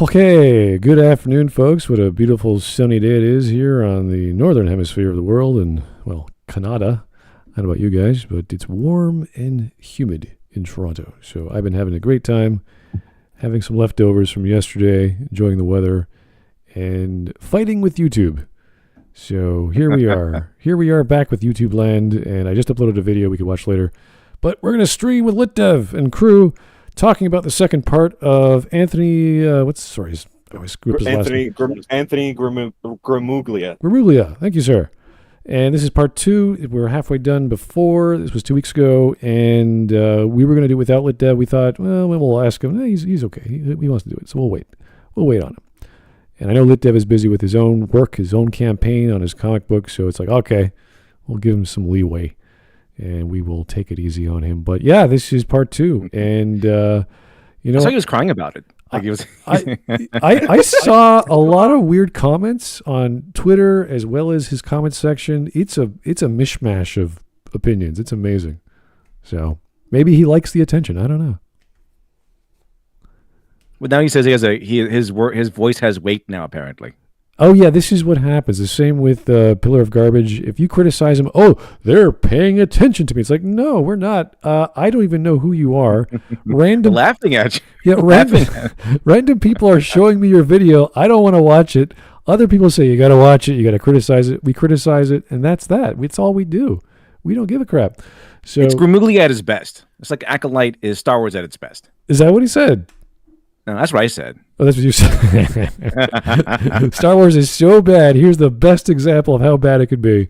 Okay, good afternoon, folks. What a beautiful sunny day it is here on the northern hemisphere of the world in, well, Canada. I don't know about you guys, but it's warm and humid in Toronto. So I've been having a great time, having some leftovers from yesterday, enjoying the weather, and fighting with YouTube. So here we are. Here we are back with YouTube land, and I just uploaded a video we could watch later. But we're going to stream with LitDev and crew, talking about the second part of Anthony, Anthony Gramuglia. Gramuglia, thank you, sir. And this is part 2. We're halfway done before. This was 2 weeks ago, and we were going to do it without LitDev. We thought, well, we'll ask him. He's okay. He wants to do it, so we'll wait. We'll wait on him. And I know LitDev is busy with his own work, his own campaign on his comic book, so it's like, okay, we'll give him some leeway. And we will take it easy on him. But yeah, this is part 2. And, I saw he was crying about it. Like he was I saw a lot of weird comments on Twitter as well as his comment section. It's a mishmash of opinions. It's amazing. So maybe he likes the attention. I don't know. Well, now he says his voice has weight now, apparently. Oh, yeah, this is what happens. The same with Pillar of Garbage. If you criticize him, they're paying attention to me. It's like, no, we're not. I don't even know who you are. Random laughing at you. Yeah, random people are showing me your video. I don't want to watch it. Other people say, you got to watch it. You got to criticize it. We criticize it, and that's that. It's all we do. We don't give a crap. So it's Gramuglia at his best. It's like Acolyte is Star Wars at its best. Is that what he said? No, that's what I said. Oh, that's what you said. Star Wars is so bad. Here's the best example of how bad it could be.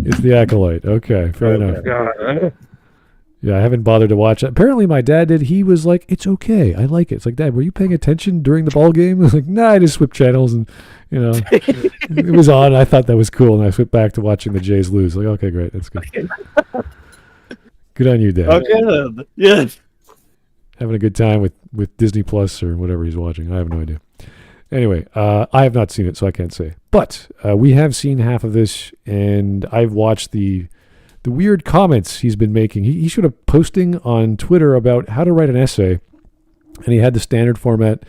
It's the Acolyte. Okay, fair enough. Yeah, I haven't bothered to watch it. Apparently, my dad did. He was like, "It's okay. I like it." It's like, Dad, were you paying attention during the ball game? I was like, "Nah, I just flipped channels and it was on. I thought that was cool, and I flipped back to watching the Jays lose." Like, okay, great, that's good. Good on you, Dad. Okay, yes. Having a good time with Disney Plus or whatever he's watching. I have no idea. Anyway, I have not seen it, so I can't say. But we have seen half of this, and I've watched the weird comments he's been making. He showed up posting on Twitter about how to write an essay, and he had the standard format,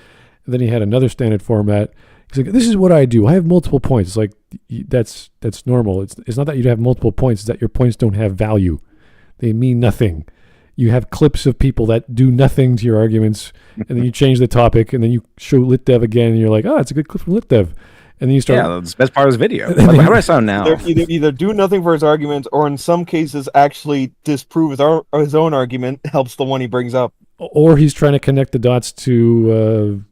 and then he had another standard format. He's like, this is what I do. I have multiple points. It's like, that's normal. It's not that you have multiple points. It's that your points don't have value. They mean nothing. You have clips of people that do nothing to your arguments, and then you change the topic, and then you show LitDev again, and you're like, it's a good clip from LitDev. And then you start... Yeah, that's the best part of his video. How do I sound now? Either do nothing for his arguments, or in some cases actually disprove his own argument, helps the one he brings up. Or he's trying to connect the dots to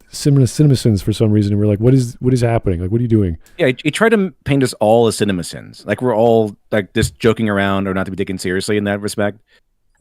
CinemaSins for some reason, and we're like, what is happening? Like, what are you doing? Yeah, he tried to paint us all as CinemaSins. Like, we're all like just joking around or not to be taken seriously in that respect.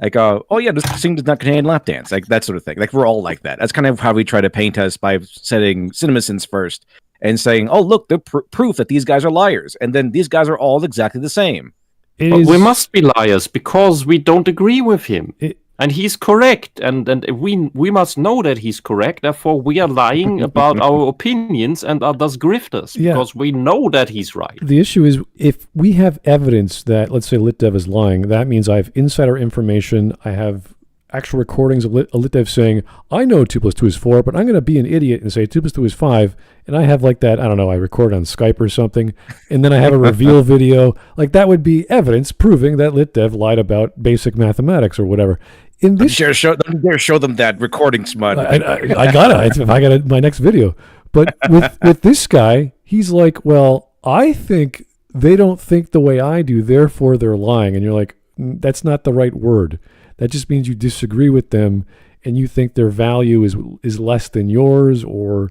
Like, this thing does not contain lap dance, like that sort of thing. Like, we're all like that. That's kind of how we try to paint us by setting CinemaSins first and saying, oh, look, the proof that these guys are liars. And then these guys are all exactly the same. We must be liars because we don't agree with him. And he's correct. And we must know that he's correct. Therefore, we are lying about our opinions and are thus grifters because we know that he's right. The issue is if we have evidence that, let's say, LitDev is lying, that means I have insider information. I have actual recordings of LitDev saying, I know 2 + 2 is 4, but I'm going to be an idiot and say 2 + 2 is 5. And I have like that, I don't know, I record on Skype or something. And then I have a reveal video. Like that would be evidence proving that LitDev lied about basic mathematics or whatever. In this, show them that recording, Smud. I got it. If I got my next video. But with this guy, he's like, well, I think they don't think the way I do, therefore they're lying. And you're like, that's not the right word. That just means you disagree with them and you think their value is less than yours, or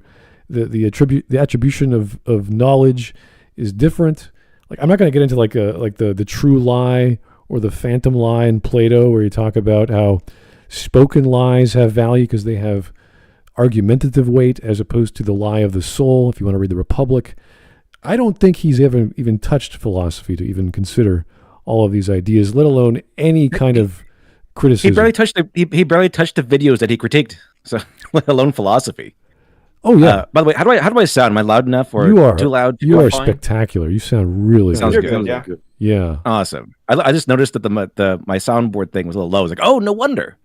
the attribution of knowledge is different. Like, I'm not going to get into like the true lie or the phantom lie in Plato, where you talk about how spoken lies have value because they have argumentative weight as opposed to the lie of the soul, if you want to read the Republic. I don't think he's even touched philosophy to even consider all of these ideas, let alone any kind of criticism. He barely touched the videos that he critiqued, so let alone philosophy. Oh yeah. By the way, how do I sound? Am I loud enough or too loud? You are spectacular. You sound really good. Yeah. Awesome. I just noticed that my soundboard thing was a little low. I was like, oh, no wonder.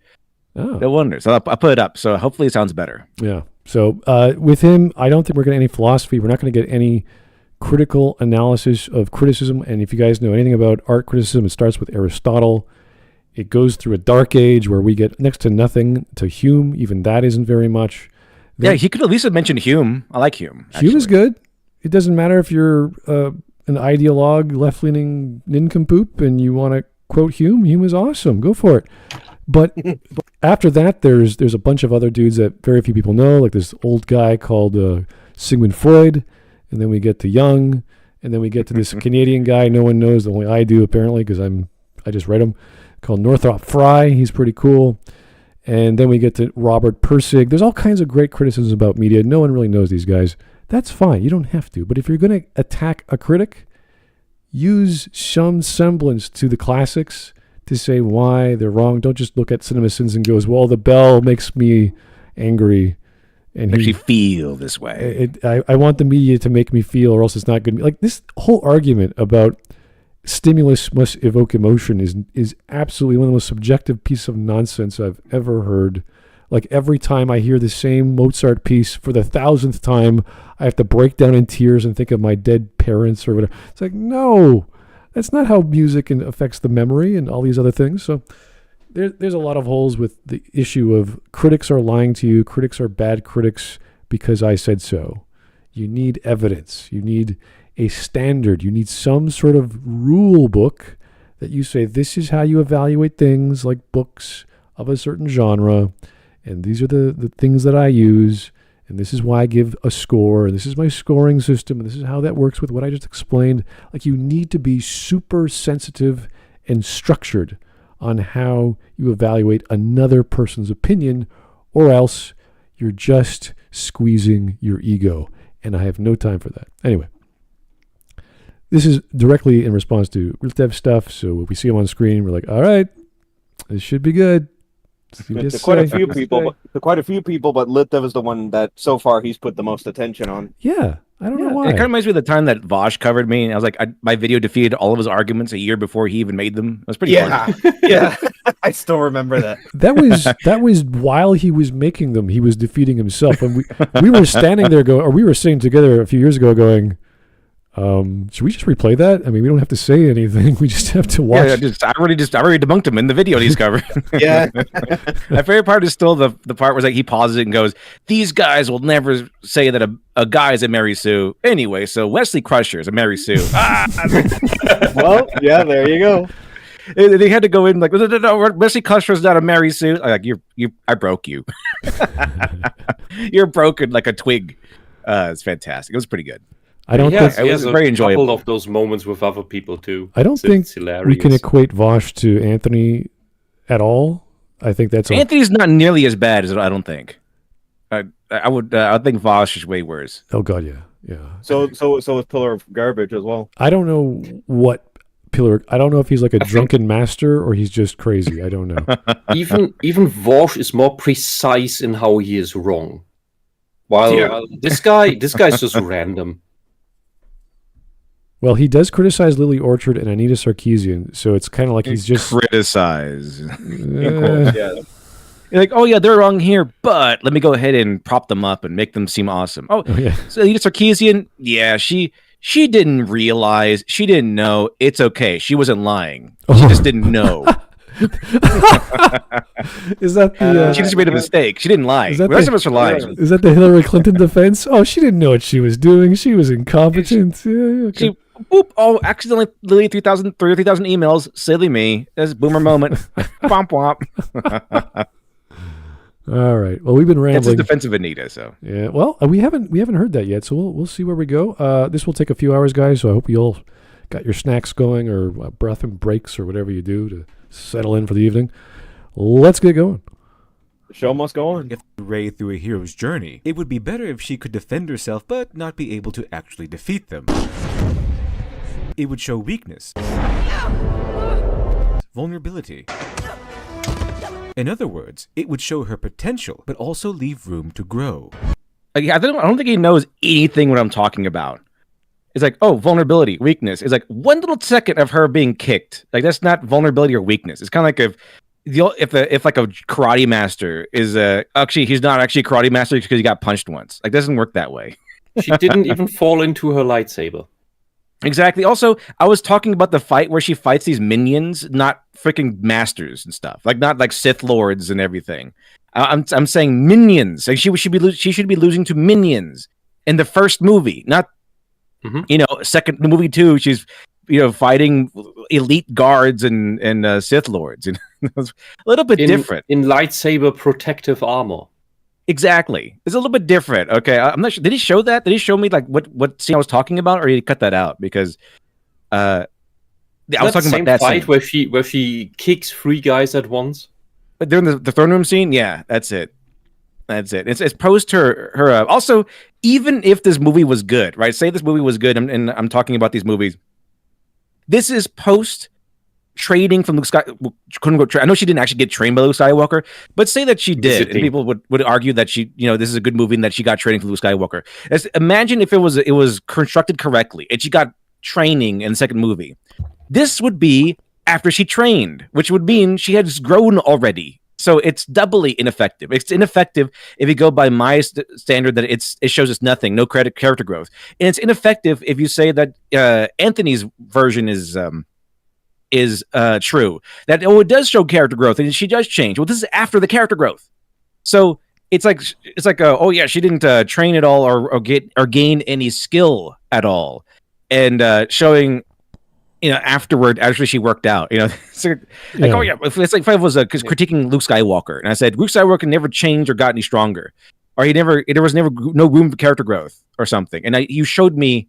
Oh. No wonder. So I'll put it up. So hopefully it sounds better. Yeah. So with him, I don't think we're going to get any philosophy. We're not going to get any critical analysis of criticism. And if you guys know anything about art criticism, it starts with Aristotle. It goes through a dark age where we get next to nothing to Hume. Even that isn't very much. Yeah, he could at least have mentioned Hume. I like Hume. Actually. Hume is good. It doesn't matter if you're an ideologue, left-leaning nincompoop, and you want to quote Hume. Hume is awesome. Go for it. But after that, there's a bunch of other dudes that very few people know, like this old guy called Sigmund Freud, and then we get to Jung, and then we get to this Canadian guy no one knows, only I do apparently because I just read him, called Northrop Frye. He's pretty cool. And then we get to Robert Pirsig. There's all kinds of great criticisms about media. No one really knows these guys. That's fine. You don't have to. But if you're going to attack a critic, use some semblance to the classics to say why they're wrong. Don't just look at CinemaSins and goes, well, the bell makes me angry. And makes you feel this way. I want the media to make me feel or else it's not good. Like this whole argument about stimulus must evoke emotion is absolutely one of the most subjective pieces of nonsense I've ever heard. Like every time I hear the same Mozart piece for the 1,000th time, I have to break down in tears and think of my dead parents or whatever. It's like, no, that's not how music affects the memory and all these other things. So there's a lot of holes with the issue of critics are lying to you. Critics are bad critics because I said so. You need evidence. You need a standard. You need some sort of rule book that you say, this is how you evaluate things like books of a certain genre. And these are the things that I use. And this is why I give a score. And this is my scoring system. And this is how that works with what I just explained. Like you need to be super sensitive and structured on how you evaluate another person's opinion, or else you're just squeezing your ego. And I have no time for that. Anyway. This is directly in response to Real Dev stuff, so if we see them on screen, we're like, all right, this should be good. To quite a few people, but LitDev is the one that so far he's put the most attention on. Yeah, I don't know why. It kind of reminds me of the time that Vosh covered me, and I was like, my video defeated all of his arguments a year before he even made them. It was pretty fun. Yeah, I still remember that. That was while he was making them, he was defeating himself, and we were standing there we were sitting together a few years ago going, should we just replay that? I mean, we don't have to say anything. We just have to watch. Yeah, I already debunked him in the video he's covered. Yeah. My favorite part is still the part where like he pauses it and goes, "These guys will never say that a guy is a Mary Sue anyway. So Wesley Crusher is a Mary Sue." Well, yeah, there you go. They had to go in like, no, Wesley Crusher is not a Mary Sue. Like I broke you. You're broken like a twig. It's fantastic. It was pretty good. I don't think it was very enjoyable. A couple of those moments with other people too. I don't think we can equate Vosh to Anthony at all. I think that's Anthony's not nearly as bad as I don't think. I think Vosh is way worse. Oh god, yeah. So is Pillar of Garbage as well. I don't know what Pillar. I don't know if he's like a drunken master or he's just crazy. I don't know. even Vosh is more precise in how he is wrong. While this guy's just random. Well, he does criticize Lily Orchard and Anita Sarkeesian, so it's kind of like he's just criticize. Yeah. You're like, oh yeah, they're wrong here, but let me go ahead and prop them up and make them seem awesome. Oh yeah. So Anita Sarkeesian, yeah, she didn't realize, she didn't know. It's okay. She wasn't lying. She just didn't know. Is that the? She just made a mistake. She didn't lie. The rest of us are lying. Is that the Hillary Clinton defense? Oh, she didn't know what she was doing. She was incompetent. Yeah, okay. Accidentally deleted 3,000 emails. Silly me. That's a boomer moment. Womp womp. All right. Well, we've been rambling. It's a defense of Anita, so yeah. Well, we haven't heard that yet, so we'll see where we go. This will take a few hours, guys. So I hope you all got your snacks going or breath and breaks or whatever you do to settle in for the evening. Let's get going. The show must go on. If Rey through a hero's journey, it would be better if she could defend herself but not be able to actually defeat them. It would show weakness, vulnerability. In other words, it would show her potential but also leave room to grow. Like, I don't think he knows anything what I'm talking about. It's like, oh, vulnerability, weakness. It's like one little second of her being kicked. Like, that's not vulnerability or weakness. It's kind of like if like a karate master is actually he's not actually a karate master because he got punched once. Like, doesn't work that way. She didn't even fall into her lightsaber. Exactly. Also, I was talking about the fight where she fights these minions, not freaking masters and stuff. Like, not like Sith lords and everything. I'm saying minions. Like, she should be losing to minions in the first movie, not second movie too. She's fighting elite guards and Sith lords. And it's a little bit different in lightsaber protective armor. Exactly. It's a little bit different. Okay, I'm not sure. Did he show that? Did he show me like what scene I was talking about, or did he cut that out? Because I was talking about that fight scene where she kicks 3 guys at once. But during the throne room scene, yeah, that's it. That's it. It's post her. Also, even if this movie was good, right? Say this movie was good, and I'm talking about these movies. This is post training from Luke Skywalker. I know she didn't actually get trained by Luke Skywalker, but say that she did, and people would argue that she, this is a good movie and that she got training from Luke Skywalker. Imagine if it was constructed correctly and she got training in the second movie. This would be after she trained, which would mean she has grown already. So it's doubly ineffective. It's ineffective if you go by my standard that it shows us nothing, no character growth, and it's ineffective if you say that Anthony's version is true, that it does show character growth and she does change. Well, this is after the character growth, so it's like oh yeah, she didn't train at all or gain any skill at all, and showing afterward actually she worked out. It's like, oh yeah, it's like if I was critiquing Luke Skywalker and I said Luke Skywalker never changed or got any stronger, or there was never no room for character growth or something, and you showed me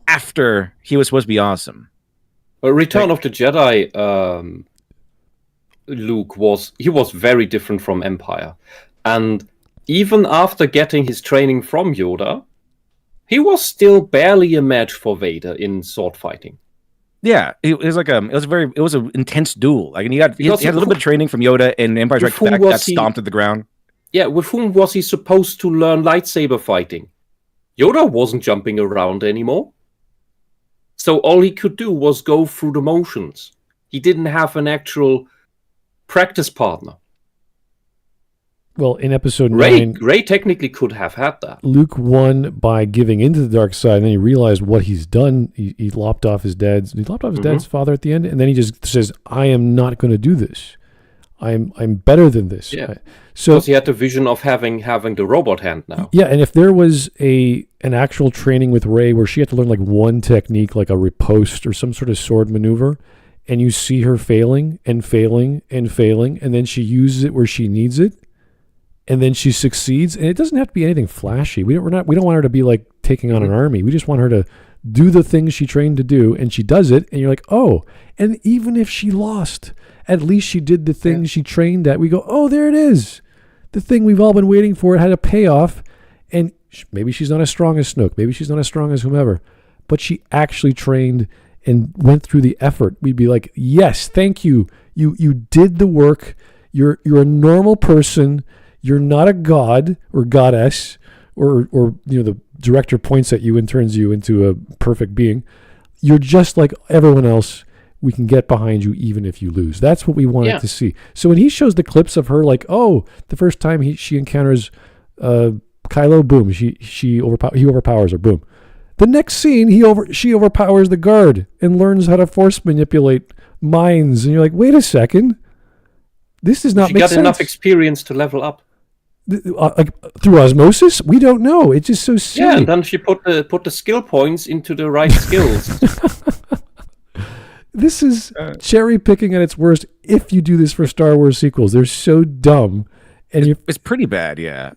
after he was supposed to be awesome. Return of the Jedi, Luke was very different from Empire, and even after getting his training from Yoda, he was still barely a match for Vader in sword fighting. Yeah, it was like it was an intense duel. Like, and he had a little bit of training from Yoda, and Empire Strikes Back got stomped at the ground. Yeah, with whom was he supposed to learn lightsaber fighting? Yoda wasn't jumping around anymore. So all he could do was go through the motions. He didn't have an actual practice partner. Well, in episode 9... Rey technically could have had that. Luke won by giving into the dark side, and then he realized what he's done. He lopped off his dad's father at the end, and then he just says, I am not going to do this. I'm better than this. Yeah. So because he had the vision of having the robot hand now. Yeah, and if there was an actual training with Rey where she had to learn like one technique, like a riposte or some sort of sword maneuver, and you see her failing and failing and failing, and then she uses it where she needs it, and then she succeeds, and it doesn't have to be anything flashy. We don't want her to be like taking on an army. We just want her to do the things she trained to do, and she does it, and you're like, oh. And even if she lost, at least she did the thing she trained at. We go, oh, there it is. The thing we've all been waiting for. It had a payoff, and maybe she's not as strong as Snoke. Maybe she's not as strong as whomever, but she actually trained and went through the effort. We'd be like, yes, thank you. You did the work. You're a normal person. You're not a god or goddess, or the director points at you and turns you into a perfect being. You're just like everyone else. We can get behind you even if you lose. That's what we wanted to see. So when he shows the clips of her, like, oh, the first time she encounters Kylo, boom, he overpowers her, boom. The next scene, she overpowers the guard and learns how to force manipulate minds, and you're like, wait a second, this does not make sense. She got enough experience to level up. Like through osmosis? We don't know. It's just so silly. Yeah, and then she put the skill points into the right skills. This is cherry picking at its worst. If you do this for Star Wars sequels, they're so dumb, and it's pretty bad. Yeah.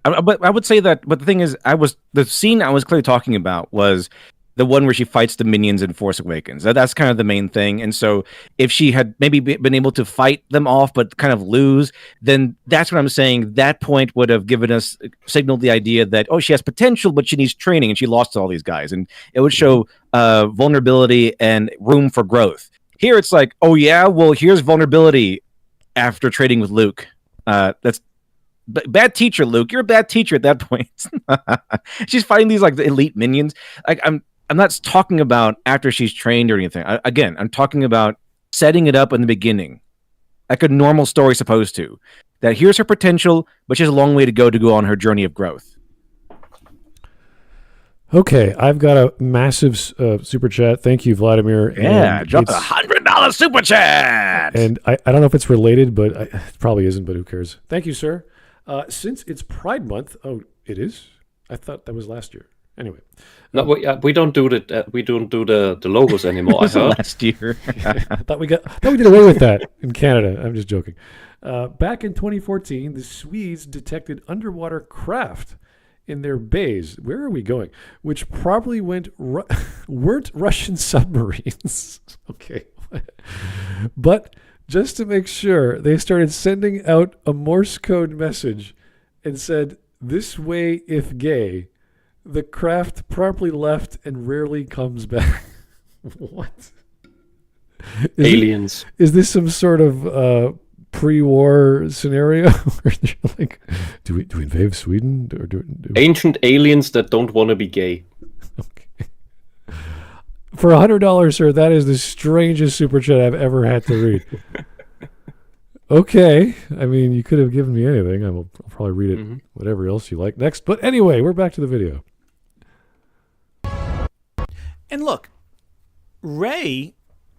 But I would say that. But the thing is, the scene I was clearly talking about was the one where she fights the minions in Force Awakens. That's kind of the main thing. And so if she had maybe been able to fight them off, but kind of lose, then that's what I'm saying. That point would have signaled the idea that, oh, she has potential, but she needs training, and she lost to all these guys. And it would show vulnerability and room for growth. Here it's like, oh yeah, well, here's vulnerability after trading with Luke. That's bad teacher, Luke. You're a bad teacher at that point. She's fighting these like the elite minions. Like I'm not talking about after she's trained or anything. I'm talking about setting it up in the beginning. like a normal story supposed to. That here's her potential, but she has a long way to go on her journey of growth. Okay, I've got a massive super chat. Thank you, Vladimir. Yeah, drop a $100 super chat. And I don't know if it's related, but it probably isn't, but who cares? Thank you, sir. Since it's Pride Month, it is? I thought that was last year. Anyway. No, we don't do the logos anymore. I heard. Last year. I thought we did away with that in Canada. I'm just joking. Back in 2014, the Swedes detected underwater craft in their bays. Where are we going? Which probably weren't Russian submarines. Okay. But just to make sure, they started sending out a Morse code message and said, "This way if gay." The craft promptly left and rarely comes back. What? Aliens. Is this some sort of pre-war scenario? Where they're like, do we invade Sweden? Or do Ancient aliens that don't want to be gay. Okay. For $100, sir, that is the strangest super chat I've ever had to read. Okay. I mean, you could have given me anything. I'll probably read it, whatever else you like next. But anyway, we're back to the video. And look, Rey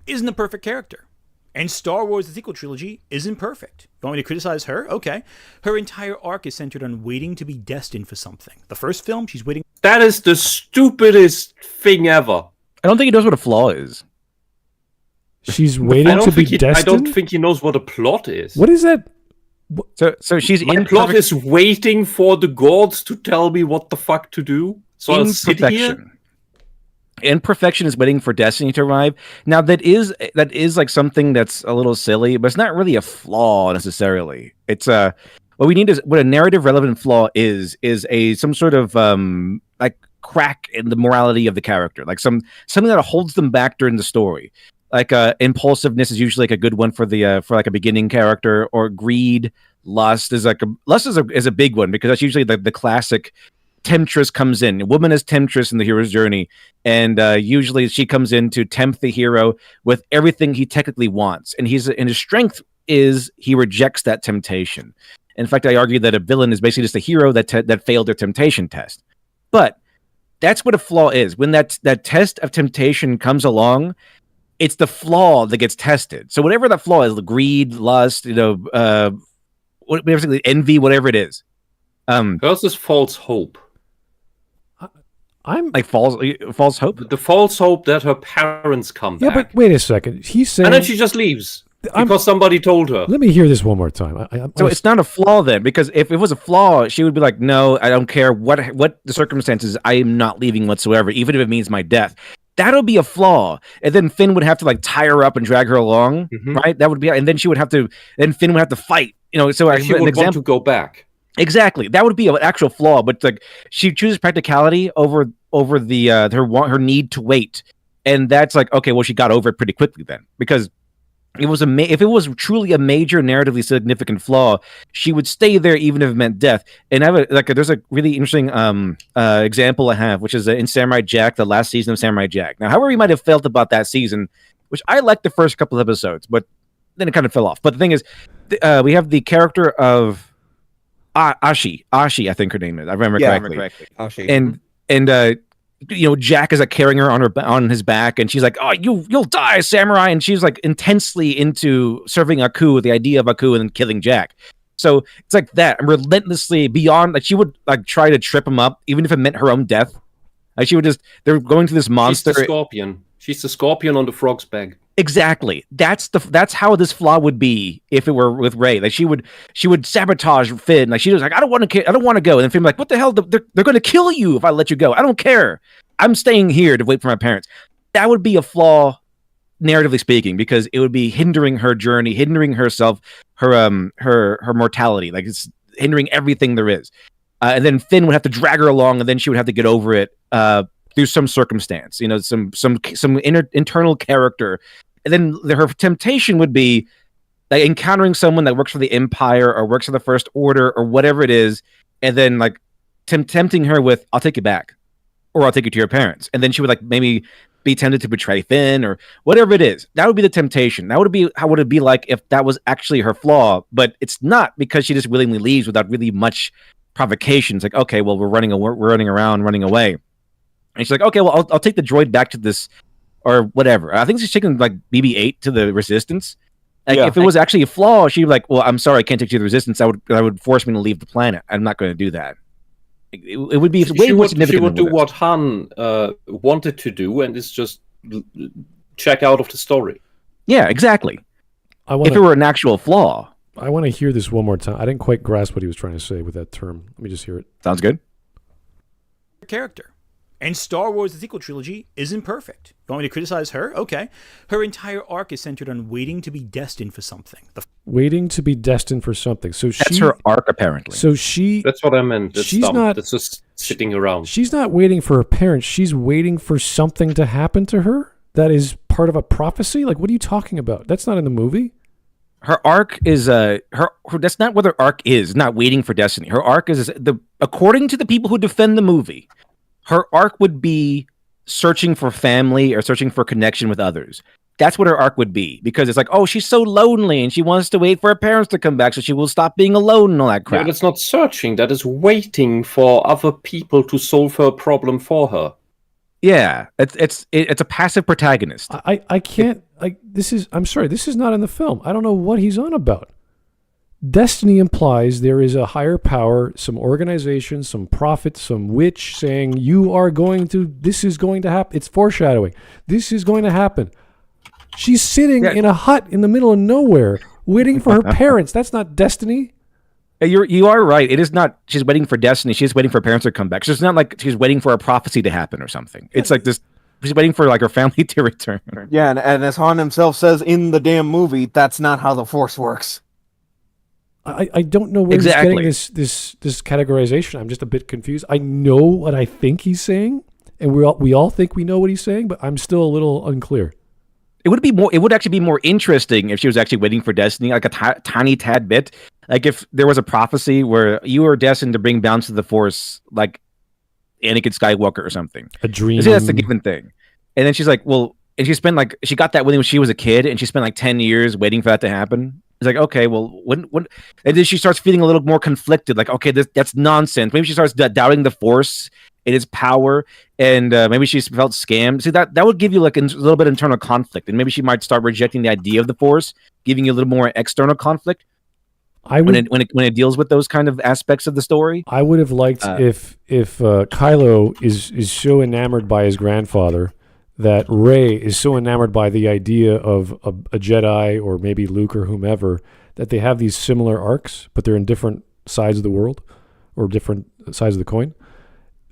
isn't a perfect character. And Star Wars: The Sequel Trilogy isn't perfect. You want me to criticize her? Okay. Her entire arc is centered on waiting to be destined for something. The first film, she's waiting... That is the stupidest thing ever. I don't think he knows what a flaw is. She's waiting to be destined? I don't think he knows what a plot is. What is that? So she's My plot is waiting for the gods to tell me what the fuck to do. So I'll sit here. Imperfection is waiting for destiny to arrive. Now that is like something that's a little silly, but it's not really a flaw necessarily. It's what we need is what a narrative relevant flaw is some sort of like crack in the morality of the character, like something that holds them back during the story. Like impulsiveness is usually like a good one for like a beginning character, or greed, lust is a big one because that's usually the classic. Temptress comes in. A woman is temptress in the hero's journey, and usually she comes in to tempt the hero with everything he technically wants, and his strength is he rejects that temptation. In fact, I argue that a villain is basically just a hero that failed their temptation test. But that's what a flaw is. When that test of temptation comes along, it's the flaw that gets tested. So whatever that flaw is, the greed, lust, basically envy, whatever it is. Hers is false hope. I'm like false hope. The false hope that her parents come back. Yeah, but wait a second. He's saying, and then she just leaves because somebody told her. Let me hear this one more time. So it's not a flaw then, because if it was a flaw, she would be like, "No, I don't care what the circumstances. I am not leaving whatsoever, even if it means my death." That'll be a flaw, and then Finn would have to like tie her up and drag her along, right? That would be, and then she would have to. Then Finn would have to fight. So she would want to go back. Exactly, that would be an actual flaw, but like she chooses practicality over the her need to wait, and that's like, okay, well, she got over it pretty quickly then, because it was if it was truly a major narratively significant flaw, she would stay there even if it meant death. And I have there's a really interesting example I have, which is in Samurai Jack, the last season of Samurai Jack. Now, however you might have felt about that season, which I liked the first couple of episodes, but then it kind of fell off. But the thing is, we have the character of Ashi, I think her name is. I remember correctly. Ashi. And Jack is like carrying her on his back, and she's like, "Oh, you'll die, samurai!" And she's like intensely into serving Aku, the idea of Aku, and then killing Jack. So it's like that, and relentlessly beyond. Like she would like try to trip him up, even if it meant her own death. Like she would they're going to this monster. She's the scorpion. She's the scorpion on the frog's back. Exactly. That's how this flaw would be if it were with Rey. Like she would sabotage Finn. Like she was like, I don't want to go. And then Finn was like, what the hell? They're going to kill you if I let you go. I don't care. I'm staying here to wait for my parents. That would be a flaw, narratively speaking, because it would be hindering her journey, hindering herself, her mortality. Like it's hindering everything there is. And then Finn would have to drag her along, and then she would have to get over it through some circumstance. Some internal character. And then her temptation would be like encountering someone that works for the Empire or works for the First Order or whatever it is, and then like tempting her with, "I'll take you back, or I'll take you to your parents." And then she would like maybe be tempted to betray Finn or whatever it is. That would be the temptation. That would be how would it be like if that was actually her flaw, but it's not because she just willingly leaves without really much provocation. It's like, okay, well, we're running around, running away. And she's like, okay, well, I'll take the droid back to this or whatever. I think she's taking like BB-8 to the Resistance. Like, if it was actually a flaw, she'd be like, well, I'm sorry, I can't take you to the Resistance. That would force me to leave the planet. I'm not going to do that. It would be way more significant. She would do what Han wanted to do, and it's just check out of the story. Yeah, exactly. If it were an actual flaw. I want to hear this one more time. I didn't quite grasp what he was trying to say with that term. Let me just hear it. Sounds good. Character. And Star Wars, the sequel trilogy, isn't perfect. You want me to criticize her? Okay. Her entire arc is centered on waiting to be destined for something. Waiting to be destined for something. So that's her arc, apparently. So she... That's what I meant. She's not... That's just sitting around. She's not waiting for her parents. She's waiting for something to happen to her that is part of a prophecy? Like, what are you talking about? That's not in the movie. Her arc is... her that's not what her arc is, not waiting for destiny. Her arc is... according to the people who defend the movie... Her arc would be searching for family or searching for connection with others. That's what her arc would be. Because it's like, oh, she's so lonely and she wants to wait for her parents to come back so she will stop being alone and all that crap. Yeah, that's not searching. That is waiting for other people to solve her problem for her. Yeah, it's a passive protagonist. I can't... I'm sorry, this is not in the film. I don't know what he's on about. Destiny implies there is a higher power, some organization, some prophet, some witch saying this is going to happen. It's foreshadowing. This is going to happen. She's sitting in a hut in the middle of nowhere waiting for her parents. That's not destiny. You are right. It is not. She's waiting for destiny. She's waiting for her parents to come back. So it's not like she's waiting for a prophecy to happen or something. It's like this. She's waiting for like her family to return. Yeah, and as Han himself says in the damn movie, that's not how the Force works. I don't know where he's getting this categorization. I'm just a bit confused. I know what I think he's saying, and we all think we know what he's saying, but I'm still a little unclear. It would actually be more interesting if she was actually waiting for destiny, like a tiny tad bit. Like if there was a prophecy where you were destined to bring balance to the Force, like Anakin Skywalker or something. A dream. See, that's the given thing. And then she's like, well, and she got that when she was a kid, and she spent like 10 years waiting for that to happen. It's like, okay, well, when, and then she starts feeling a little more conflicted. Like, okay, that's nonsense. Maybe she starts doubting the Force and its power, and maybe she felt scammed. See, that would give you like a little bit of internal conflict, and maybe she might start rejecting the idea of the Force, giving you a little more external conflict. When it deals with those kind of aspects of the story. I would have liked if Kylo is so enamored by his grandfather that Rey is so enamored by the idea of a Jedi or maybe Luke or whomever that they have these similar arcs, but they're in different sides of the world or different sides of the coin.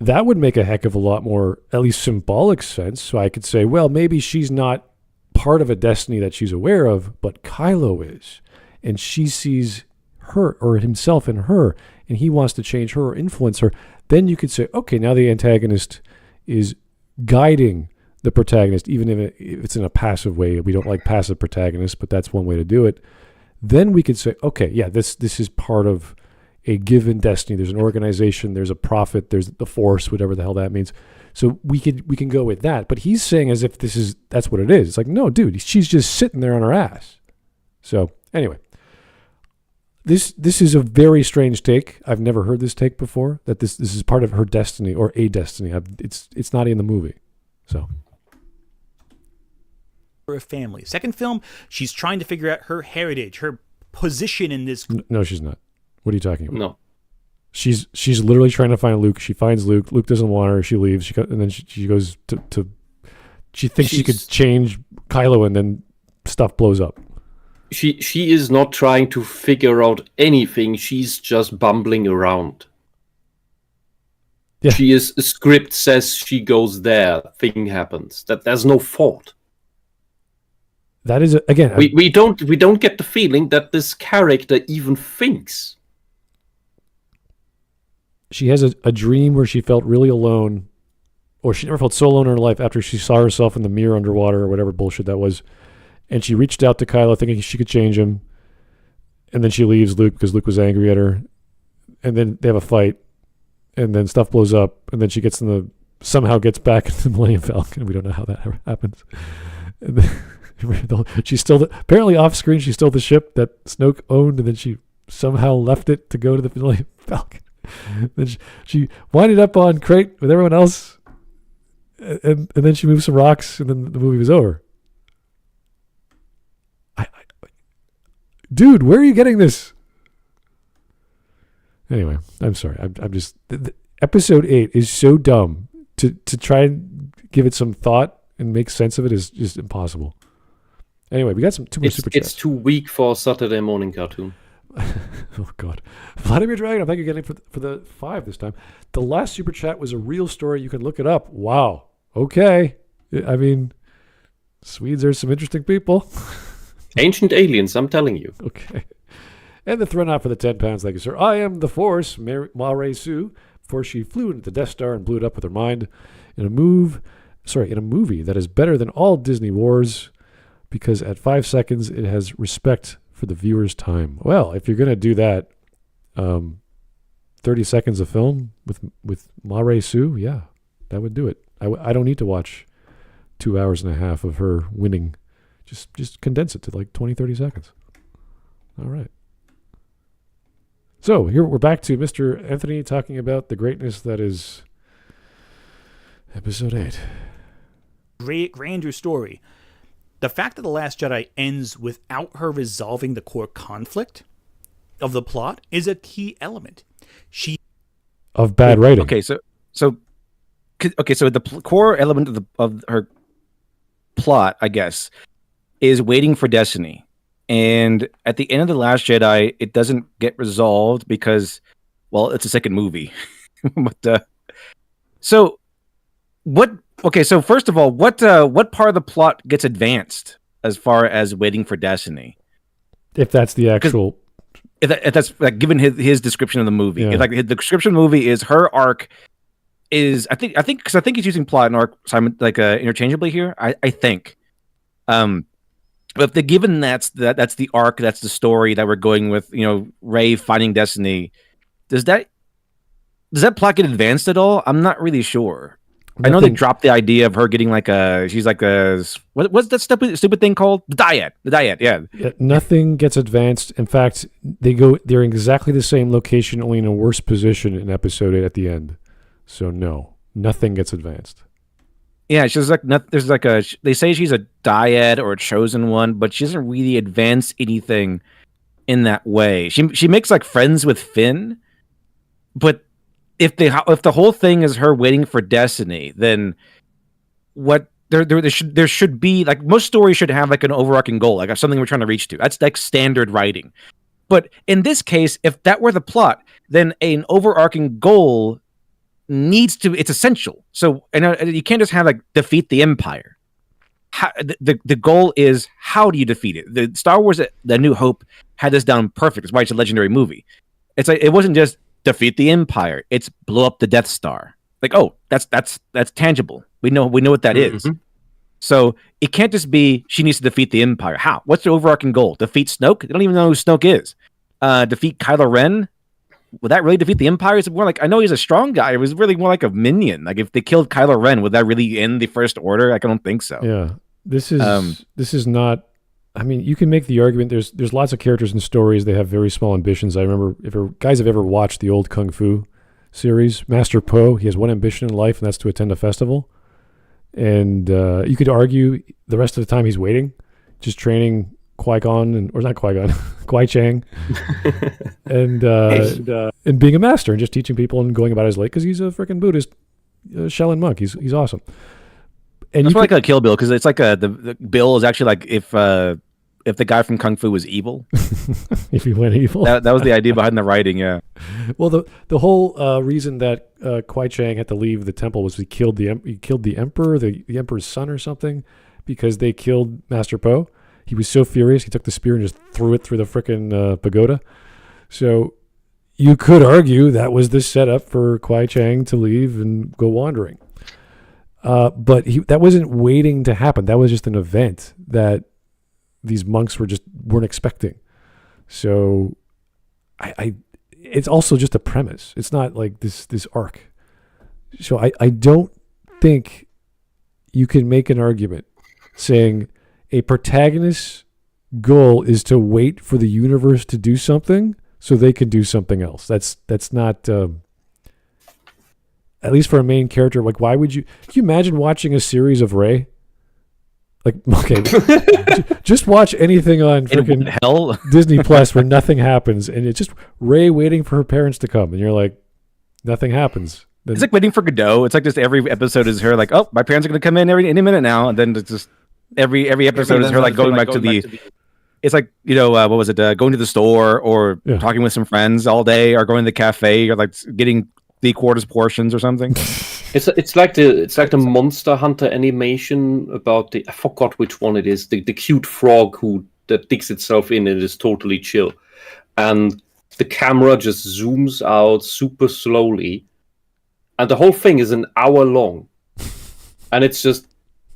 That would make a heck of a lot more, at least symbolic sense. So I could say, well, maybe she's not part of a destiny that she's aware of, but Kylo is. And she sees her or himself in her, and he wants to change her or influence her. Then you could say, okay, now the antagonist is guiding the protagonist, even if it's in a passive way. We don't like passive protagonists, but that's one way to do it. Then we could say, okay, yeah, this is part of a given destiny. There's an organization, there's a prophet, there's the Force, whatever the hell that means. So we can go with that. But he's saying as if that's what it is. It's like, no, dude, she's just sitting there on her ass. So anyway, this is a very strange take. I've never heard this take before. That this is part of her destiny or a destiny. It's not in the movie. So. For a family. Second film, she's trying to figure out her heritage, her position in this. No, she's not. What are you talking about? No. She's literally trying to find Luke. She finds Luke. Luke doesn't want her. She leaves. And then she goes to. She thinks she could change Kylo, and then stuff blows up. She is not trying to figure out anything. She's just bumbling around. Yeah. Script says she goes there. Thing happens. That there's no fault. That is again. We don't get the feeling that this character even thinks. She has a dream where she felt really alone, or she never felt so alone in her life after she saw herself in the mirror underwater or whatever bullshit that was, and she reached out to Kylo thinking she could change him, and then she leaves Luke because Luke was angry at her, and then they have a fight, and then stuff blows up, and then she gets in the somehow gets back into the Millennium Falcon. We don't know how that happens. And then, she's still apparently off screen. She's still the ship that Snoke owned, and then she somehow left it to go to the Millennium Falcon. Then she winded up on Crate with everyone else, and then she moved some rocks, and then the movie was over. Dude, where are you getting this? Anyway, I'm sorry. I'm just episode 8 is so dumb. To try and give it some thought and make sense of it is just impossible. Anyway, we got two more super chats. It's too weak for a Saturday morning cartoon. Oh God, Vladimir Dragon, I think you're getting for the 5 this time. The last super chat was a real story. You can look it up. Wow. Okay. I mean, Swedes are some interesting people. Ancient aliens, I'm telling you. Okay. And the throw out for the 10 pounds. Thank you, sir. I am the Force, Ma Sue, before she flew into the Death Star and blew it up with her mind in a movie that is better than all Disney wars because at 5 seconds it has respect for the viewer's time. Well, if you're going to do that, 30 seconds of film with Ma Sue, yeah, that would do it. I don't need to watch 2 hours and a half of her winning. Just condense it to like 20, 30 seconds. All right. So here we're back to Mr. Anthony talking about the greatness that is episode 8. Grander story. The fact that The Last Jedi ends without her resolving the core conflict of the plot is a key element. Of bad writing. Okay, so the core element of her plot, I guess, is waiting for destiny. And at the end of The Last Jedi, it doesn't get resolved because, well, it's a second movie. But so first of all, what part of the plot gets advanced as far as waiting for destiny? If that's the actual, if that's like given his description of the movie, yeah. If, like the description of the movie is her arc is I think he's using plot and arc interchangeably here. I think. But if the given that's the arc, that's the story that we're going with, Rey finding destiny, does that plot get advanced at all? I'm not really sure. I know they dropped the idea of her getting what's that stupid thing called? The dyad, yeah. Nothing gets advanced. In fact, they're in exactly the same location, only in a worse position in episode 8 at the end. So no, nothing gets advanced. Yeah, she's like there's like they say she's a dyad or a chosen one, but she doesn't really advance anything in that way. She makes like friends with Finn, but if the whole thing is her waiting for destiny, then what there should be, like, most stories should have like an overarching goal, like something we're trying to reach to. That's like standard writing. But in this case, if that were the plot, then an overarching goal it's essential. So, and you can't just have like defeat the Empire. The goal is, how do you defeat it? The Star Wars The New Hope had this down perfect. That's why it's a legendary movie. It's like, it wasn't just defeat the Empire, it's blow up the Death Star. Like, oh, that's tangible. We know what that is. So it can't just be she needs to defeat the Empire. How? What's the overarching goal? Defeat Snoke? They don't even know who Snoke is. Defeat Kylo Ren? Would that really defeat the Empire? Is it more like, I know he's a strong guy. It was really more like a minion. Like, if they killed Kylo Ren, would that really end the First Order? Like, I don't think so. Yeah, this is not. I mean, you can make the argument. There's lots of characters and stories. They have very small ambitions. I remember, if guys have ever watched the old Kung Fu series, Master Po, he has one ambition in life, and that's to attend a festival. And you could argue the rest of the time he's waiting, just training Qui-Gon Qui-Chang, and being a master and just teaching people and going about his life, because he's a freaking Buddhist Shaolin monk. He's awesome. And it's like a Kill Bill, because it's like the Bill is actually like if the guy from Kung Fu was evil. If he went evil, that was the idea behind the writing. Yeah. Well, the whole reason that Qui-Chang had to leave the temple was he killed the emperor, the emperor's son or something, because they killed Master Po. He was so furious, he took the spear and just threw it through the frickin' pagoda. So you could argue that was the setup for Qui-Chang to leave and go wandering. But that wasn't waiting to happen. That was just an event that these monks weren't expecting. So it's also just a premise. It's not like this arc. So I don't think you can make an argument saying a protagonist's goal is to wait for the universe to do something so they can do something else. That's not, at least for a main character. Like, why would you? Can you imagine watching a series of Ray? Like, okay, just watch anything on freaking hell Disney Plus where nothing happens, and it's just Ray waiting for her parents to come, and you're like, nothing happens. Then, it's like waiting for Godot. It's like just every episode is her like, oh, my parents are going to come in any minute now, and then it's just every episode is her like going back to the. It's like, what was it? Going to the store or talking with some friends all day, or going to the cafe, or like getting 3/4 portions or something. It's like the Monster Hunter animation about I forgot which one it is. The cute frog that digs itself in and is totally chill, and the camera just zooms out super slowly, and the whole thing is an hour long, and it's just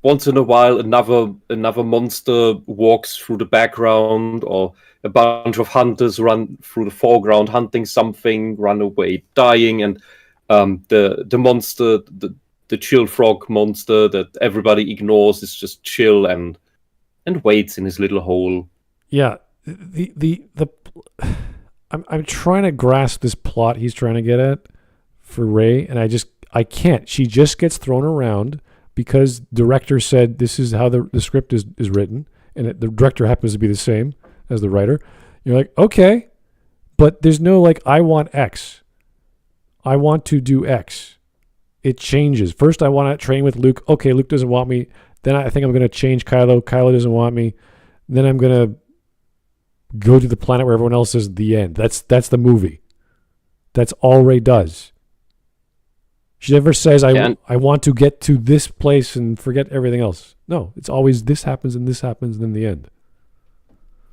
once in a while another monster walks through the background, or a bunch of hunters run through the foreground hunting something, run away dying, and the monster, the chill frog monster that everybody ignores, is just chill and waits in his little hole. Yeah, I'm trying to grasp this plot he's trying to get at for Ray, and I can't. She just gets thrown around because director said this is how the script is written, and the director happens to be the same as the writer. You're like, okay, but there's no like, I want X. I want to do X. It changes. First, I want to train with Luke. Okay, Luke doesn't want me. Then I think I'm going to change Kylo. Kylo doesn't want me. Then I'm going to go to the planet where everyone else is the end. That's the movie. That's all Ray does. She never says, I want to get to this place and forget everything else. No, it's always this happens and then the end.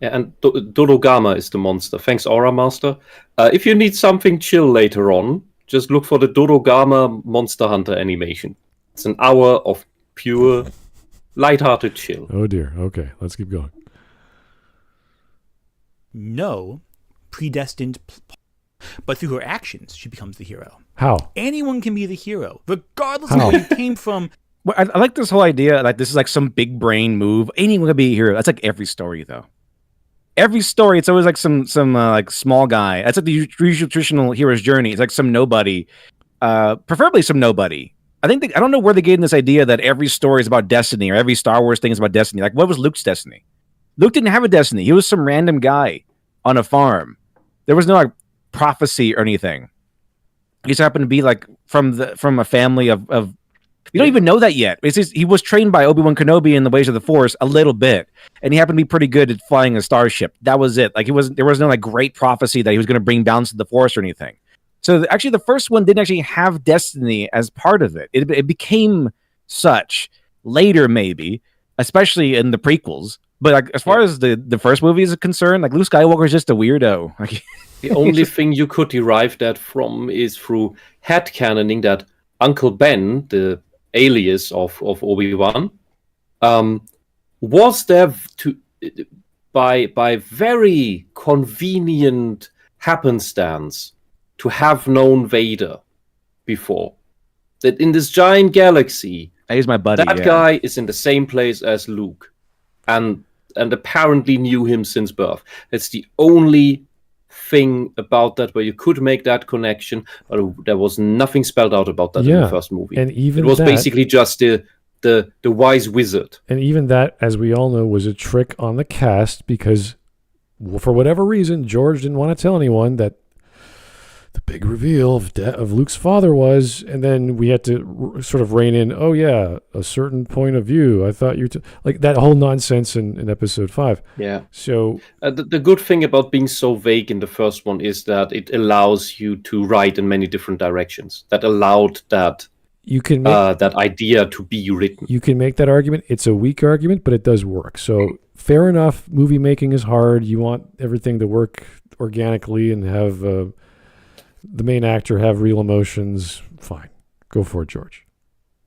Yeah, and Dodogama is the monster. Thanks, Aura Master. If you need something chill later on, just look for the Dodogama Monster Hunter animation. It's an hour of pure, lighthearted chill. Oh dear. Okay, let's keep going. No predestined, but through her actions, she becomes the hero. How? Anyone can be the hero, regardless of where you came from. Well, I like this whole idea. Like, this is like some big brain move. Anyone can be a hero. That's like every story, though. Every story, it's always like some like small guy. That's like the usual traditional hero's journey. It's like some nobody, preferably some nobody. I don't know where they get in this idea that every story is about destiny, or every Star Wars thing is about destiny. Like, what was Luke's destiny? Luke didn't have a destiny. He was some random guy on a farm. There was no like prophecy or anything. He just happened to be like from a family of you don't even know that yet. It's just, he was trained by Obi-Wan Kenobi in the ways of the Force a little bit, and he happened to be pretty good at flying a starship. That was it. Like, there was no like great prophecy that he was going to bring balance to the Force or anything. So actually, the first one didn't actually have destiny as part of it. It became such later, maybe, especially in the prequels. But like, as far as the first movie is concerned, like, Luke Skywalker is just a weirdo. Like, the only thing you could derive that from is through headcanoning that Uncle Ben, the alias of Obi-Wan, was there by very convenient happenstance to have known Vader before. That in this giant galaxy, he's my buddy. That guy is in the same place as Luke, and apparently knew him since birth. That's the only thing about that where you could make that connection, but there was nothing spelled out about that in the first movie. And even it was basically just the wise wizard. And even that, as we all know, was a trick on the cast, because for whatever reason, George didn't want to tell anyone that the big reveal of Luke's father was, and then we had to sort of rein in, oh yeah, a certain point of view. I thought you like that whole nonsense in episode 5. Yeah. So the good thing about being so vague in the first one is that it allows you to write in many different directions. That allowed that you can make, that idea to be written. You can make that argument. It's a weak argument, but it does work. So fair enough. Movie making is hard. You want everything to work organically and have the main actor have real emotions. Fine, go for it, George.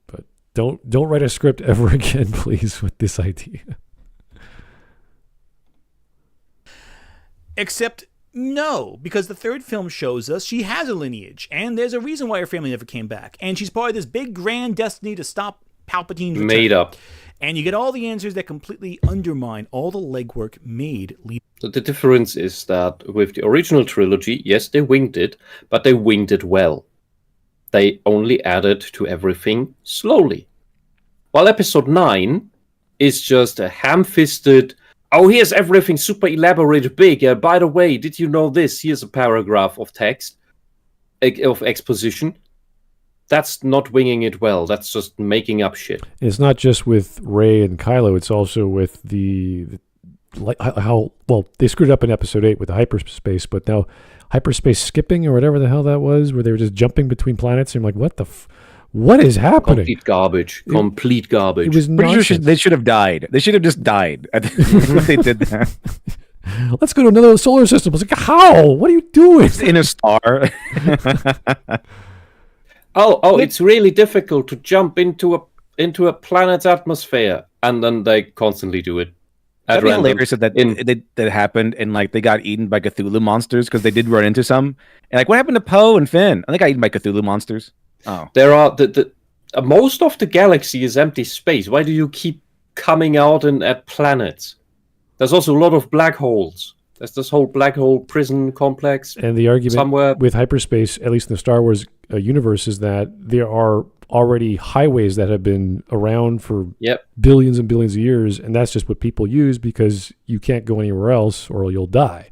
But don't write a script ever again, please, with this idea. Except No, because the third film shows us she has a lineage, and there's a reason why her family never came back, and she's part of this big grand destiny to stop Palpatine's return. Made up. And you get all the answers that completely undermine all the legwork made. So the difference is that with the original trilogy, yes, they winged it, but they winged it well. They only added to everything slowly. While episode 9 is just a ham-fisted, oh, here's everything super elaborate, big. By the way, did you know this? Here's a paragraph of text, of exposition. That's not winging it well. That's just making up shit. It's not just with Rey and Kylo. It's also with how they screwed up in episode 8 with the hyperspace, but now hyperspace skipping or whatever the hell that was, where they were just jumping between planets. And I'm like, what is happening? Complete garbage. It was Pretty sure they should have died. They should have just died when they did that. Let's go to another solar system. I was like, how? What are you doing? In a star. Oh, it's really difficult to jump into a planet's atmosphere, and then they constantly do it. That'd be hilarious if that happened, and like they got eaten by Cthulhu monsters because they did run into some. And like, what happened to Poe and Finn? I think I got eaten by Cthulhu monsters. Oh, there are most of the galaxy is empty space. Why do you keep coming out at planets? There's also a lot of black holes. There's this whole black hole prison complex. And the argument somewhere with hyperspace, at least in the Star Wars universe, is that there are already highways that have been around for billions and billions of years, and that's just what people use because you can't go anywhere else or you'll die.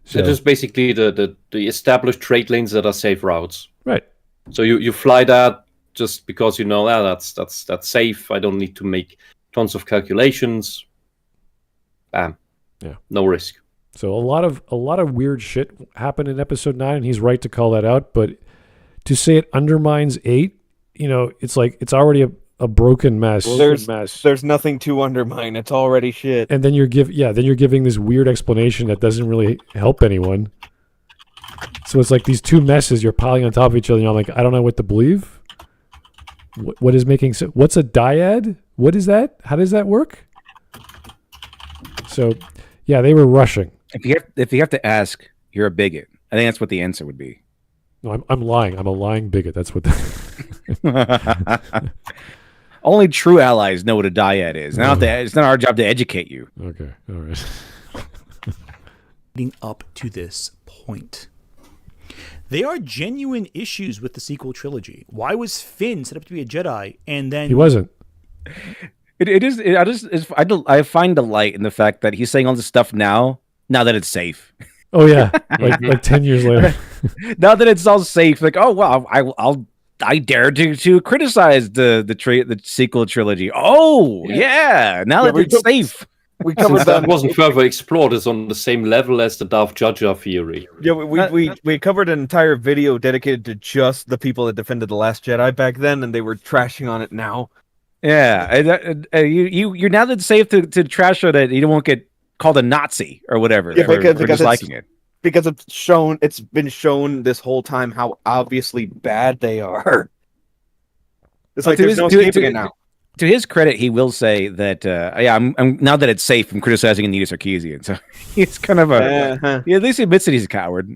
So it is basically the established trade lanes that are safe routes. Right. So you fly that just because you know that's safe. I don't need to make tons of calculations. Bam. Yeah. No risk. So a lot of weird shit happened in episode 9, and he's right to call that out. But to say it undermines 8, it's like it's already a broken mess. Well, there's nothing to undermine. It's already shit. And then you're giving this weird explanation that doesn't really help anyone. So it's like these two messes you're piling on top of each other, and I'm like, I don't know what to believe. What is making sense? What's a dyad? What is that? How does that work? So, yeah, they were rushing. If you have to ask, you're a bigot. I think that's what the answer would be. No, I'm lying. I'm a lying bigot. That's what. Only true allies know what a dyad is. It's not our job to educate you. Okay, all right. Leading up to this point, there are genuine issues with the sequel trilogy. Why was Finn set up to be a Jedi and then he wasn't? I find delight in the fact that he's saying all this stuff now that it's safe. Oh yeah, like 10 years later. Now that it's all safe, like, oh wow, I dare to criticize the sequel trilogy. Oh yeah, now that it's safe. We covered that wasn't further explored. It's on the same level as the Darth Jar Jar theory. Yeah, we covered an entire video dedicated to just the people that defended The Last Jedi back then, and they were trashing on it now. Yeah, you're now that it's safe to trash on it. You won't get called a Nazi or whatever for disliking it. Because it's been shown this whole time how obviously bad they are. It's like there's no escaping it now. To his credit, he will say that, I'm now that it's safe, I'm criticizing Anita Sarkeesian. So he's kind of at least he admits that he's a coward,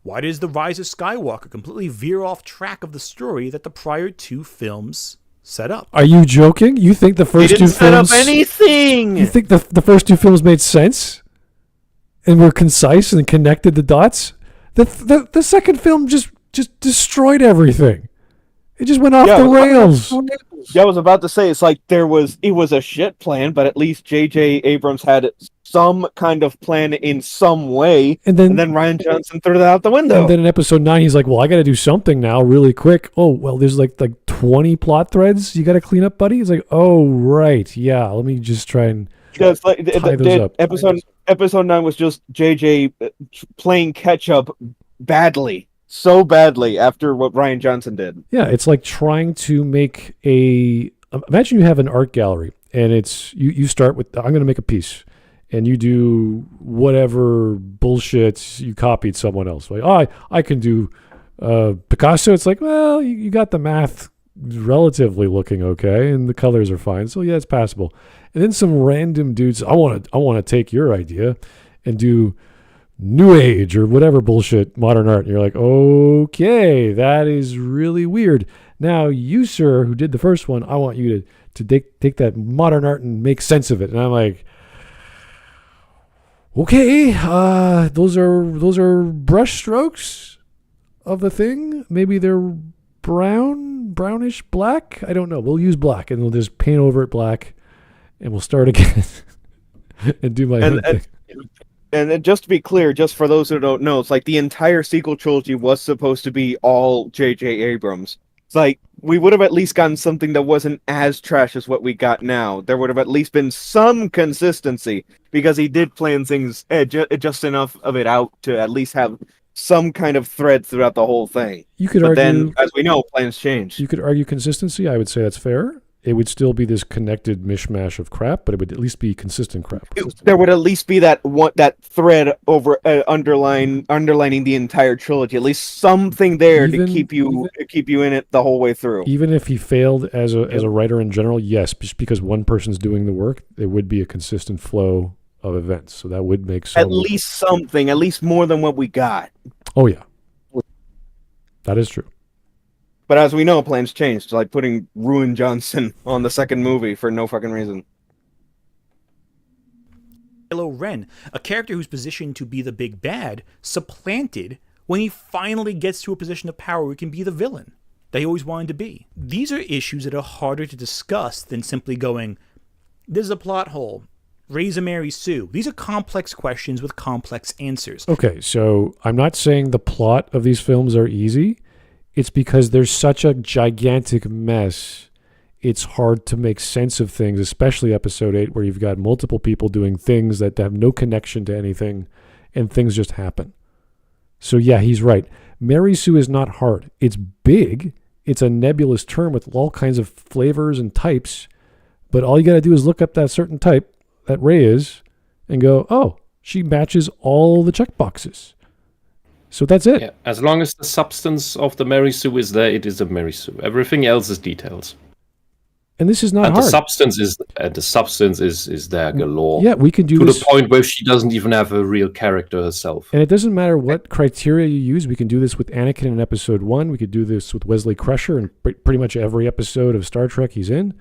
Why does The Rise of Skywalker completely veer off track of the story that the prior two films set up? Are you joking? You think the first two films set up anything? You think the first two films made sense and were concise and connected the dots? The second film just destroyed everything. It just went off the rails. Yeah, I was about to say it was a shit plan, but at least J.J. Abrams had some kind of plan in some way, and then Rian Johnson threw it out the window. And then in episode 9, he's like, "Well, I got to do something now, really quick." Oh, well, there's like 20 plot threads you got to clean up, buddy. He's like, "Oh, right, yeah. Let me just try and tie those up." Episode 9 was just J.J. playing catch up badly. So badly after what Rian Johnson did. Yeah, it's like trying to make imagine you have an art gallery and it's you start with, I'm going to make a piece, and you do whatever bullshit you copied someone else. Like, I can do Picasso. It's like, well, you got the math relatively looking okay, and the colors are fine. So yeah, it's passable. And then some random dudes, I want to take your idea and do New Age or whatever bullshit modern art. And you're like, okay, that is really weird. Now you, sir, who did the first one, I want you to take that modern art and make sense of it. And I'm like, okay, those are brush strokes of the thing. Maybe they're brownish black. I don't know. We'll use black, and we'll just paint over it black, and we'll start again and do my own thing. And just to be clear, just for those who don't know, it's like the entire sequel trilogy was supposed to be all J.J. Abrams. It's like we would have at least gotten something that wasn't as trash as what we got now. There would have at least been some consistency, because he did plan things just enough of it out to at least have some kind of thread throughout the whole thing. You could argue, then, as we know, plans change. You could argue consistency. I would say that's fair. It would still be this connected mishmash of crap, but it would at least be consistent crap. There would at least be that thread over underlining the entire trilogy. At least something there to keep you in it the whole way through. Even if he failed as a writer in general, yes, just because one person's doing the work, there would be a consistent flow of events. So that would make at least something, at least more than what we got. Oh yeah, that is true. But as we know, plans changed, like putting Ruin Johnson on the second movie for no fucking reason. Kylo Ren, a character who's positioned to be the big bad, supplanted when he finally gets to a position of power where he can be the villain that he always wanted to be. These are issues that are harder to discuss than simply going, "This is a plot hole. Raise a Mary Sue." These are complex questions with complex answers. Okay, so I'm not saying the plot of these films are easy. It's because there's such a gigantic mess. It's hard to make sense of things, especially episode 8, where you've got multiple people doing things that have no connection to anything, and things just happen. So yeah, he's right. Mary Sue is not hard. It's big. It's a nebulous term with all kinds of flavors and types, but all you got to do is look up that certain type that Ray is and go, oh, she matches all the checkboxes. So that's it. Yeah, as long as the substance of the Mary Sue is there, it is a Mary Sue. Everything else is details. And this is not hard. The substance is there galore. Yeah, we can do to this the point where she doesn't even have a real character herself. And it doesn't matter what criteria you use. We can do this with Anakin in episode 1. We could do this with Wesley Crusher in pretty much every episode of Star Trek he's in.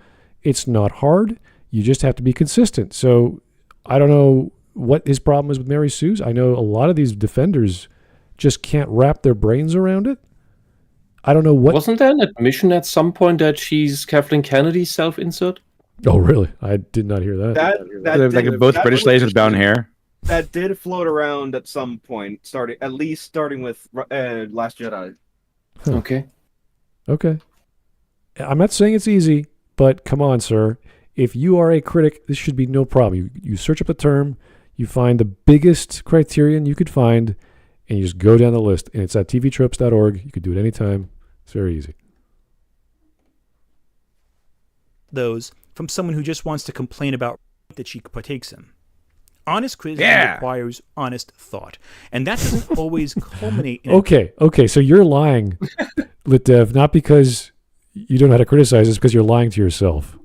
It's not hard. You just have to be consistent. So I don't know what his problem is with Mary Sue's. I know a lot of these defenders just can't wrap their brains around it. I don't know what... Wasn't there an admission at some point that she's Kathleen Kennedy's self-insert? Oh, really? I did not hear that. Like both British ladies with brown hair. That did float around at some point, starting with Last Jedi. Huh. Okay. I'm not saying it's easy, but come on, sir. If you are a critic, this should be no problem. You search up the term, you find the biggest criterion you could find, and you just go down the list. And it's at tvtropes.org. You could do it anytime. It's very easy. Those from someone who just wants to complain about that she partakes in. Honest criticism requires honest thought. And that doesn't always culminate in... Okay. So you're lying, LitDev, not because you don't know how to criticize, it's because you're lying to yourself.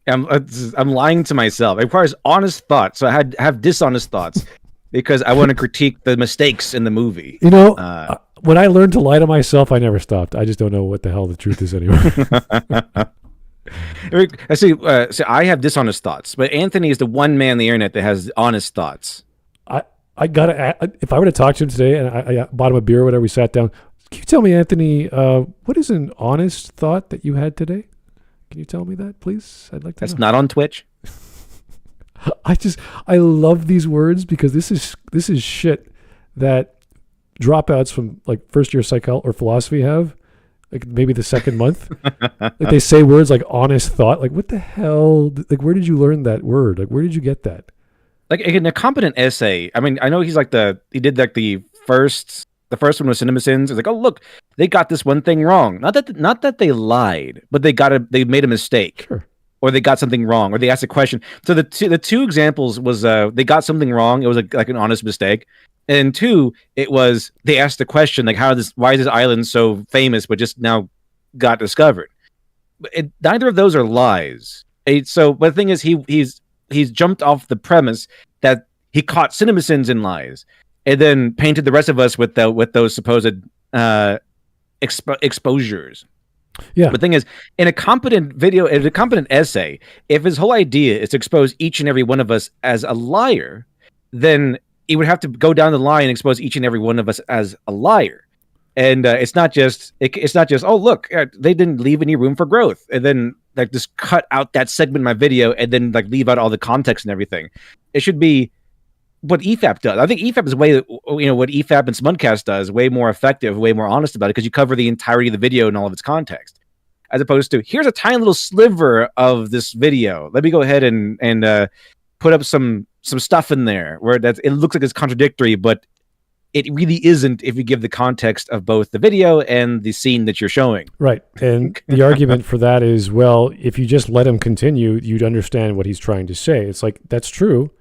I'm lying to myself. It requires honest thought. So I have dishonest thoughts. Because I want to critique the mistakes in the movie. You know, when I learned to lie to myself, I never stopped. I just don't know what the hell the truth is anymore. So I have dishonest thoughts, but Anthony is the one man on the internet that has honest thoughts. I gotta. If I were to talk to him today and I bought him a beer or whatever, we sat down. Can you tell me, Anthony, what is an honest thought that you had today? Can you tell me that, please? I'd like to know. That's not on Twitch. I love these words because this is shit that dropouts from like first year psychology or philosophy have, like maybe the second month. Like they say words like honest thought. Like what the hell? Like where did you learn that word? Like where did you get that? Like in a competent essay. I mean, I know he did like the first one was CinemaSins. It's like, oh look, they got this one thing wrong. Not that they lied, but they made a mistake. Sure. Or they got something wrong, or they asked a question. So the two examples was they got something wrong. It was like an honest mistake, and 2, it was they asked the question like why is this island so famous but just now got discovered? neither of those are lies. But the thing is, he's jumped off the premise that he caught CinemaSins in lies, and then painted the rest of us with those supposed exposures. Yeah. But the thing is, in a competent essay, if his whole idea is to expose each and every one of us as a liar, then he would have to go down the line and expose each and every one of us as a liar. And it's not just oh look, they didn't leave any room for growth, and then like just cut out that segment in my video and then like leave out all the context and everything. It should be what EFAP does. I think EFAP is what EFAP and Smudcast does, way more effective, way more honest about it, because you cover the entirety of the video and all of its context, as opposed to here's a tiny little sliver of this video. Let me go ahead and put up some stuff in there where it looks like it's contradictory, but it really isn't if you give the context of both the video and the scene that you're showing. Right. And the argument for that is, well, if you just let him continue, you'd understand what he's trying to say. It's like, that's true.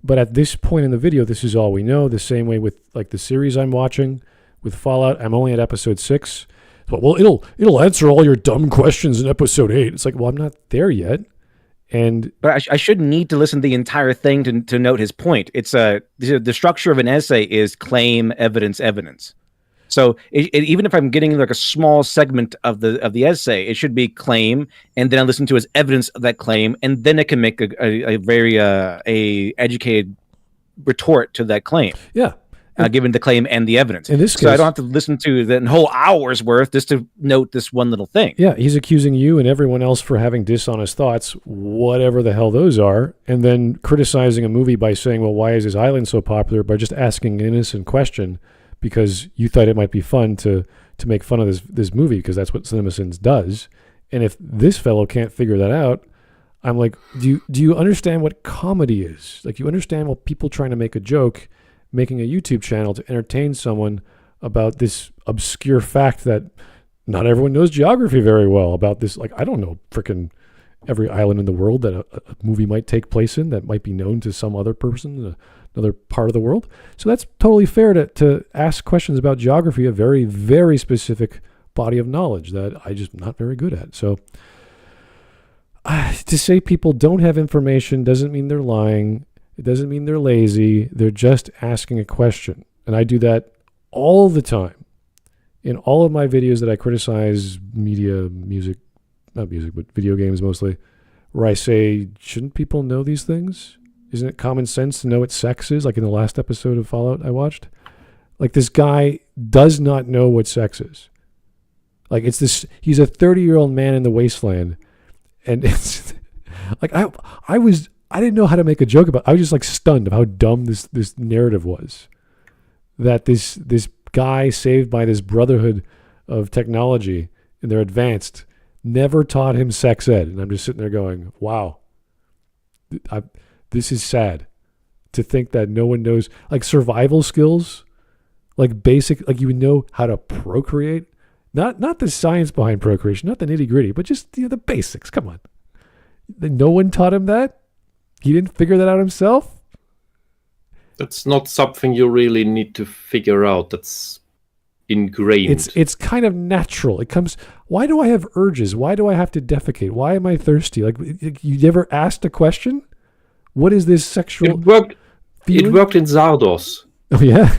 But at this point in the video, this is all we know. The same way with like the series I'm watching with Fallout. I'm only at episode 6. But, well, it'll answer all your dumb questions in episode 8. It's like, well, I'm not there yet. But I shouldn't need to listen to the entire thing to note his point. It's the structure of an essay is claim, evidence. So even if I'm getting like a small segment of the essay, it should be claim, and then I listen to his evidence of that claim, and then it can make a very educated retort to that claim. Yeah. Given the claim and the evidence. In this case, I don't have to listen to the whole hour's worth just to note this one little thing. Yeah, he's accusing you and everyone else for having dishonest thoughts, whatever the hell those are, and then criticizing a movie by saying, well, why is this island so popular, by just asking an innocent question because you thought it might be fun to make fun of this movie, because that's what CinemaSins does. And if this fellow can't figure that out, I'm like, do you understand what comedy is? Like, you understand what people trying to make a joke, making a YouTube channel to entertain someone about this obscure fact that not everyone knows geography very well about this. Like, I don't know frickin' every island in the world that a movie might take place in that might be known to some other person in another part of the world. So that's totally fair to ask questions about geography, a very, very specific body of knowledge that I just not very good at. So to say people don't have information doesn't mean they're lying. It doesn't mean they're lazy. They're just asking a question. And I do that all the time. In all of my videos that I criticize video games mostly, where I say, shouldn't people know these things? Isn't it common sense to know what sex is? Like in the last episode of Fallout I watched. Like, this guy does not know what sex is. Like, he's a 30-year-old man in the wasteland. And it's like, I didn't know how to make a joke about it. I was just like stunned of how dumb this narrative was. That this guy saved by this brotherhood of technology, and they're advanced, never taught him sex ed. And I'm just sitting there going, wow, this is sad to think that no one knows, like, survival skills, like basic, like you would know how to procreate. Not the science behind procreation, not the nitty gritty, but just the basics. Come on. No one taught him that? He didn't figure that out himself? That's not something you really need to figure out. That's ingrained. It's kind of natural. It comes, why do I have urges? Why do I have to defecate? Why am I thirsty? Like, you never asked a question? What is this sexual feeling? It worked in Zardos. Oh, yeah?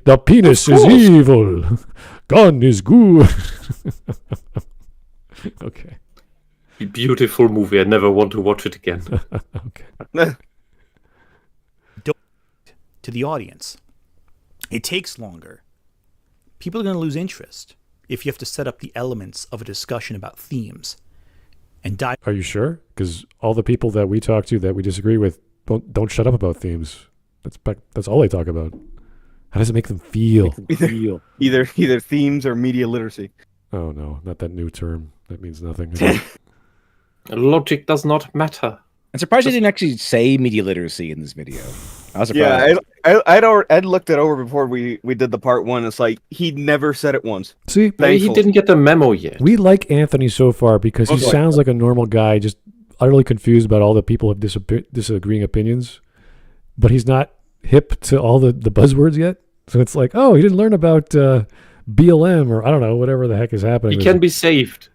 The penis is evil. Gun is good. Okay. Beautiful movie. I never want to watch it again. Okay. To the audience, it takes longer. People are going to lose interest if you have to set up the elements of a discussion about themes and dive. Are you sure? Because all the people that we talk to that we disagree with don't shut up about themes. That's all they talk about. How does it make them feel? Either themes or media literacy. Oh no, not that new term. That means nothing. Logic does not matter. I'm surprised they didn't actually say media literacy in this video. I was surprised. Yeah, I'd looked it over before we did the part 1. It's like he never said it once. See, maybe he didn't get the memo yet. We like Anthony so far because he sounds like a normal guy, just utterly confused about all the people who have disagreeing opinions, but he's not hip to all the buzzwords yet. So it's like, oh, he didn't learn about BLM or I don't know, whatever the heck is happening. He can be saved.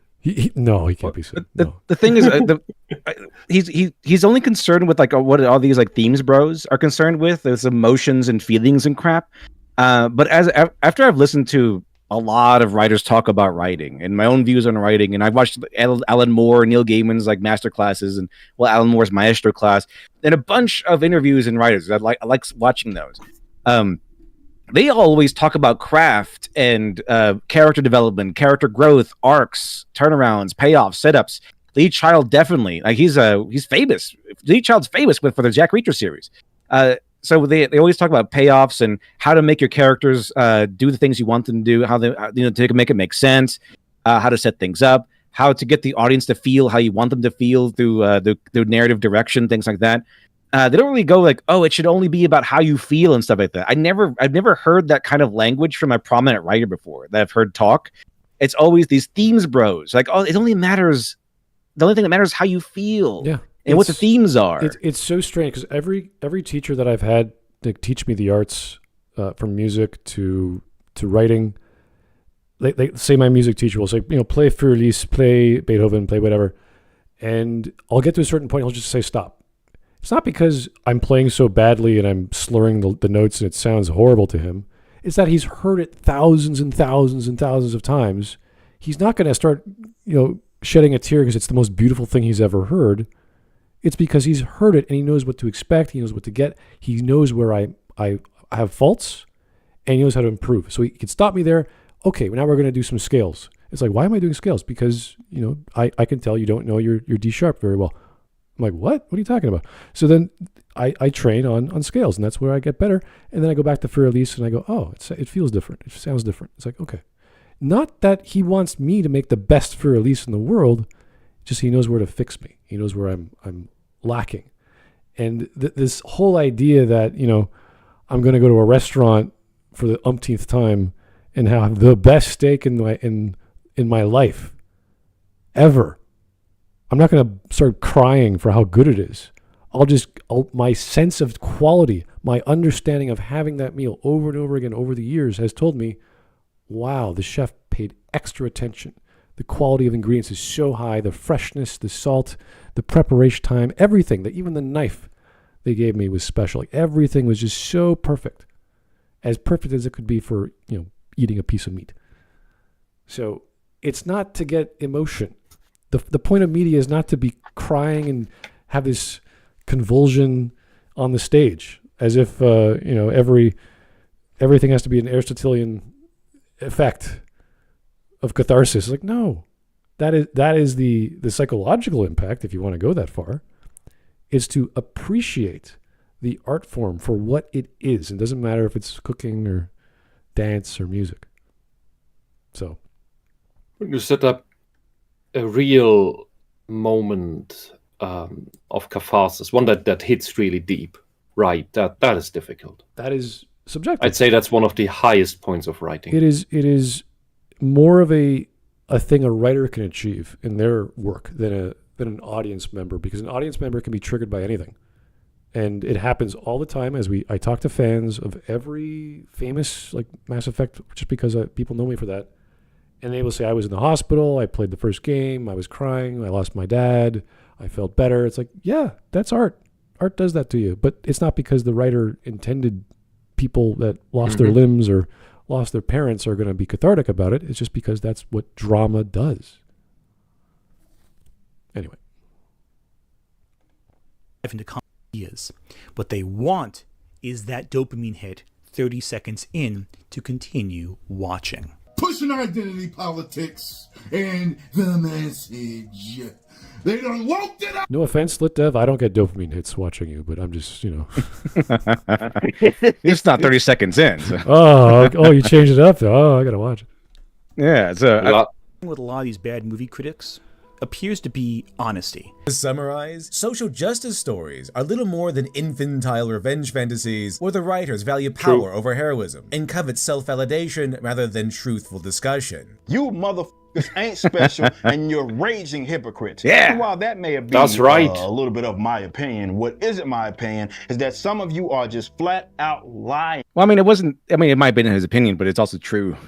No, he can't be sued. No. The thing is, he's only concerned with like what all these like themes bros are concerned with, is emotions and feelings and crap. But after I've listened to a lot of writers talk about writing and my own views on writing, and I've watched Alan Moore and Neil Gaiman's like master classes, and Alan Moore's maestro class, and a bunch of interviews and writers. I like watching those. They always talk about craft and character development, character growth, arcs, turnarounds, payoffs, setups. Lee Child definitely, like he's famous. Lee Child's famous for the Jack Reacher series. So they always talk about payoffs and how to make your characters do the things you want them to do, how they to make it make sense, how to set things up, how to get the audience to feel how you want them to feel through the narrative direction, things like that. They don't really go like, oh, it should only be about how you feel and stuff like that. I've never heard that kind of language from a prominent writer before that I've heard talk. It's always these themes bros. Like, oh, the only thing that matters is how you feel. Yeah. And what the themes are. It's so strange because every teacher that I've had to teach me the arts, from music to writing, they say my music teacher will say, play Furlis, play Beethoven, play whatever. And I'll get to a certain point, he'll just say, stop. It's not because I'm playing so badly and I'm slurring the notes and it sounds horrible to him. It's that he's heard it thousands and thousands and thousands of times. He's not going to start, shedding a tear because it's the most beautiful thing he's ever heard. It's because he's heard it and he knows what to expect. He knows what to get. He knows where I have faults and he knows how to improve. So he can stop me there. Okay, now we're going to do some scales. It's like, why am I doing scales? Because, I can tell you don't know your D sharp very well. I'm like, what? What are you talking about? So then I train on scales, and that's where I get better. And then I go back to Für Elise, and I go, oh, it feels different. It sounds different. It's like, okay. Not that he wants me to make the best Für Elise in the world, just he knows where to fix me. He knows where I'm lacking. And this whole idea that, I'm going to go to a restaurant for the umpteenth time and have the best steak in my life ever. I'm not going to start crying for how good it is. My sense of quality, my understanding of having that meal over and over again over the years has told me, wow, the chef paid extra attention. The quality of ingredients is so high, the freshness, the salt, the preparation time, everything, even the knife they gave me was special. Like everything was just so perfect as it could be for, eating a piece of meat. So it's not to get emotion. The point of media is not to be crying and have this convulsion on the stage as if everything has to be an Aristotelian effect of catharsis. Like, no, that is the psychological impact, if you want to go that far, is to appreciate the art form for what it is. It doesn't matter if it's cooking or dance or music. So when you set up a real moment of catharsis, one that hits really deep, right? That is difficult. That is subjective. I'd say that's one of the highest points of writing. It is more of a thing a writer can achieve in their work than an audience member, because an audience member can be triggered by anything. And it happens all the time I talk to fans of every famous, like Mass Effect, just because people know me for that. And they will say, I was in the hospital, I played the first game, I was crying, I lost my dad, I felt better. It's like, yeah, that's art. Art does that to you. But it's not because the writer intended people that lost their limbs or lost their parents are going to be cathartic about it. It's just because that's what drama does. Anyway. Into ideas. What they want is that dopamine hit 30 seconds in to continue watching. Pushing identity politics and the message. They don't want it up. No offense, Lit Dev, I don't get dopamine hits watching you, but I'm just, It's not 30 seconds in. So. Oh, you changed it up? Oh, I got to watch it. Yeah. With a lot of these bad movie critics appears to be honesty. To summarize, social justice stories are little more than infantile revenge fantasies where the writers value power over heroism and covet self-validation rather than truthful discussion. You motherfuckers ain't special and you're raging hypocrites. Yeah. And while that may have been That's right. A little bit of my opinion, what isn't my opinion is that some of you are just flat out lying. Well, it might have been his opinion, but it's also true.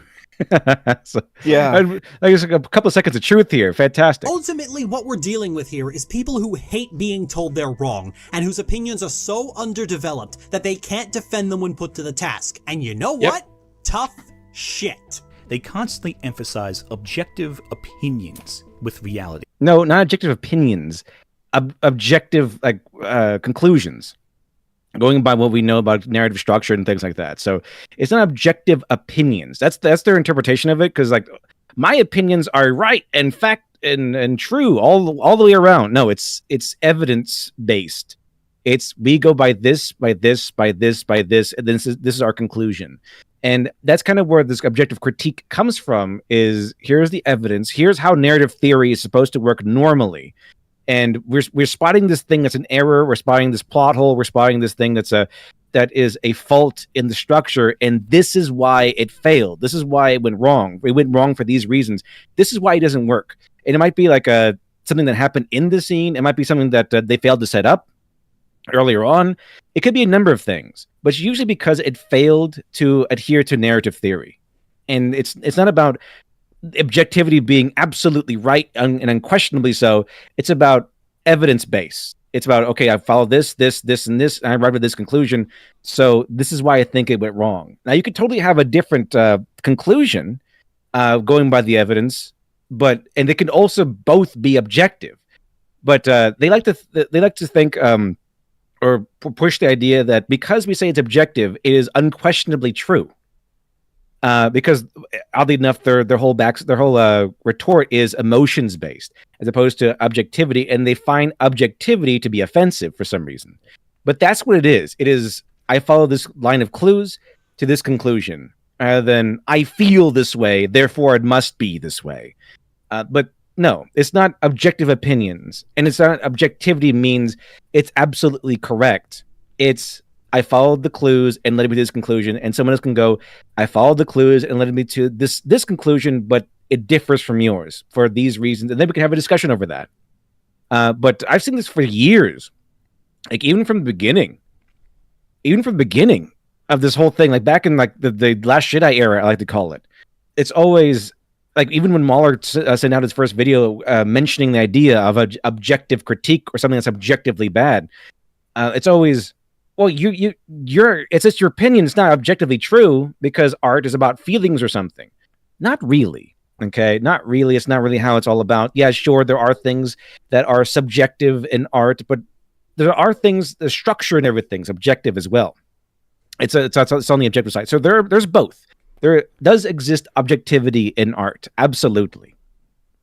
So, Yeah. there's a couple of seconds of truth here. Fantastic. Ultimately, what we're dealing with here is people who hate being told they're wrong, and whose opinions are so underdeveloped that they can't defend them when put to the task. And you know what? Tough shit. They constantly emphasize objective opinions with reality. No, not objective opinions. Objective conclusions. Going by what we know about narrative structure and things like that. So it's not objective opinions. That's their interpretation of it, because like my opinions are right and fact and true all the way around. No, it's evidence based. It's we go by this, by this, by this, by this, and then this is our conclusion. And that's kind of where this objective critique comes from, is here's the evidence, here's how narrative theory is supposed to work normally. And we're spotting this thing that's an error, we're spotting this plot hole, we're spotting this thing that is a fault in the structure, and this is why it failed. This is why it went wrong. It went wrong for these reasons. This is why it doesn't work. And it might be like something that happened in the scene. It might be something that they failed to set up earlier on. It could be a number of things, but it's usually because it failed to adhere to narrative theory. And it's not about objectivity being absolutely right and unquestionably so. It's about evidence based. It's about, okay, I followed this, and this, and I arrived at this conclusion. So this is why I think it went wrong. Now you could totally have a different conclusion going by the evidence, and they can also both be objective. But they like to think or push the idea that because we say it's objective, it is unquestionably true. Because oddly enough, their whole retort is emotions based as opposed to objectivity, and they find objectivity to be offensive for some reason. But that's what it is. It is, I follow this line of clues to this conclusion, rather than I feel this way, therefore it must be this way. But no, it's not objective opinions, and it's not objectivity means it's absolutely correct. It's I followed the clues and led me to this conclusion, and someone else can go, I followed the clues and led me to this conclusion, but it differs from yours for these reasons, and then we can have a discussion over that. But I've seen this for years, like even from the beginning of this whole thing, like back in like the Last Jedi era, I like to call it. It's always like, even when Mahler sent out his first video mentioning the idea of an objective critique or something that's objectively bad, it's always, well, it's just your opinion. It's not objectively true because art is about feelings or something. Not really. Okay, not really. It's not really how it's all about. Yeah, sure, there are things that are subjective in art, but there are things, the structure and everything's objective as well. It's on the objective side. So there's both. There does exist objectivity in art, absolutely.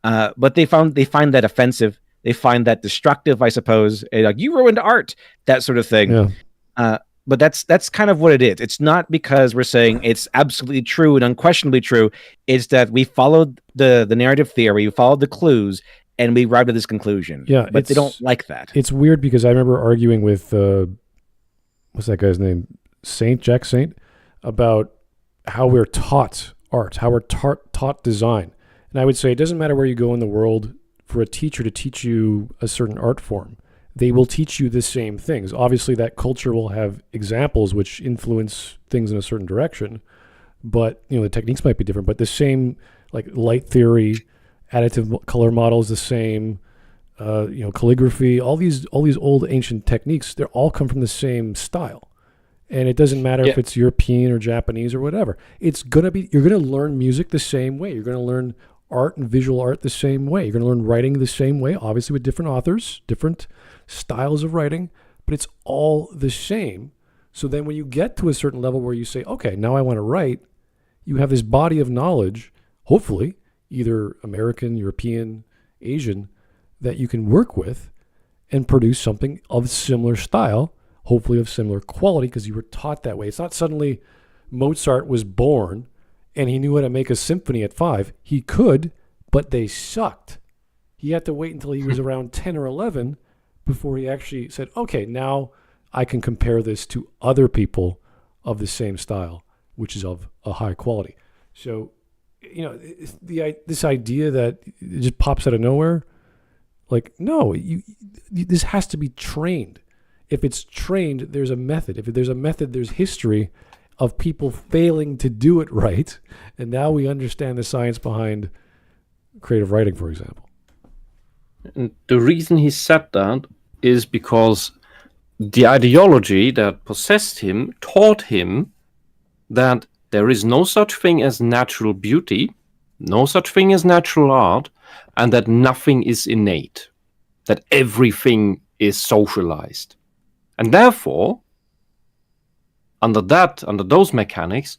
But they find that offensive. They find that destructive, I suppose. Like, you ruined art, that sort of thing. Yeah. But that's kind of what it is. It's not because we're saying it's absolutely true and unquestionably true. It's that we followed the narrative theory, we followed the clues, and we arrived at this conclusion. Yeah, but they don't like that. It's weird because I remember arguing with what's that guy's name, Jack Saint, about how we're taught art, how we're taught design. And I would say it doesn't matter where you go in the world for a teacher to teach you a certain art form. They will teach you the same things. Obviously, that culture will have examples which influence things in a certain direction, but the techniques might be different. But the same, like light theory, additive color models, the same, calligraphy, all these old ancient techniques, they all come from the same style. And it doesn't matter if it's European or Japanese or whatever. It's gonna be, you're gonna learn music the same way. You're gonna learn art and visual art the same way. You're gonna learn writing the same way, obviously with different authors, different styles of writing, but it's all the same. So then when you get to a certain level where you say, okay, now I want to write, you have this body of knowledge, hopefully, either American, European, Asian, that you can work with and produce something of similar style, hopefully of similar quality, because you were taught that way. It's not suddenly Mozart was born and he knew how to make a symphony at 5. He could, but they sucked. He had to wait until he was around 10 or 11 before he actually said, okay, now I can compare this to other people of the same style, which is of a high quality. So, this idea that it just pops out of nowhere, like, no, this has to be trained. If it's trained, there's a method. If there's a method, there's history. of people failing to do it right, and now we understand the science behind creative writing, for example. And the reason he said that is because the ideology that possessed him taught him that there is no such thing as natural beauty, no such thing as natural art, and that nothing is innate, that everything is socialized. And therefore, under those mechanics,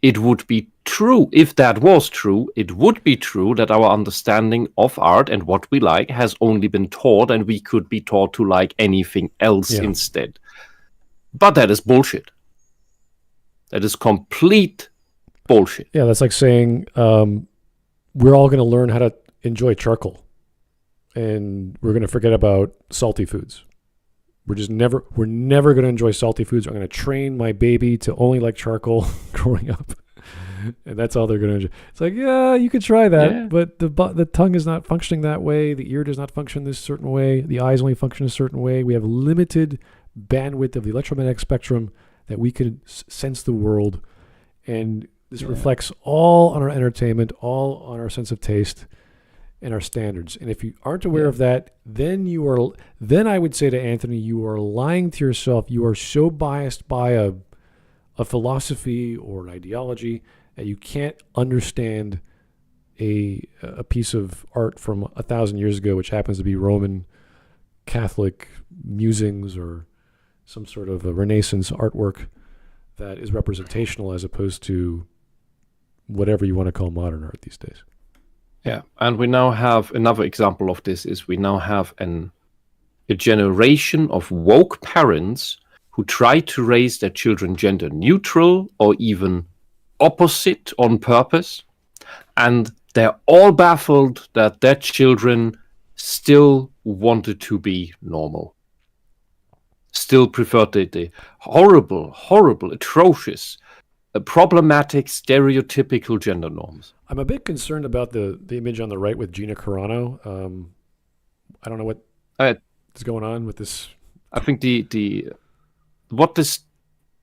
it would be true, if that was true, it would be true that our understanding of art and what we like has only been taught, and we could be taught to like anything else instead. But that is bullshit. That is complete bullshit. Yeah, that's like saying we're all going to learn how to enjoy charcoal, and we're going to forget about salty foods. We're never going to enjoy salty foods. I'm going to train my baby to only like charcoal growing up. And that's all they're going to enjoy. It's like, yeah, you could try that, but the tongue is not functioning that way. The ear does not function this certain way. The eyes only function a certain way. We have limited bandwidth of the electromagnetic spectrum that we can sense the world. And this reflects all on our entertainment, all on our sense of taste and our standards. And if you aren't aware of that, then I would say to Anthony, you are lying to yourself. You are so biased by a philosophy or an ideology that you can't understand a piece of art from 1,000 years ago, which happens to be Roman Catholic musings or some sort of a Renaissance artwork that is representational as opposed to whatever you want to call modern art these days. Yeah, and we now have another example of this is we now have a generation of woke parents who try to raise their children gender neutral or even opposite on purpose, and they're all baffled that their children still wanted to be normal, still preferred the horrible, atrocious, problematic, stereotypical gender norms. I'm a bit concerned about the image on the right with Gina Carano. I don't know what is going on with this. I think the what this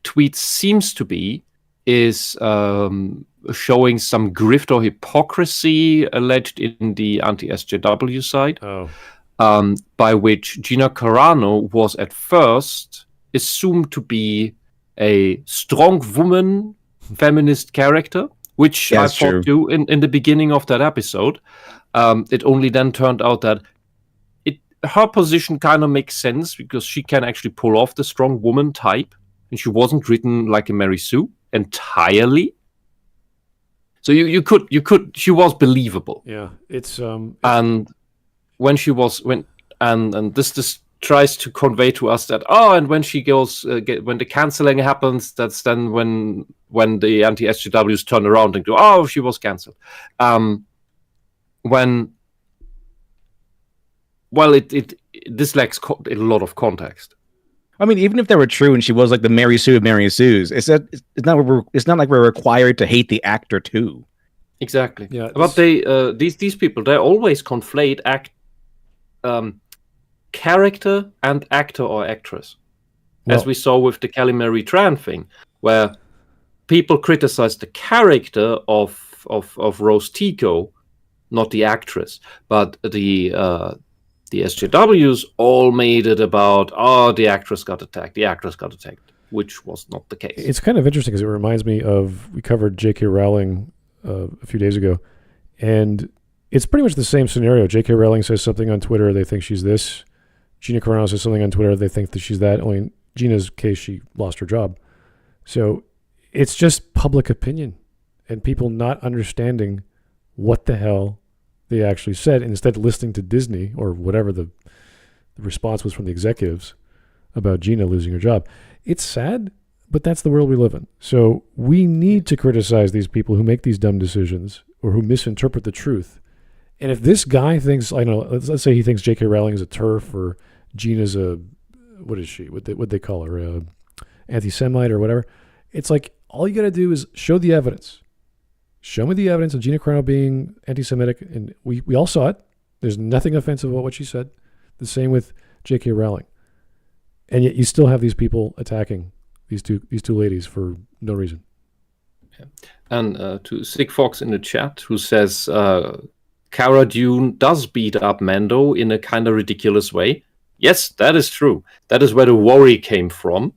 tweet seems to be is showing some grift or hypocrisy alleged in the anti-SJW side, by which Gina Carano was at first assumed to be a strong woman, feminist character, which I thought too in the beginning of that episode. It only then turned out that her position kind of makes sense because she can actually pull off the strong woman type, and she wasn't written like a Mary Sue entirely. So you could she was believable. Yeah, it's and when she was and this tries to convey to us that and when she goes when the canceling happens, that's then when the anti-SJWs turn around and go, she was cancelled. This lacks a lot of context. I mean, even if they were true and she was like the Mary Sue of Mary Sue's, it's not like we're required to hate the actor too. Exactly. Yeah. But these people, they always conflate character and actor or actress, as we saw with the Kelly Marie Tran thing, where people criticized the character of Rose Tico, not the actress, but the SJWs all made it about, the actress got attacked, which was not the case. It's kind of interesting because it reminds me of, we covered J.K. Rowling a few days ago, and it's pretty much the same scenario. J.K. Rowling says something on Twitter, they think she's this. Gina Carano says something on Twitter, they think that she's that. Only in Gina's case, she lost her job. So it's just public opinion and people not understanding what the hell they actually said, and instead listening to Disney or whatever the response was from the executives about Gina losing her job. It's sad, but that's the world we live in. So we need to criticize these people who make these dumb decisions or who misinterpret the truth. And if this guy thinks, I don't know, let's say he thinks J.K. Rowling is a TERF or Gina's what is she? What they call her? Anti-Semite or whatever. It's like, all you got to do is show the evidence. Show me the evidence of Gina Carano being anti-Semitic, and we all saw it. There's nothing offensive about what she said. The same with J.K. Rowling. And yet you still have these people attacking these two ladies for no reason. And to Sigfox in the chat, who says Cara Dune does beat up Mando in a kind of ridiculous way. Yes, that is true. That is where the worry came from.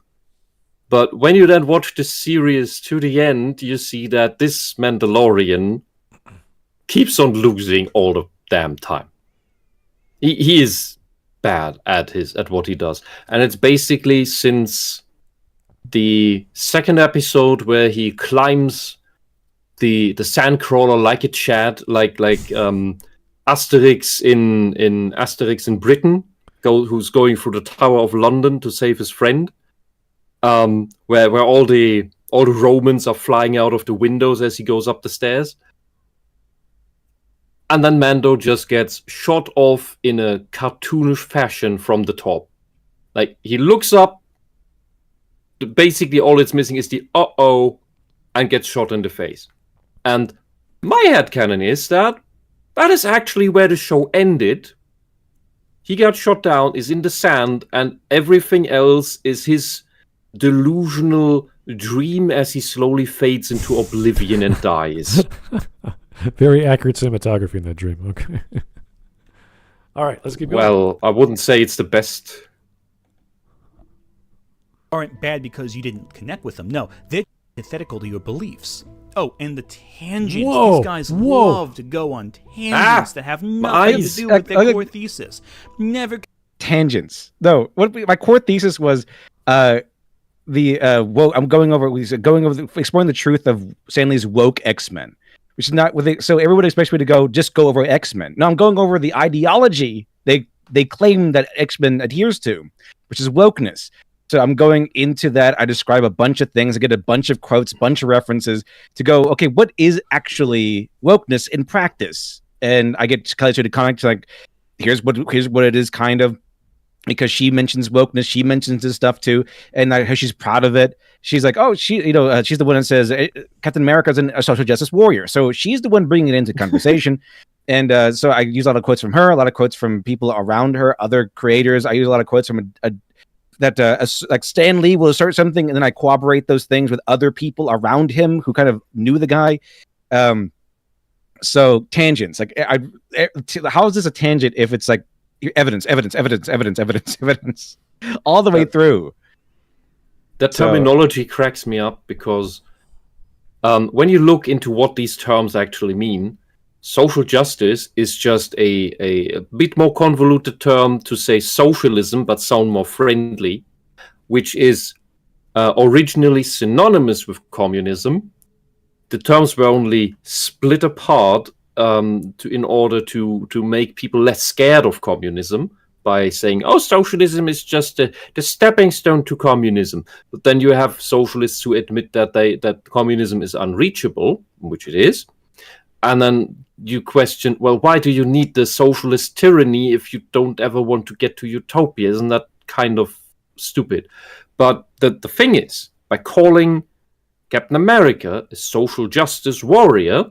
But when you then watch the series to the end, you see that this Mandalorian keeps on losing all the damn time. He is bad at what he does. And it's basically since the second episode where he climbs the sandcrawler like a Chad, like Asterix in Asterix in Britain, who's going through the Tower of London to save his friend, where all the Romans are flying out of the windows as he goes up the stairs. And then Mando just gets shot off in a cartoonish fashion from the top. Like, he looks up, basically all it's missing is the uh-oh, and gets shot in the face. And my headcanon is that is actually where the show ended. He got shot down, is in the sand, and everything else is his delusional dream as he slowly fades into oblivion and dies. Very accurate cinematography in that dream. Okay. All right, let's keep going. Well, I wouldn't say it's the best. Aren't bad because you didn't connect with them. No, they're antithetical to your beliefs. Oh, and the tangents. Whoa, These guys love to go on tangents that have nothing to do with their core thesis. Never tangents. No, my core thesis was I'm going over exploring the truth of Stanley's woke X-Men, which is not so everyone expects me to just go over X-Men. No, I'm going over the ideology they claim that X-Men adheres to, which is wokeness. So I'm going into that. I describe a bunch of things. I get a bunch of quotes, bunch of references to go, okay, what is actually wokeness in practice? And I get to comment like, here's what it is kind of, because she mentions wokeness. She mentions this stuff too. And how she's proud of it. She's like, oh, she's the one that says Captain America is a social justice warrior. So she's the one bringing it into conversation. And so I use a lot of quotes from her, a lot of quotes from people around her, other creators. I use a lot of quotes from like Stan Lee will assert something, and then I corroborate those things with other people around him who kind of knew the guy. So tangents, like how is this a tangent if it's like evidence, all the way through? That terminology cracks me up because when you look into what these terms actually mean, social justice is just a bit more convoluted term to say socialism, but sound more friendly, which is originally synonymous with communism. The terms were only split apart in order to make people less scared of communism by saying, oh, socialism is just the stepping stone to communism. But then you have socialists who admit that communism is unreachable, which it is. And then you question, well, why do you need the socialist tyranny if you don't ever want to get to utopia? Isn't that kind of stupid? But the thing is, by calling Captain America a social justice warrior,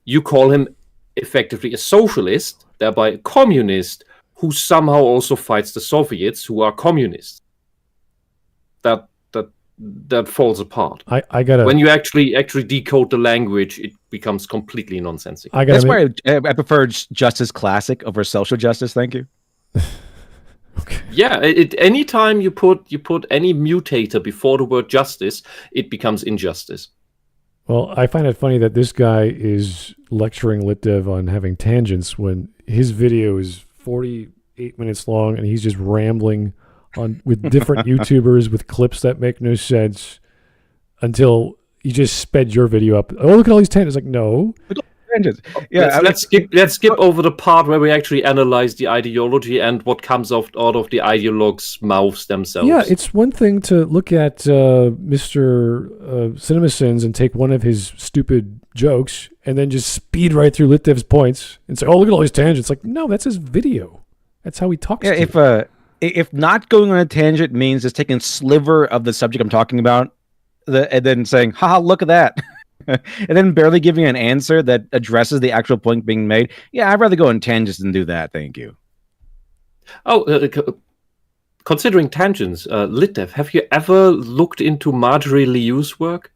you call him effectively a socialist, thereby a communist, who somehow also fights the Soviets, who are communists. That falls apart. I gotta. When you actually decode the language, it becomes completely nonsensical. That's why I prefer Justice Classic over social justice. Thank you. Okay. Yeah, anytime you put any mutator before the word justice, it becomes injustice. Well, I find it funny that this guy is lecturing LitDev on having tangents when his video is 48 minutes long and he's just rambling with different YouTubers with clips that make no sense until you just sped your video up. Oh, look at all these tangents. Like, no. Yeah, let's skip over the part where we actually analyze the ideology and what comes out of the ideologues' mouths themselves. Yeah, it's one thing to look at Mr. CinemaSins and take one of his stupid jokes and then just speed right through LitDev's points and say, oh, look at all these tangents. Like, no, that's his video. That's how he talks to you. If not going on a tangent means just taking a sliver of the subject I'm talking about and then saying, haha, look at that. And then barely giving an answer that addresses the actual point being made. Yeah, I'd rather go on tangents than do that. Thank you. Oh, considering tangents, LitDev, have you ever looked into Marjorie Liu's work?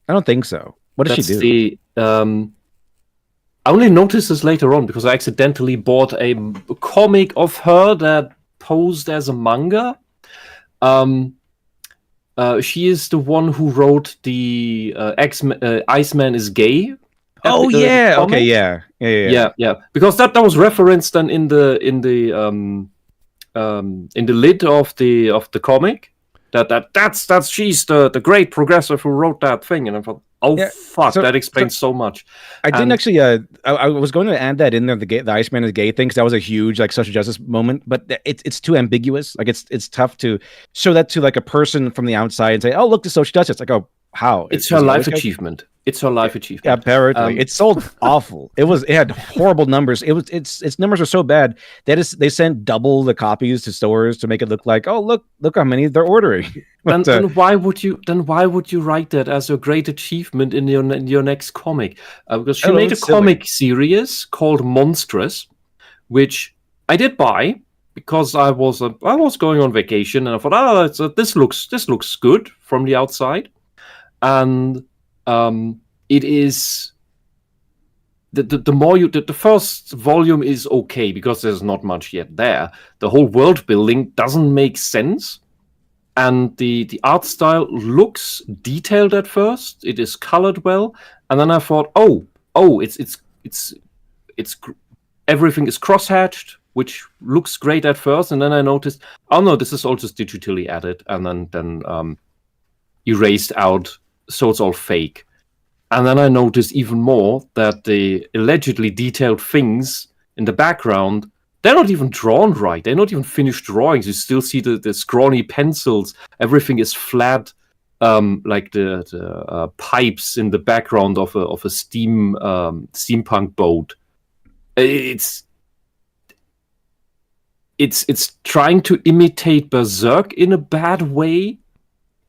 I don't think so. What does she do? I only noticed this later on because I accidentally bought a comic of her that posed as a manga. She is the one who wrote the Iceman is Gay. Oh yeah, okay, yeah. Because that was referenced then in the lid of the comic. That's she's the great progressive who wrote that thing, and I thought, fuck, that explains so much. I didn't actually. I was going to add that in there, the Iceman is Gay thing, because that was a huge like social justice moment, but it's too ambiguous. Like it's tough to show that to like a person from the outside and say, oh, look, the social justice. Like, oh, how? It's her life achievement. It's her life achievement. Yeah, apparently, it sold awful. It had horrible numbers. Its numbers are so bad that they sent double the copies to stores to make it look like, oh, look how many they're ordering. But, then why would you write that as a great achievement in your next comic? Because she made a comic series called Monstrous, which I did buy because I was going on vacation and I thought, this looks good from the outside, and it is the first volume is okay because there's not much yet there. The whole world building doesn't make sense, and the art style looks detailed at first. It is colored well, and then I thought, it's everything is crosshatched, which looks great at first, and then I noticed, oh no, this is all just digitally added and then erased out. So it's all fake. And then I noticed even more that the allegedly detailed things in the background, they're not even drawn right. They're not even finished drawings. You still see the scrawny pencils. Everything is flat, like the pipes in the background of a steampunk boat. It's trying to imitate Berserk in a bad way.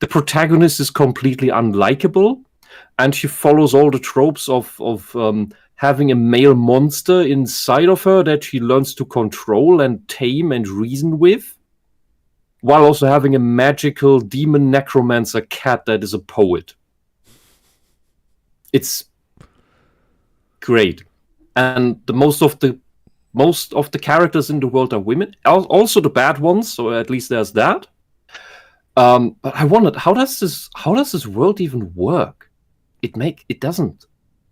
The protagonist is completely unlikable, and she follows all the tropes of having a male monster inside of her that she learns to control and tame and reason with, while also having a magical demon necromancer cat that is a poet. It's great, and most of the characters in the world are women, also the bad ones. So at least there's that. But I wondered, how does this world even work? It doesn't.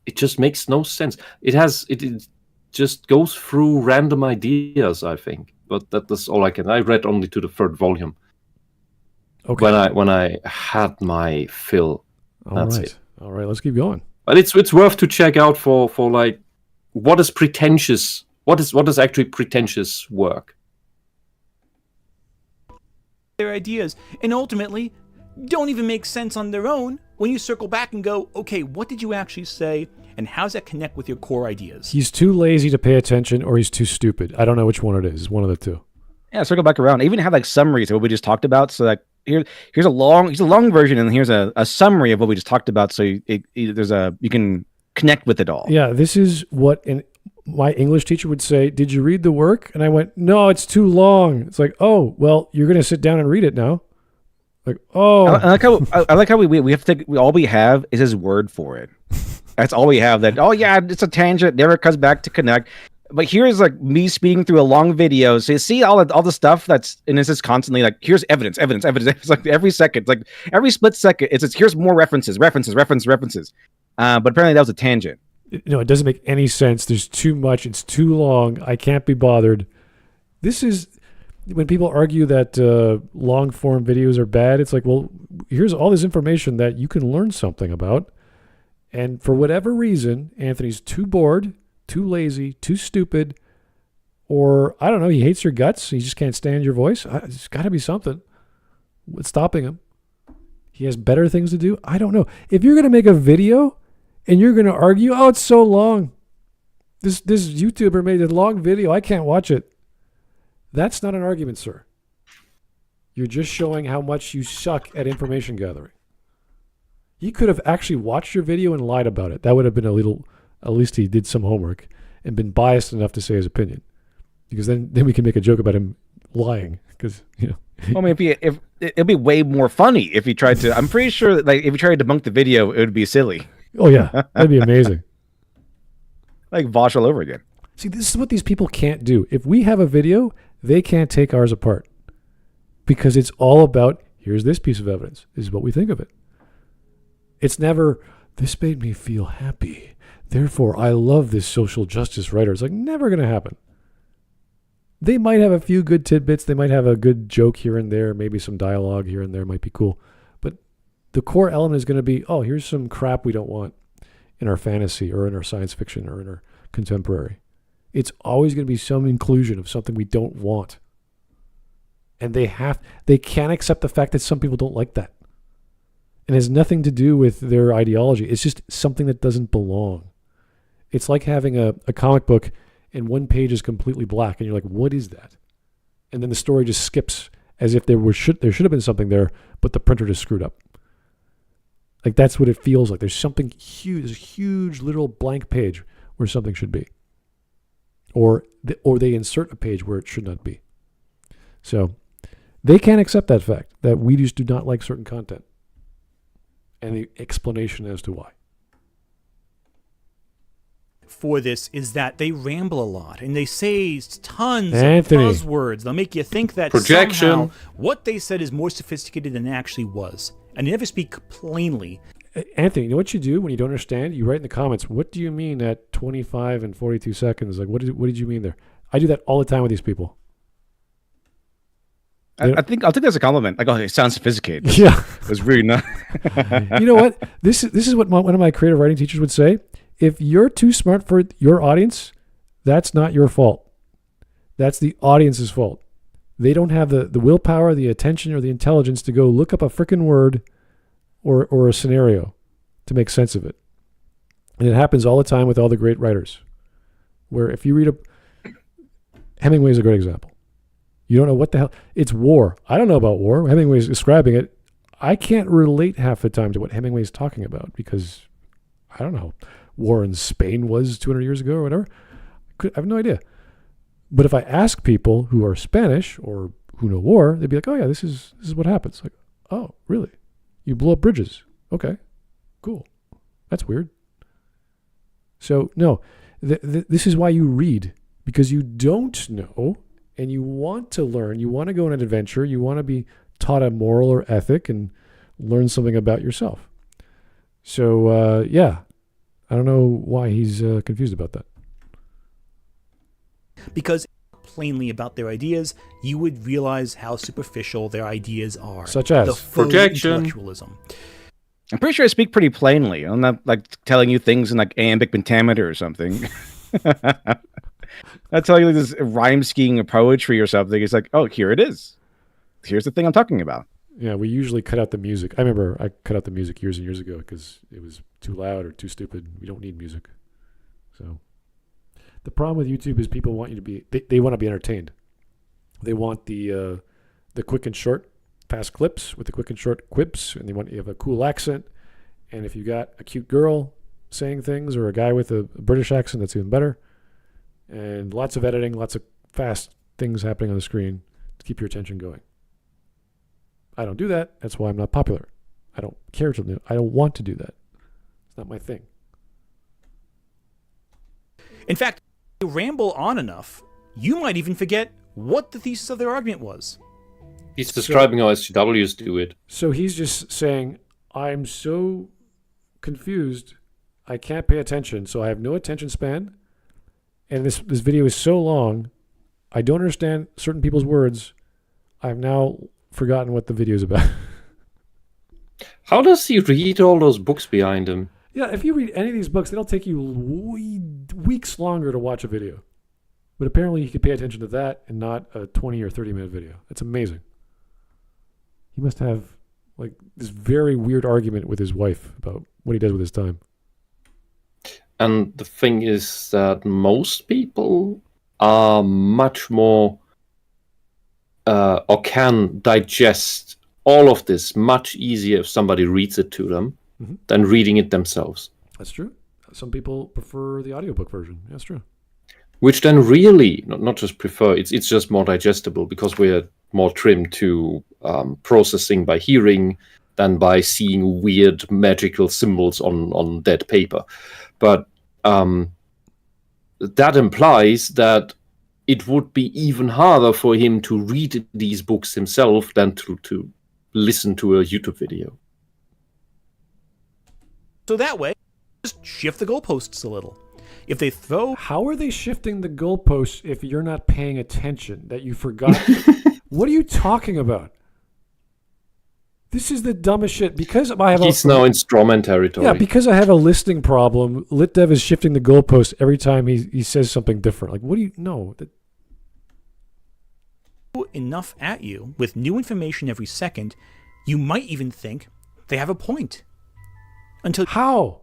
It just makes no sense. It just goes through random ideas, I think. But that's all I can. I read only to the third volume. Okay. When I had my fill. All right, let's keep going. But it's worth to check out for like what is pretentious. What is actually pretentious work. Their ideas, and ultimately don't even make sense on their own when you circle back and go, okay, what did you actually say, and how does that connect with your core ideas? He's too lazy to pay attention, or he's too stupid. I don't know which one it is. It's one of the two. Yeah, circle back around. I even have like summaries of what we just talked about. So like here's a long version, and here's a summary of what we just talked about. So you can connect with it all. Yeah, this is what my English teacher would say, did you read the work? And I went, no, it's too long. It's like, oh, well, you're going to sit down and read it now. Like, oh. I like how we have to all we have is his word for it. That's all we have. That, oh yeah, it's a tangent, never comes back to connect. But here's like me speaking through a long video. So you see all the stuff that's, and it's just constantly like, here's evidence. It's like every second, like every split second, it's here's more references. But apparently that was a tangent. No, it doesn't make any sense. There's too much. It's too long. I can't be bothered. This is when people argue that long form videos are bad. It's like, well, here's all this information that you can learn something about. And for whatever reason, Anthony's too bored, too lazy, too stupid, or I don't know, he hates your guts. He just can't stand your voice. There's got to be something. What's stopping him? He has better things to do. I don't know. If you're going to make a video and you're going to argue, oh, it's so long. This YouTuber made a long video. I can't watch it. That's not an argument, sir. You're just showing how much you suck at information gathering. He could have actually watched your video and lied about it. That would have been at least he did some homework and been biased enough to say his opinion. Because then we can make a joke about him lying because Well, maybe if it'd be way more funny if he tried to. I'm pretty sure that if he tried to debunk the video, it would be silly. Oh yeah, that'd be amazing. Like Vosh all over again. See, this is what these people can't do. If we have a video, they can't take ours apart because it's all about, here's this piece of evidence. This is what we think of it. It's never, this made me feel happy. Therefore, I love this social justice writer. It's like never going to happen. They might have a few good tidbits. They might have a good joke here and there. Maybe some dialogue here and there might be cool. But the core element is going to be, oh, here's some crap we don't want in our fantasy or in our science fiction or in our contemporary. It's always going to be some inclusion of something we don't want. And they can't accept the fact that some people don't like that. And it has nothing to do with their ideology. It's just something that doesn't belong. It's like having a comic book and one page is completely black and you're like, what is that? And then the story just skips as if there should have been something there, but the printer just screwed up. Like that's what it feels like. There's something huge, there's a huge literal blank page where something should be. Or they insert a page where it should not be. So they can't accept that fact that we just do not like certain content. And the explanation as to why. For this is that they ramble a lot and they say tons Anthony. of buzzwords. They'll make you think that Projection. somehow what they said is more sophisticated than it actually was. And they never speak plainly. Anthony, you know what you do when you don't understand? You write in the comments, what do you mean at 25 and 42 seconds? Like, what did you mean there? I do that all the time with these people. I think I'll take that as a compliment. Like, oh, it sounds sophisticated. Yeah. It was really not. You know what? This is what one of my creative writing teachers would say. If you're too smart for your audience, that's not your fault. That's the audience's fault. They don't have the willpower, the attention, or the intelligence to go look up a frickin' word or a scenario to make sense of it. And it happens all the time with all the great writers. Where if you read Hemingway's a great example. You don't know what the hell. It's war. I don't know about war. Hemingway's describing it. I can't relate half the time to what Hemingway's talking about because I don't know. War in Spain was 200 years ago or whatever. I have no idea. But if I ask people who are Spanish or who know war, they'd be like, oh yeah, this is what happens. Like, oh, really? You blow up bridges. Okay, cool. That's weird. So no, this is why you read, because you don't know and you want to learn. You want to go on an adventure. You want to be taught a moral or ethic and learn something about yourself. So yeah, I don't know why he's confused about that. Because plainly about their ideas, you would realize how superficial their ideas are. Such as the faux projection. intellectualism. I'm pretty sure I speak pretty plainly. I'm not like telling you things in like iambic pentameter or something. I tell you like this rhyme scheme of poetry or something. It's like, oh, here it is. Here's the thing I'm talking about. Yeah, we usually cut out the music. I remember I cut out the music years and years ago because it was too loud or too stupid. We don't need music. So the problem with YouTube is people want you to be, they want to be entertained. They want the quick and short fast clips with the quick and short quips, and they want you to have a cool accent. And if you got a cute girl saying things or a guy with a British accent, that's even better. And lots of editing, lots of fast things happening on the screen to keep your attention going. I don't do that. That's why I'm not popular. I don't care to do. I don't want to do that. It's not my thing. In fact, if you ramble on enough, you might even forget what the thesis of their argument was. He's describing how SJWs do it. So he's just saying, I'm so confused, I can't pay attention, so I have no attention span, and this video is so long, I don't understand certain people's words, I've now forgotten what the video is about. How does he read all those books behind him? Yeah, if you read any of these books, it'll take you weeks longer to watch a video. But apparently you can pay attention to that and not a 20 or 30-minute video. That's amazing. He must have like this very weird argument with his wife about what he does with his time. And the thing is that most people are much more or can digest all of this much easier if somebody reads it to them than reading it themselves. That's true. Some people prefer the audiobook version. That's true. which then really not just prefer, it's just more digestible because we're more trimmed to processing by hearing than by seeing weird magical symbols on dead paper. But that implies that it would be even harder for him to read these books himself than to listen to a YouTube video. So that way, just shift the goalposts a little. If they throw... How are they shifting the goalposts if you're not paying attention, that you forgot? What are you talking about? This is the dumbest shit. Because I have He's now in strawman territory. Yeah, because I have a listening problem, LitDev is shifting the goalposts every time he says something different. Like, what do you know? Enough at you with new information every second, you might even think they have a point. Until how?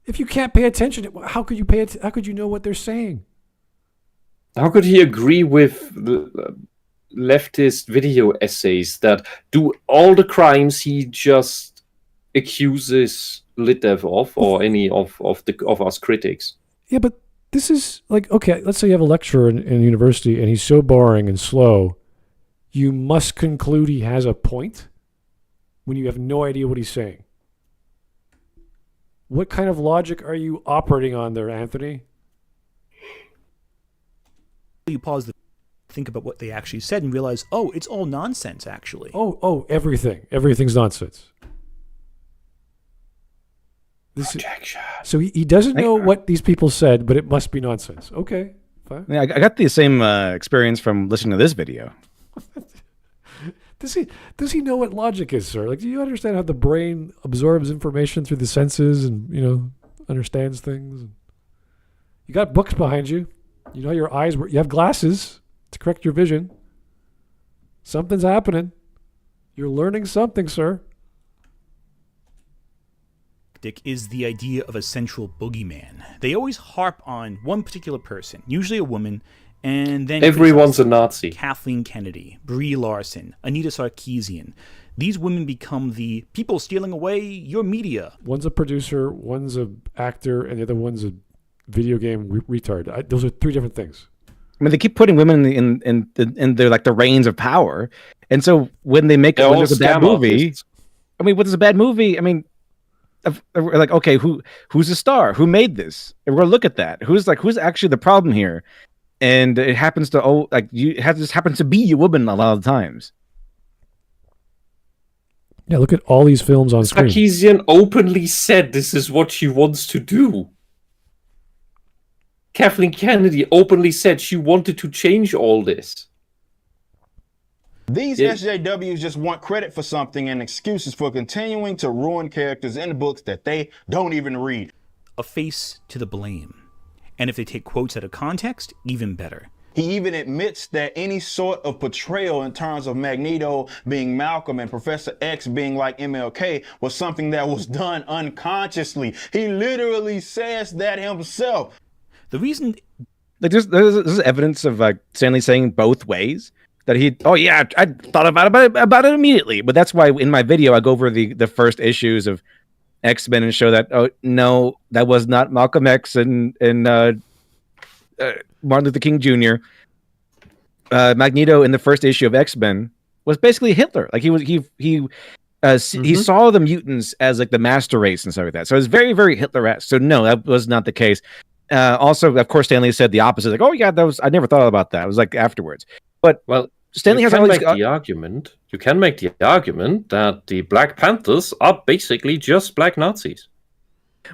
If you can't pay attention, how could you how could you know what they're saying? How could he agree with the leftist video essays that do all the crimes he just accuses LitDev of, or any of us critics? Yeah, but this is like, okay, let's say you have a lecturer in university and he's so boring and slow, you must conclude he has a point when you have no idea what he's saying. What kind of logic are you operating on there, Anthony? You pause to think about what they actually said and realize, oh, it's all nonsense, actually. Oh, everything. Everything's nonsense. So he doesn't know what these people said, but it must be nonsense. Okay, fine. Yeah, I got the same experience from listening to this video. Does he know what logic is, sir? Like, do you understand how the brain absorbs information through the senses and, understands things? You got books behind you. You know your eyes. You have glasses to correct your vision. Something's happening. You're learning something, sir. Is the idea of a central boogeyman. They always harp on one particular person, usually a woman, and then everyone's a Nazi. Kathleen Kennedy, Brie Larson, Anita Sarkeesian. These women become the people stealing away your media. One's a producer, one's an actor, and the other one's a video game retard. Those are three different things. I mean, they keep putting women in their like the reins of power, and so when they make there's a bad movie, artists. I mean, what is a bad movie? I mean, like, okay, who's the star? Who made this? And we're gonna look at that. Who's actually the problem here? And it happens to just happens to be a woman a lot of the times. Yeah, look at all these films on screen. Sarkeesian openly said this is what she wants to do. Kathleen Kennedy openly said she wanted to change all this. These SJWs just want credit for something and excuses for continuing to ruin characters in the books that they don't even read. A face to the blame. And if they take quotes out of context, even better. He even admits that any sort of portrayal in terms of Magneto being Malcolm and Professor X being like MLK was something that was done unconsciously. He literally says that himself. The reason... Like there's evidence of Stan Lee saying both ways. That I thought about it immediately. But that's why in my video I go over the first issues of X-Men and show that, oh no, that was not Malcolm X and Martin Luther King Jr. Magneto in the first issue of X-Men was basically Hitler. Like he saw the mutants as like the master race and stuff like that. So it's very, very Hitler-esque. So no, that was not the case. Also, of course, Stan Lee said the opposite. Like, oh yeah, I never thought about that. It was like afterwards. But Stanley has always the argument. You can make the argument that the Black Panthers are basically just black Nazis.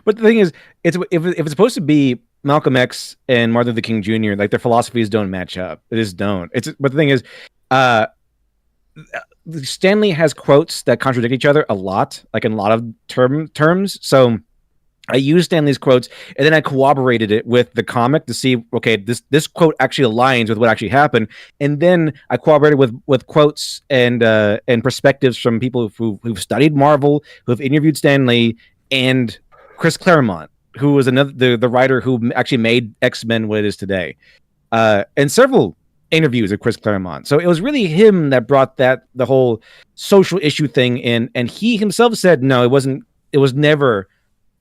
But the thing is, if it's supposed to be Malcolm X and Martin Luther King Jr., like their philosophies don't match up. It just don't. But the thing is, Stanley has quotes that contradict each other a lot, like in a lot of terms. So I used Stanley's quotes, and then I corroborated it with the comic to see, okay, this quote actually aligns with what actually happened, and then I corroborated with quotes and perspectives from people who've studied Marvel, who have interviewed Stan Lee, and Chris Claremont, who was the writer who actually made X-Men what it is today, and several interviews with Chris Claremont. So it was really him that brought the whole social issue thing in, and he himself said no, it wasn't. It was never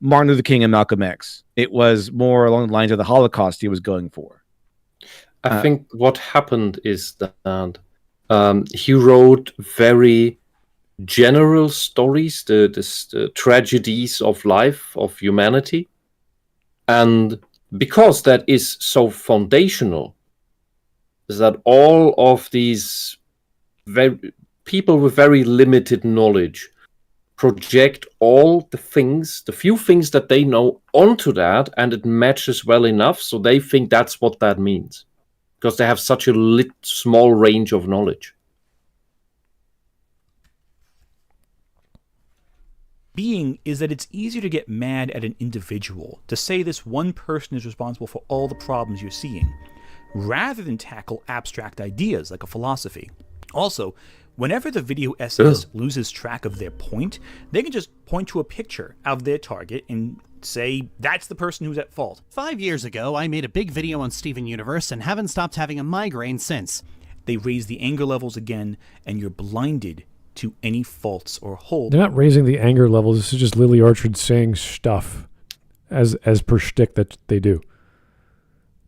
Martin Luther King and Malcolm X. It was more along the lines of the Holocaust he was going for. I think what happened is that he wrote very general stories, the tragedies of life, of humanity. And because that is so foundational, is that all of these people with very limited knowledge project all the few things that they know onto that, and it matches well enough, so they think that's what that means. Because they have such a small range of knowledge. Being is that it's easier to get mad at an individual, to say this one person is responsible for all the problems you're seeing, rather than tackle abstract ideas like a philosophy. Also, whenever the video essayist loses track of their point, they can just point to a picture of their target and say, that's the person who's at fault. 5 years ago, I made a big video on Steven Universe and haven't stopped having a migraine since. They raise the anger levels again, and you're blinded to any faults or holes. They're not raising the anger levels. This is just Lily Orchard saying stuff as per shtick that they do.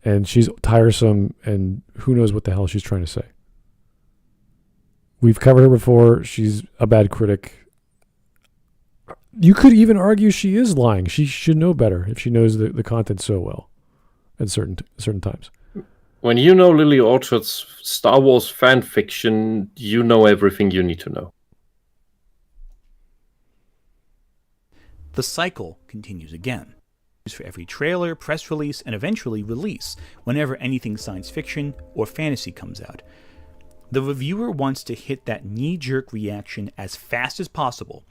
And she's tiresome, and who knows what the hell she's trying to say. We've covered her before. She's a bad critic. You could even argue she is lying. She should know better if she knows the content so well at certain times. When you know Lily Orchard's Star Wars fan fiction, you know everything you need to know. The cycle continues again. For every trailer, press release, and eventually release whenever anything science fiction or fantasy comes out. The reviewer wants to hit that knee-jerk reaction as fast as possible,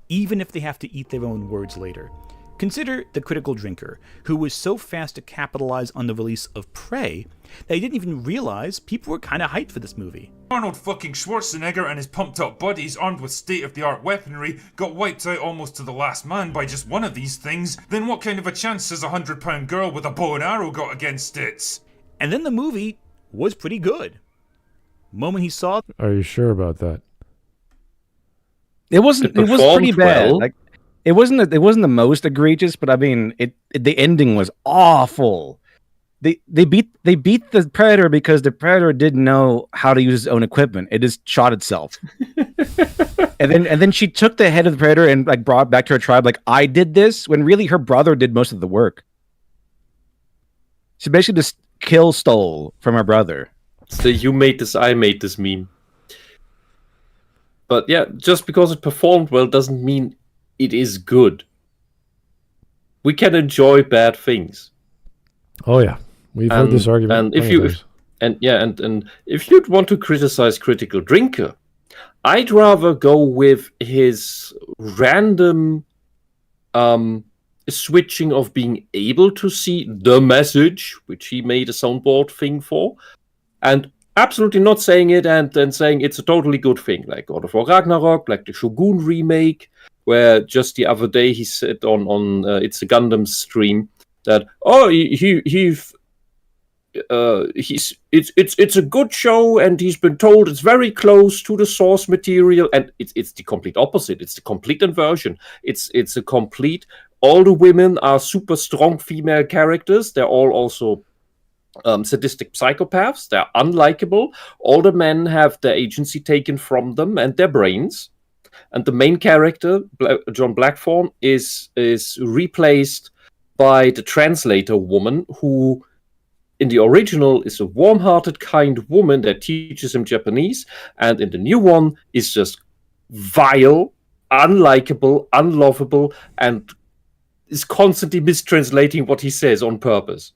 even if they have to eat their own words later. Consider The Critical Drinker, who was so fast to capitalize on the release of Prey that he didn't even realize people were kind of hyped for this movie. Arnold fucking Schwarzenegger and his pumped-up buddies armed with state-of-the-art weaponry got wiped out almost to the last man by just one of these things. Then what kind of a chance has a 100-pound girl with a bow and arrow got against it? And then the movie was pretty good. Moment he saw... Are you sure about that? It was pretty bad. Well. Like, it wasn't the most egregious, but I mean, the ending was awful. They beat the Predator because the Predator didn't know how to use his own equipment. It just shot itself. and then she took the head of the Predator and like brought it back to her tribe like, I did this, when really her brother did most of the work. She basically just stole from her brother. So you made this, I made this meme. But yeah, just because it performed well doesn't mean it is good. We can enjoy bad things. Oh yeah, we've heard this argument. And if you'd want to criticize Critical Drinker, I'd rather go with his random switching of being able to see the message, which he made a soundboard thing for, and absolutely not saying it and then saying it's a totally good thing, like God of War Ragnarok, like the Shogun remake, where just the other day he said on It's a Gundam stream that it's a good show and he's been told it's very close to the source material, and it's the complete opposite. It's the complete inversion. It's a complete. All the women are super strong female characters. They're all also sadistic psychopaths. They're unlikable. All the men have their agency taken from them and their brains. And the main character, John Blackthorne, is replaced by the translator woman, who in the original is a warm-hearted, kind woman that teaches him Japanese, and in the new one is just vile, unlikable, unlovable, and is constantly mistranslating what he says on purpose.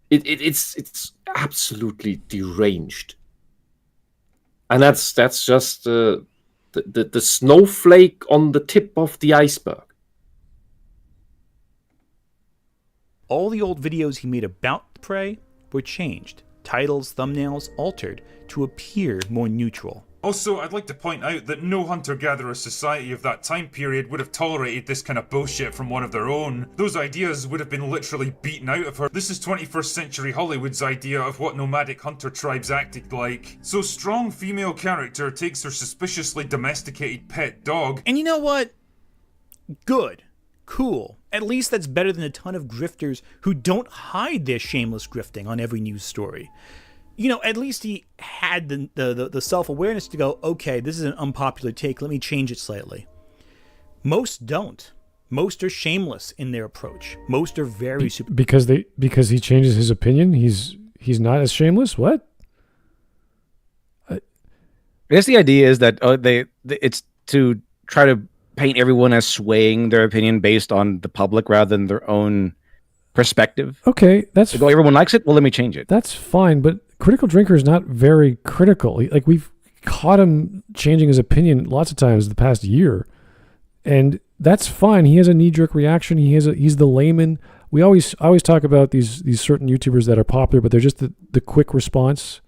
It's absolutely deranged, and that's just the snowflake on the tip of the iceberg. All the old videos he made about Prey were changed, titles, thumbnails altered to appear more neutral. Also, I'd like to point out that no hunter-gatherer society of that time period would have tolerated this kind of bullshit from one of their own. Those ideas would have been literally beaten out of her. This is 21st century Hollywood's idea of what nomadic hunter tribes acted like. So strong female character takes her suspiciously domesticated pet dog. And you know what? Good. Cool. At least that's better than a ton of grifters who don't hide their shameless grifting on every news story. At least he had the self-awareness to go, okay, this is an unpopular take, let me change it slightly. Most don't. Most are shameless in their approach. Most are very because he changes his opinion. He's not as shameless. What? I guess the idea is that it's to try to paint everyone as swaying their opinion based on the public rather than their own perspective. Okay, that's like, everyone likes it. Well, let me change it. That's fine, but Critical Drinker is not very critical. Like, we've caught him changing his opinion lots of times the past year, and that's fine. He has a knee-jerk reaction. He's the layman. I always talk about these certain YouTubers that are popular, but they're just the quick response,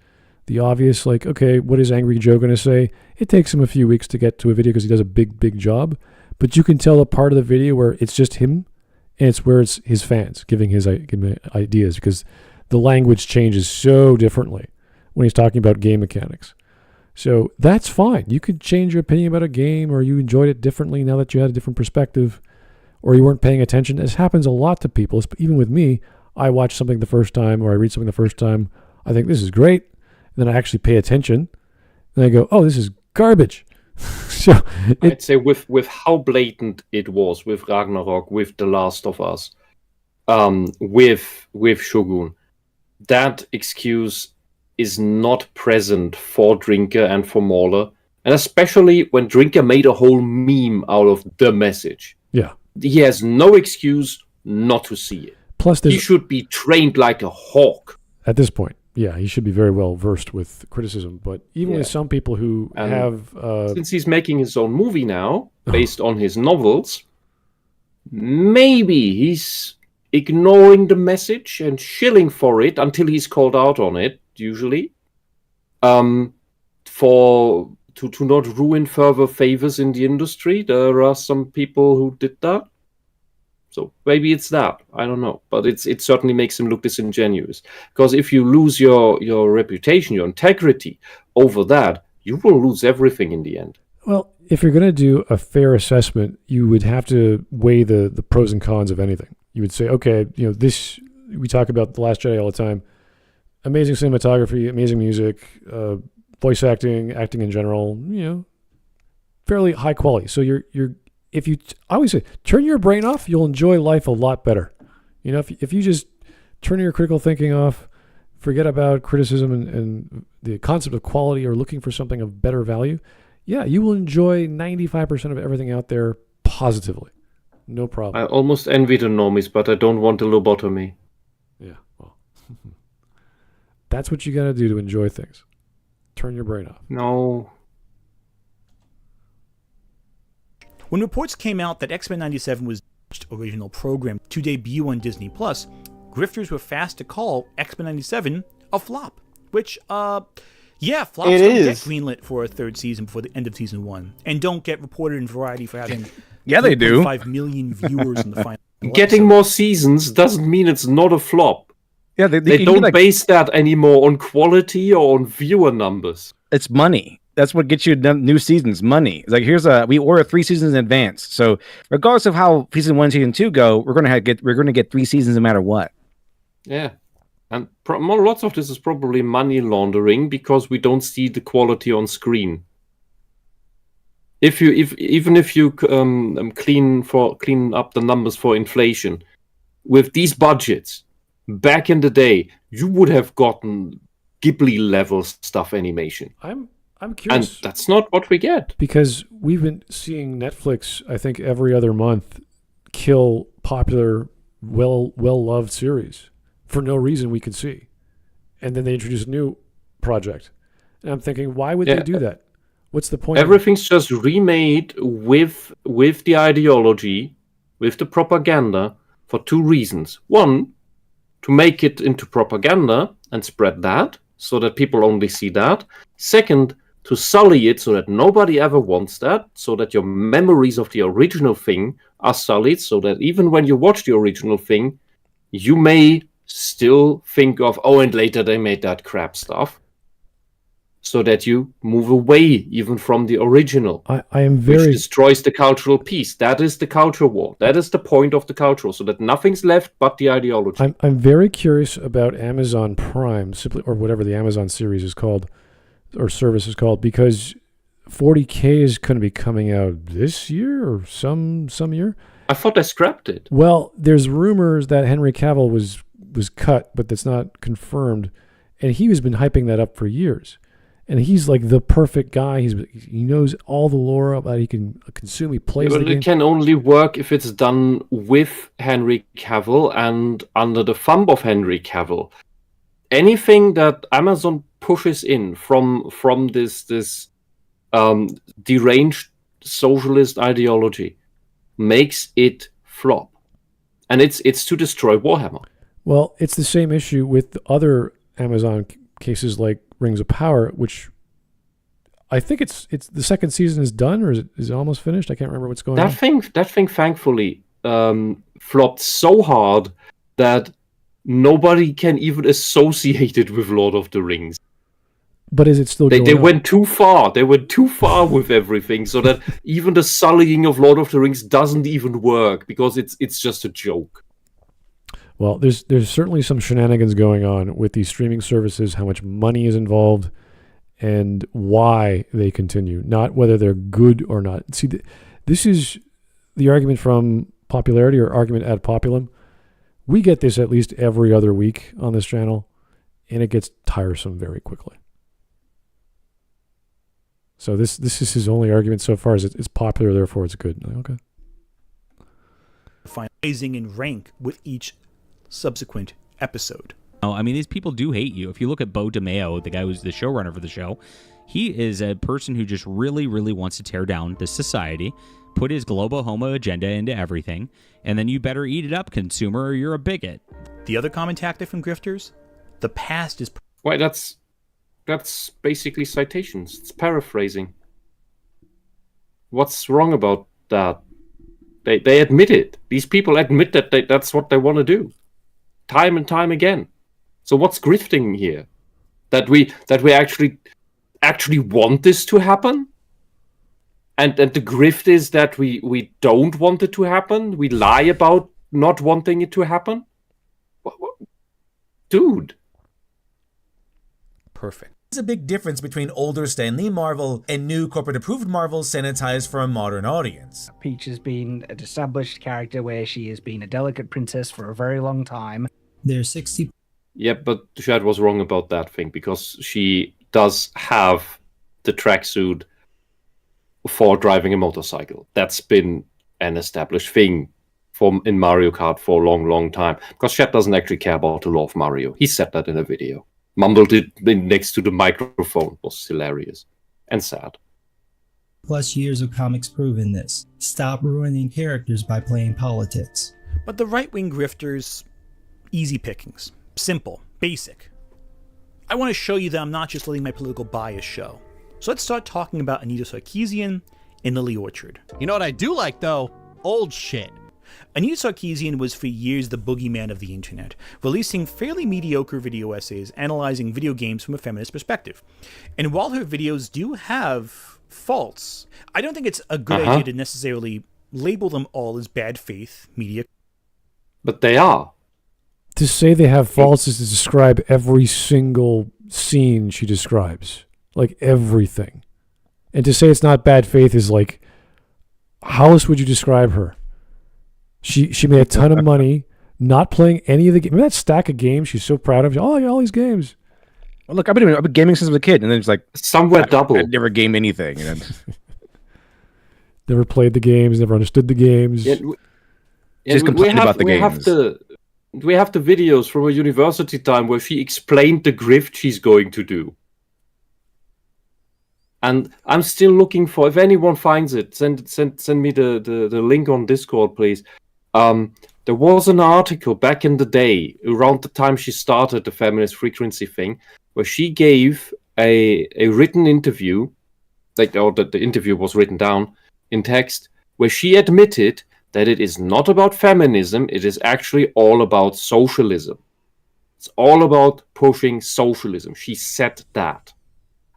the obvious, like, okay, what is Angry Joe going to say? It takes him a few weeks to get to a video because he does a big job, but you can tell a part of the video where it's just him, and it's where it's his fans giving him ideas, because the language changes so differently when he's talking about game mechanics. So that's fine. You could change your opinion about a game, or you enjoyed it differently now that you had a different perspective, or you weren't paying attention. This happens a lot to people. Even with me, I watch something the first time, or I read something the first time. I think this is great. And then I actually pay attention. And I go, oh, this is garbage. So I'd say with how blatant it was with Ragnarok, with The Last of Us, with Shogun, that excuse is not present for Drinker and for Mauler, and especially when Drinker made a whole meme out of the message. Yeah. He has no excuse not to see it. Plus, he should be trained like a hawk. At this point, yeah, he should be very well versed with criticism. But even with some people who have... since he's making his own movie now, based on his novels, maybe he's ignoring the message and shilling for it until he's called out on it, usually, to not ruin further favors in the industry. There are some people who did that. So maybe it's that. I don't know. But it certainly makes him look disingenuous. Because if you lose your reputation, your integrity over that, you will lose everything in the end. Well, if you're going to do a fair assessment, you would have to weigh the pros and cons of anything. You would say, okay, this, we talk about The Last Jedi all the time. Amazing cinematography, amazing music, voice acting in general, fairly high quality. So I always say, turn your brain off, you'll enjoy life a lot better. If you just turn your critical thinking off, forget about criticism and the concept of quality, or looking for something of better value, yeah, you will enjoy 95% of everything out there positively. No problem. I almost envy the normies, but I don't want a lobotomy. Yeah, well, that's what you got to do to enjoy things. Turn your brain off. No. When reports came out that X-Men 97 was the original program to debut on Disney+, grifters were fast to call X-Men 97 a flop. Which, flops don't get greenlit for a third season before the end of season 1, and don't get reported in Variety for having they do 5 million viewers in the final. Getting more seasons doesn't mean it's not a flop. Yeah, they don't base that anymore on quality or on viewer numbers. It's money. That's what gets you new seasons. Money. It's like, we order 3 seasons in advance. So regardless of how season 1, season 2 go, we're gonna get 3 seasons no matter what. Yeah, and lots of this is probably money laundering because we don't see the quality on screen. Even if you clean up the numbers for inflation, with these budgets, back in the day, you would have gotten Ghibli level stuff animation. I'm curious, and that's not what we get, because we've been seeing Netflix, I think, every other month kill popular, well-loved series for no reason we could see, and then they introduce a new project, and I'm thinking, why would they do that? What's the point? Everything's just remade with the ideology, with the propaganda, for 2 reasons. One, to make it into propaganda and spread that, so that people only see that. Second, to sully it so that nobody ever wants that, so that your memories of the original thing are sullied, so that even when you watch the original thing, you may still think of, and later they made that crap stuff. so that you move away even from the original. I am very... Which destroys the cultural piece. That is the culture war. That is the point of the cultural, so that nothing's left but the ideology. I'm very curious about Amazon Prime, simply, or whatever the Amazon series is called, or service is called, because 40K is going to be coming out this year or some year. I thought they scrapped it. Well, there's rumors that Henry Cavill was cut, but that's not confirmed, and he has been hyping that up for years. And he's like the perfect guy. He knows all the lore about. He can consume. He plays the game. It can only work if it's done with Henry Cavill and under the thumb of Henry Cavill. Anything that Amazon pushes in from this deranged socialist ideology makes it flop, and it's to destroy Warhammer. Well, it's the same issue with the other Amazon cases like Rings of Power, which I think it's the second season is done, or is it almost finished? I can't remember what's going on. That thing thankfully flopped so hard that nobody can even associate it with Lord of the Rings. But is it still going on? They went too far. They went too far with everything, so that even the sullying of Lord of the Rings doesn't even work because it's just a joke. Well, there's certainly some shenanigans going on with these streaming services, how much money is involved, and why they continue, not whether they're good or not. See, this is the argument from popularity or argument ad populum. We get this at least every other week on this channel, and it gets tiresome very quickly. So this is his only argument so far, is it's popular, therefore it's good. Okay. Rising in rank with each subsequent episode. I mean, these people do hate you. If you look at Bo DeMeo, the guy who's the showrunner for the show, he is a person who just really, really wants to tear down this society, put his global homo agenda into everything, and then you better eat it up, consumer, or you're a bigot. The other common tactic from grifters? The past is... Why, that's basically citations. It's paraphrasing. What's wrong about that? They admit it. These people admit that that's what they want to do. Time and time again. So what's grifting here? That we actually want this to happen? And the grift is that we don't want it to happen? We lie about not wanting it to happen? Dude. Perfect. There's a big difference between older Stan Lee Marvel and new corporate-approved Marvel sanitized for a modern audience. Peach has been an established character where she has been a delicate princess for a very long time. There's 60... Yeah, but Shad was wrong about that thing, because she does have the tracksuit for driving a motorcycle. That's been an established thing in Mario Kart for a long, long time. Because Shad doesn't actually care about the law of Mario. He said that in a video. Mumbled it next to the microphone. It was hilarious and sad. Plus years of comics proving this. Stop ruining characters by playing politics. But the right-wing grifters, easy pickings. Simple. Basic. I want to show you that I'm not just letting my political bias show. So let's start talking about Anita Sarkeesian in Lily Orchard. You know what I do like, though? Old shit. Anita Sarkeesian was for years the boogeyman of the internet, releasing fairly mediocre video essays analyzing video games from a feminist perspective. And while her videos do have faults, I don't think it's a good idea to necessarily label them all as bad faith media. But they are. To say they have faults is to describe every single scene she describes. Like everything. And to say it's not bad faith is like, how else would you describe her? She made a ton of money not playing any of the games. Remember that stack of games she's so proud of? Oh, I got all these games. Well, look, I've been gaming since I was a kid, and then it's like somewhere double. I never game anything. And then... Never played the games, never understood the games. Yeah, just complained about the games. We have the videos from a university time where she explained the grift she's going to do. And I'm still looking for, if anyone finds it, send me the link on Discord, please. There was an article back in the day, around the time she started the feminist frequency thing, where she gave a written interview, the interview was written down in text, where she admitted that it is not about feminism, it is actually all about socialism. It's all about pushing socialism. She said that.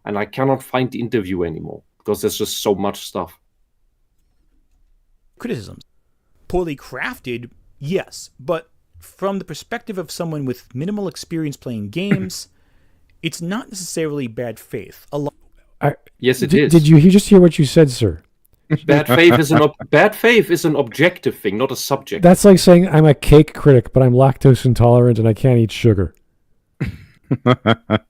and I cannot find the interview anymore because there's just so much stuff. Criticisms. Poorly crafted, yes, but from the perspective of someone with minimal experience playing games, it's not necessarily bad faith. Yes, it is. Did you just hear what you said, sir? Bad faith is an objective thing, not a subject. That's like saying I'm a cake critic, but I'm lactose intolerant and I can't eat sugar. That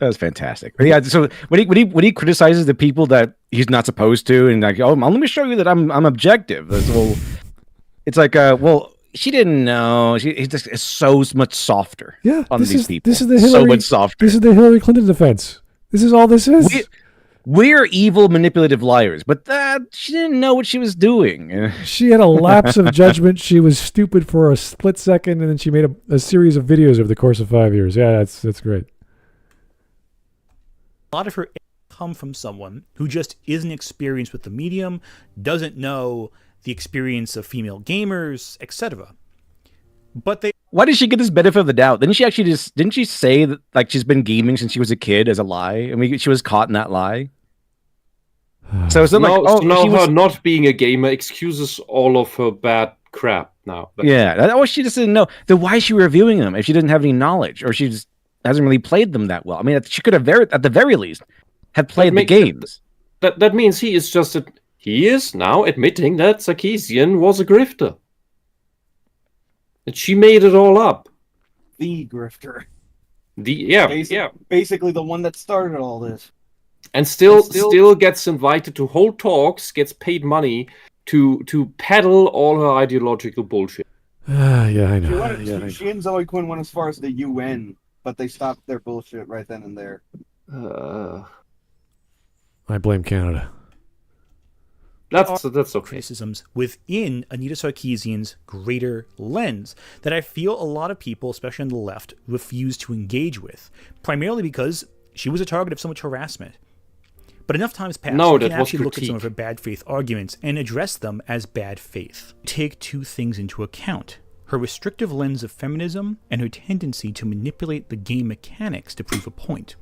was fantastic. But yeah, so when he criticizes the people that he's not supposed to, and like, oh, let me show you that I'm objective. Well, it's like, well, she didn't know. He's just is so much softer. Yeah, on these people. This is the Hillary, so much softer. This is the Hillary Clinton defense. This is all this is. We're evil, manipulative liars, but she didn't know what she was doing. She had a lapse of judgment. She was stupid for a split second, and then she made a series of videos over the course of 5 years. Yeah, that's great. A lot of her come from someone who just isn't experienced with the medium, doesn't know the experience of female gamers, etc. But why did she get this benefit of the doubt? Didn't she say that like she's been gaming since she was a kid as a lie? I mean, she was caught in that lie. So it's not her not being a gamer excuses all of her bad crap now. She just didn't know. Then why is she reviewing them if she didn't have any knowledge, or she just hasn't really played them that well? I mean, she could have at the very least have played the games. That means he is now admitting that Sarkeesian was a grifter. And she made it all up. The grifter. Basically the one that started all this. And still gets invited to hold talks, gets paid money to peddle all her ideological bullshit. Yeah, I know. She and Zoe Quinn went as far as the UN, but they stopped their bullshit right then and there. I blame Canada. That's okay. Criticisms within Anita Sarkeesian's greater lens that I feel a lot of people, especially on the left, refuse to engage with, primarily because she was a target of so much harassment. But enough times passed, we can actually look at some of her bad faith arguments and address them as bad faith. Take two things into account: her restrictive lens of feminism and her tendency to manipulate the game mechanics to prove a point.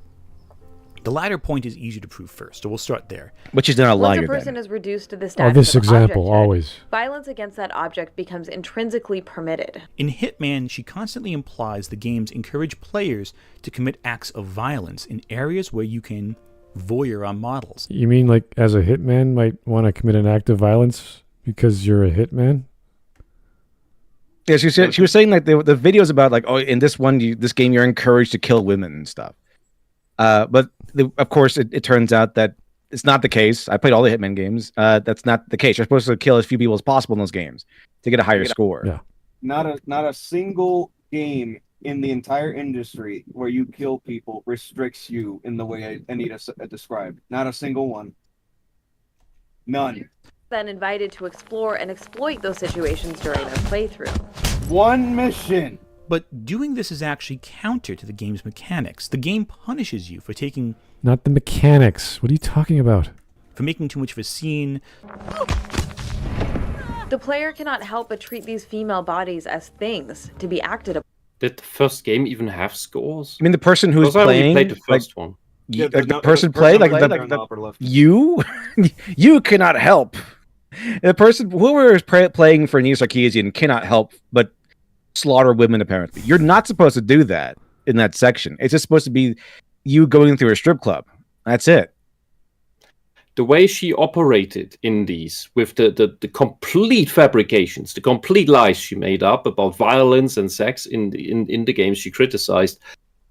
The latter point is easier to prove first, so we'll start there. But she's not a liar. Once a person is reduced to the status this of example, object, always. Violence against that object becomes intrinsically permitted. In Hitman, she constantly implies the games encourage players to commit acts of violence in areas where you can voyeur on models. You mean like as a hitman might want to commit an act of violence because you're a hitman? Yeah, she was saying like the videos about like, oh, in this game you're encouraged to kill women and stuff. But of course it turns out that it's not the case. I played all the Hitman games. That's not the case. You're supposed to kill as few people as possible in those games to get a higher score. Yeah. Not a single game in the entire industry where you kill people restricts you in the way Anita described. Not a single one. None. Then invited to explore and exploit those situations during their playthrough. One mission. But doing this is actually counter to the game's mechanics. The game punishes you for taking... Not the mechanics. What are you talking about? For making too much of a scene. The player cannot help but treat these female bodies as things to be acted upon. Did the first game even have scores? I mean, the person who's playing... I played the first one. The person played? You cannot help. The person... Whoever is playing for Anita Sarkeesian cannot help but slaughter women, apparently. You're not supposed to do that in that section. It's just supposed to be you going through a strip club. That's it. The way she operated in these, with the complete fabrications, the complete lies she made up about violence and sex in the games she criticized,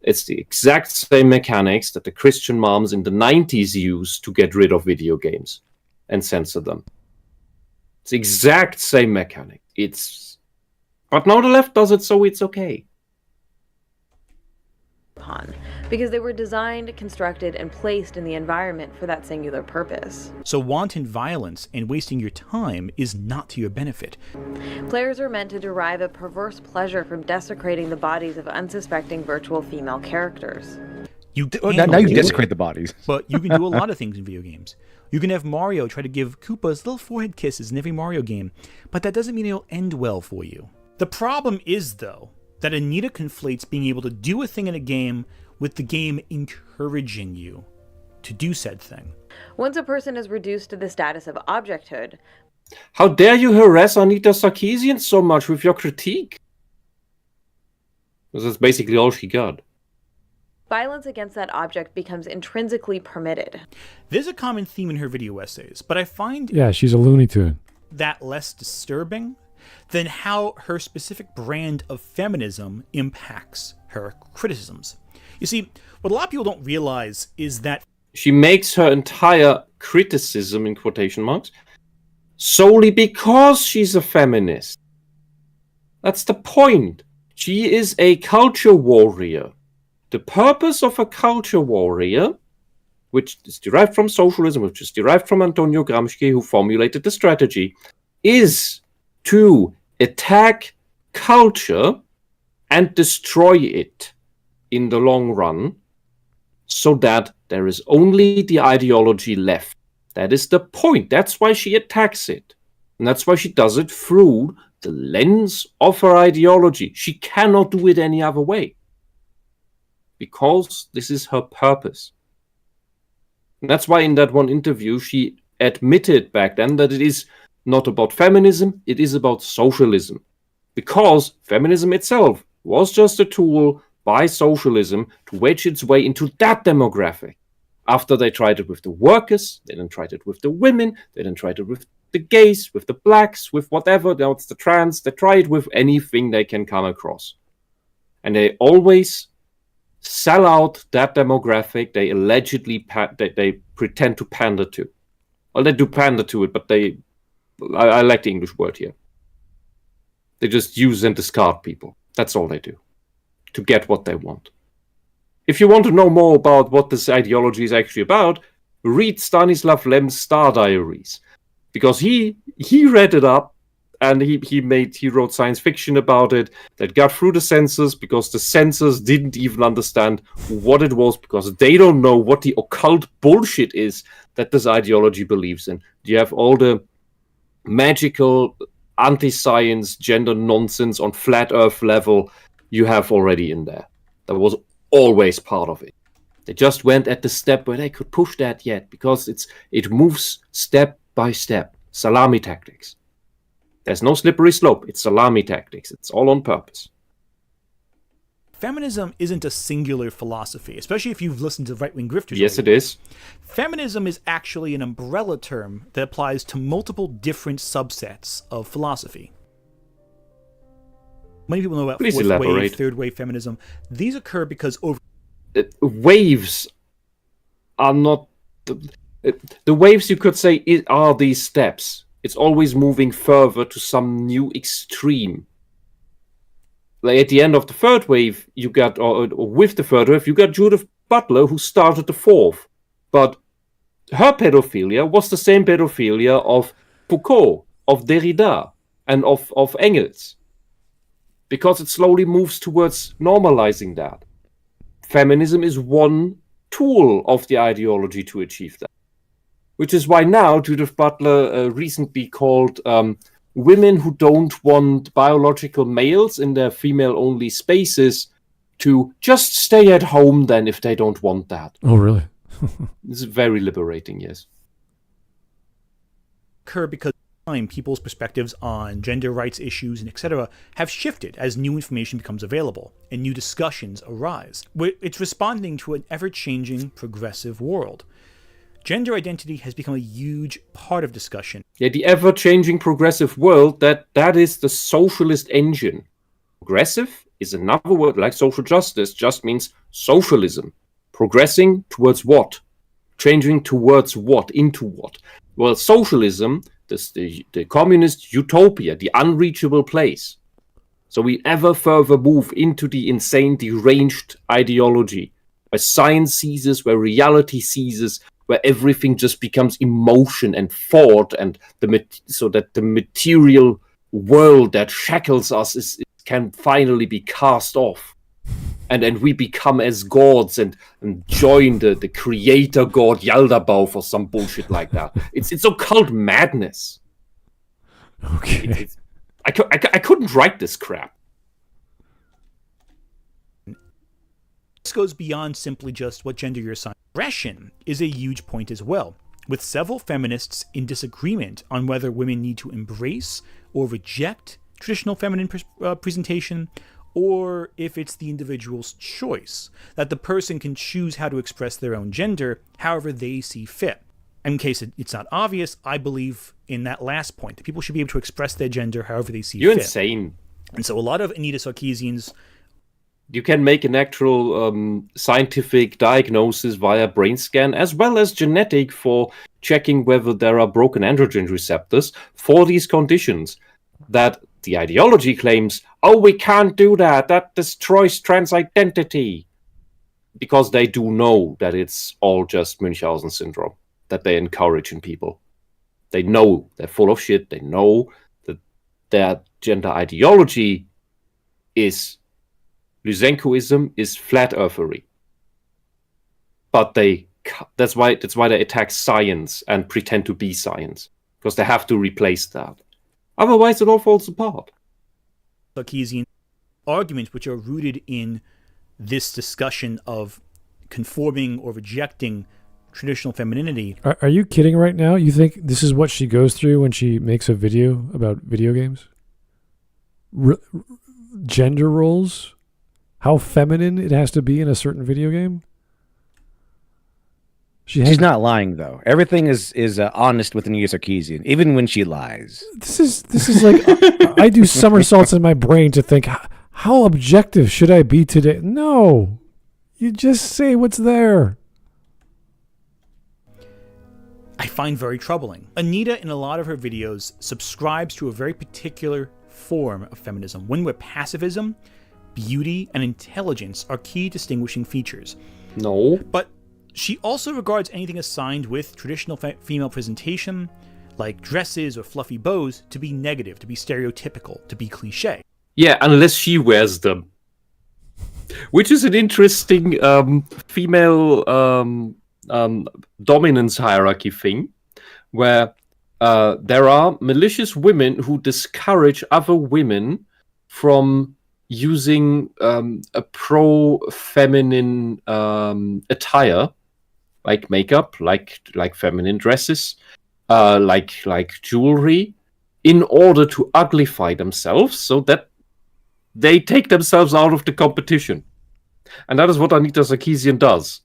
it's the exact same mechanics that the Christian moms in the 90s used to get rid of video games and censor them. It's the exact same mechanic. But now the left does it, so it's okay. Because they were designed, constructed, and placed in the environment for that singular purpose. So wanton violence and wasting your time is not to your benefit. Players are meant to derive a perverse pleasure from desecrating the bodies of unsuspecting virtual female characters. Now you desecrate the bodies. But you can do a lot of things in video games. You can have Mario try to give Koopas little forehead kisses in every Mario game, but that doesn't mean it'll end well for you. The problem is, though, that Anita conflates being able to do a thing in a game with the game encouraging you to do said thing. Once a person is reduced to the status of objecthood, How dare you harass Anita Sarkeesian so much with your critique? Because that's basically all she got. violence against that object becomes intrinsically permitted. There's a common theme in her video essays, but I find Yeah, she's a Looney Tune. that less disturbing than how her specific brand of feminism impacts her criticisms. You see, what a lot of people don't realize is that She makes her entire criticism, in quotation marks, solely because she's a feminist. That's the point. She is a culture warrior. The purpose of a culture warrior, which is derived from socialism, which is derived from Antonio Gramsci, who formulated the strategy, is to attack culture and destroy it in the long run, so that there is only the ideology left. That is the point. That's why she attacks it. And that's why she does it through the lens of her ideology. She cannot do it any other way. Because this is her purpose. And that's why in that one interview she admitted back then that it is not about feminism, it is about socialism. Because feminism itself was just a tool by socialism to wedge its way into that demographic. After they tried it with the workers, they then tried it with the women, they then tried it with the gays, with the blacks, with whatever, now it's the trans, they try it with anything they can come across. And they always sell out that demographic they allegedly they pretend to pander to. Well, they do pander to it, but I like the English word here. They just use and discard people. That's all they do, to get what they want. If you want to know more about what this ideology is actually about, read Stanislav Lem's Star Diaries, because he read it up and he wrote science fiction about it that got through the censors, because the censors didn't even understand what it was, because they don't know what the occult bullshit is that this ideology believes in. You have all the magical anti-science gender nonsense on flat earth level you have already in there. That was always part of it. They just went at the step where they could push that yet, because it moves step by step. Salami tactics. There's no slippery slope. It's salami tactics. It's all on purpose. feminism isn't a singular philosophy, especially if you've listened to right-wing grifters. Yes, it is. Feminism is actually an umbrella term that applies to multiple different subsets of philosophy. Many people know about Please fourth elaborate. wave, third wave feminism. These occur because waves are not the waves, you could say, are these steps. It's always moving further to some new extreme. Like at the end of the third wave, you got, or with the third wave, you got Judith Butler, who started the fourth. But her pedophilia was the same pedophilia of Foucault, of Derrida, and of Engels. Because it slowly moves towards normalizing that. Feminism is one tool of the ideology to achieve that. Which is why now Judith Butler recently called women who don't want biological males in their female-only spaces to just stay at home then if they don't want that. Oh, really? This is very liberating, yes. occur because people's perspectives on gender rights issues and etc. have shifted as new information becomes available and new discussions arise. It's responding to an ever-changing, progressive world. Gender identity has become a huge part of discussion. Yeah, the ever-changing progressive world, that is the socialist engine. Progressive is another word, like social justice, just means socialism. Progressing towards what? Changing towards what? Into what? Well, socialism, the communist utopia, the unreachable place. So we ever further move into the insane, deranged ideology, where science ceases, where reality ceases, where everything just becomes emotion and thought, and so that the material world that shackles us can finally be cast off. And we become as gods and join the creator god Yaldabaoth or some bullshit like that. It's occult madness. Okay. I couldn't write this crap. this goes beyond simply just what gender you're assigned. Aggression is a huge point as well, with several feminists in disagreement on whether women need to embrace or reject traditional feminine presentation, or if it's the individual's choice, that the person can choose how to express their own gender however they see fit. In case it's not obvious, I believe in that last point, that people should be able to express their gender however they see fit. You're insane. And so a lot of Anita Sarkeesian's... You can make an actual scientific diagnosis via brain scan, as well as genetic, for checking whether there are broken androgen receptors for these conditions. That the ideology claims, oh, we can't do that, that destroys trans identity. Because they do know that it's all just Munchausen syndrome that they encourage in people. They know they're full of shit. They know that their gender ideology is Lysenkoism, is flat earthery. But that's why they attack science and pretend to be science, because they have to replace that. Otherwise, it all falls apart. Sarkeesian arguments which are rooted in this discussion of conforming or rejecting traditional femininity. Are you kidding right now? You think this is what she goes through when she makes a video about video games? Gender roles? How feminine it has to be in a certain video game? She's not lying, though. Everything is honest with Anita Sarkeesian, even when she lies. This is like I do somersaults in my brain to think, how objective should I be today? No, you just say what's there. I find very troubling. Anita, in a lot of her videos, subscribes to a very particular form of feminism, one where pacifism, beauty, and intelligence are key distinguishing features. No. But she also regards anything assigned with traditional female presentation, like dresses or fluffy bows, to be negative, to be stereotypical, to be cliche. Yeah, unless she wears them. Which is an interesting female dominance hierarchy thing, where there are malicious women who discourage other women from using a pro-feminine attire, like makeup, like feminine dresses, like jewelry, in order to uglify themselves, so that they take themselves out of the competition. And that is what Anita Sarkeesian does,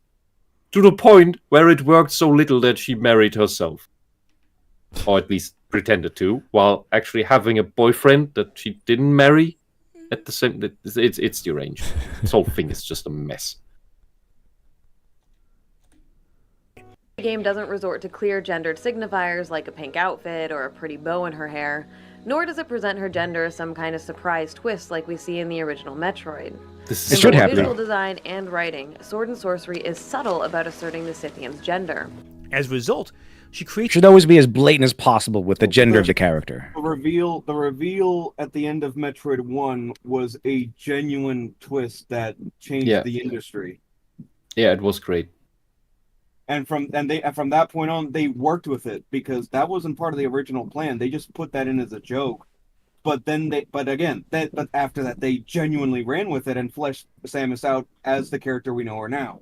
to the point where it worked so little that she married herself, or at least pretended to, while actually having a boyfriend that she didn't marry. At the same, it's deranged. This whole thing is just a mess. The game doesn't resort to clear gendered signifiers like a pink outfit or a pretty bow in her hair, nor does it present her gender as some kind of surprise twist like we see in the original Metroid. It should happen. Visual design and writing, Sword and Sorcery is subtle about asserting the Scythian's gender. As a result, she creates... Should always be as blatant as possible with the gender of the character. The reveal at the end of Metroid 1 was a genuine twist that changed the industry. Yeah, it was great. And from that point on, they worked with it, because that wasn't part of the original plan. They just put that in as a joke. But after that, they genuinely ran with it and fleshed Samus out as the character we know her now.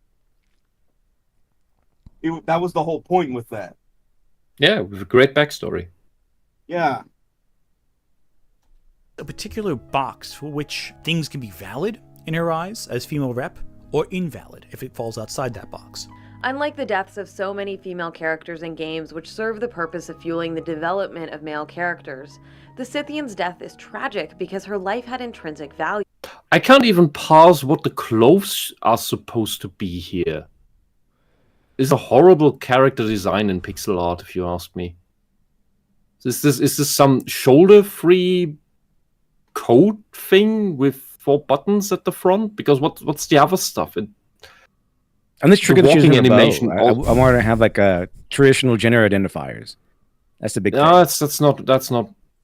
That was the whole point with that. Yeah, with a great backstory. Yeah. A particular box for which things can be valid in her eyes as female rep, or invalid if it falls outside that box. Unlike the deaths of so many female characters in games which serve the purpose of fueling the development of male characters, the Scythian's death is tragic because her life had intrinsic value. I can't even parse what the clothes are supposed to be here. It's a horrible character design in pixel art, if you ask me. Is this some shoulder-free coat thing with 4 buttons at the front? Because what's the other stuff? And this trigger walking animation. I want to have like a traditional gender identifiers. That's the big thing. No,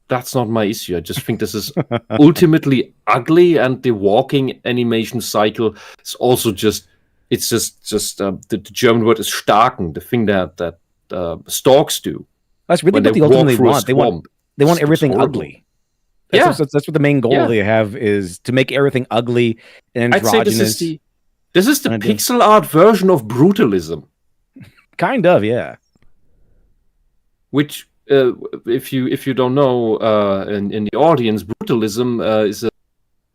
that's not my issue. I just think this is ultimately ugly, and the walking animation cycle is also just the German word is starken, the thing that storks do. That's really what they ultimately want. They want everything ugly. That's what the main goal they have, is to make everything ugly and androgynous. This is the pixel art version of brutalism. Kind of, yeah. Which, if you don't know, in the audience, brutalism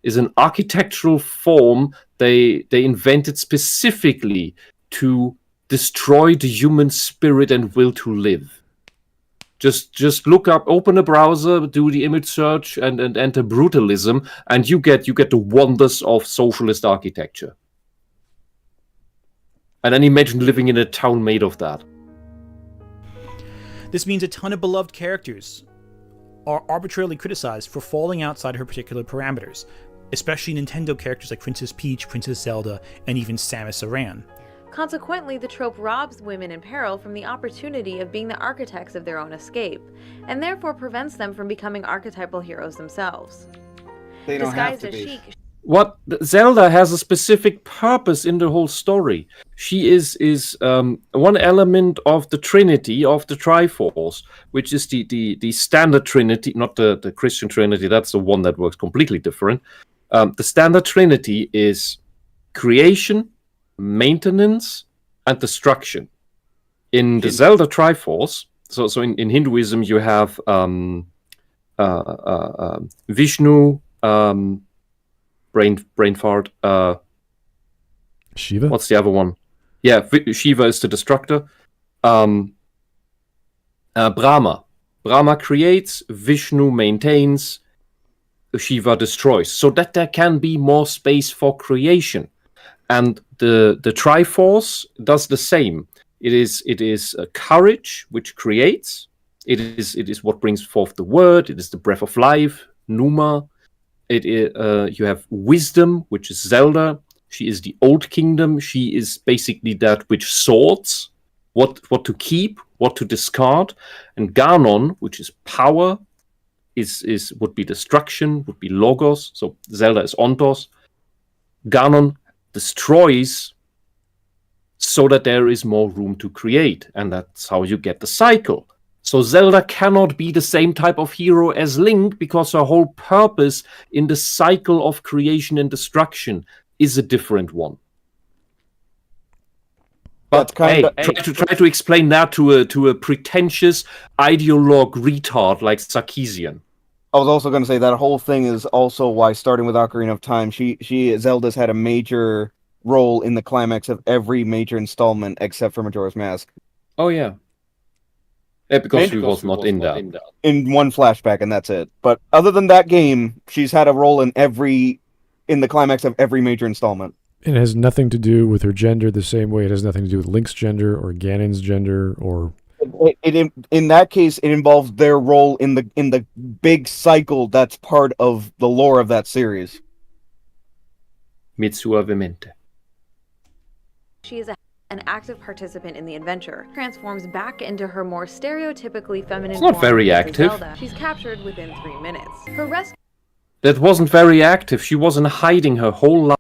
is an architectural form they invented specifically to destroy the human spirit and will to live. Just look up, open a browser, do the image search, and enter brutalism, and you get the wonders of socialist architecture. And then imagine living in a town made of that. This means a ton of beloved characters are arbitrarily criticized for falling outside her particular parameters, especially Nintendo characters like Princess Peach, Princess Zelda, and even Samus Aran. Consequently, the trope robs women in peril from the opportunity of being the architects of their own escape, and therefore prevents them from becoming archetypal heroes themselves. They don't have Disguised to as be. chic, What Zelda has a specific purpose in the whole story. She is one element of the Trinity, of the Triforce, which is the standard Trinity, not the Christian Trinity. That's the one that works completely different. The standard Trinity is creation, maintenance, and destruction. In the Zelda Triforce, so in Hinduism you have Vishnu. Brain fart. Shiva? What's the other one? Yeah, Shiva is the destructor. Brahma. Brahma creates, Vishnu maintains, Shiva destroys. So that there can be more space for creation. And the Triforce does the same. It is courage which creates. It is what brings forth the word. It is the breath of life, Numa. You have wisdom, which is Zelda. She is the old kingdom. She is basically that which sorts what to keep, what to discard. And Ganon, which is power, would be destruction, would be logos. So Zelda is ontos. Ganon destroys so that there is more room to create, and that's how you get the cycle. So Zelda cannot be the same type of hero as Link because her whole purpose in the cycle of creation and destruction is a different one. But try to explain that to a pretentious ideologue retard like Sarkeesian. I was also going to say that whole thing is also why, starting with Ocarina of Time, Zelda's had a major role in the climax of every major installment except for Majora's Mask. Oh yeah. Yeah, because she was not in that. In one flashback, and that's it. But other than that game, she's had a role in the climax of every major installment. And it has nothing to do with her gender the same way it has nothing to do with Link's gender or Ganon's gender or... In that case, it involves their role in the big cycle that's part of the lore of that series. Suavemente. she is an active participant in the adventure, transforms back into her more stereotypically feminine It's not form very as active. Zelda. She's captured within 3 minutes. Her rescue That wasn't very active. She wasn't hiding her whole life.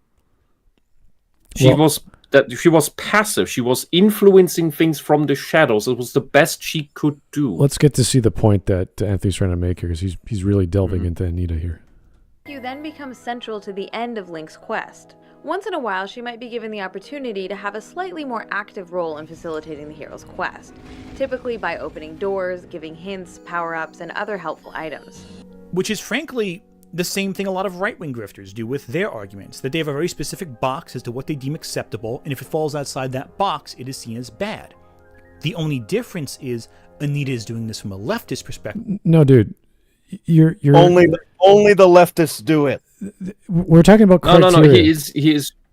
She was passive. She was influencing things from the shadows. It was the best she could do. Let's get to see the point that Anthony's trying to make here, because he's really delving into Anita here. then becomes central to the end of Link's quest. Once in a while, she might be given the opportunity to have a slightly more active role in facilitating the hero's quest, typically by opening doors, giving hints, power-ups, and other helpful items. Which is frankly the same thing a lot of right-wing grifters do with their arguments, that they have a very specific box as to what they deem acceptable, and if it falls outside that box, it is seen as bad. The only difference is Anita is doing this from a leftist perspective. No, dude. You're only the leftists do it. We're talking about criteria. No.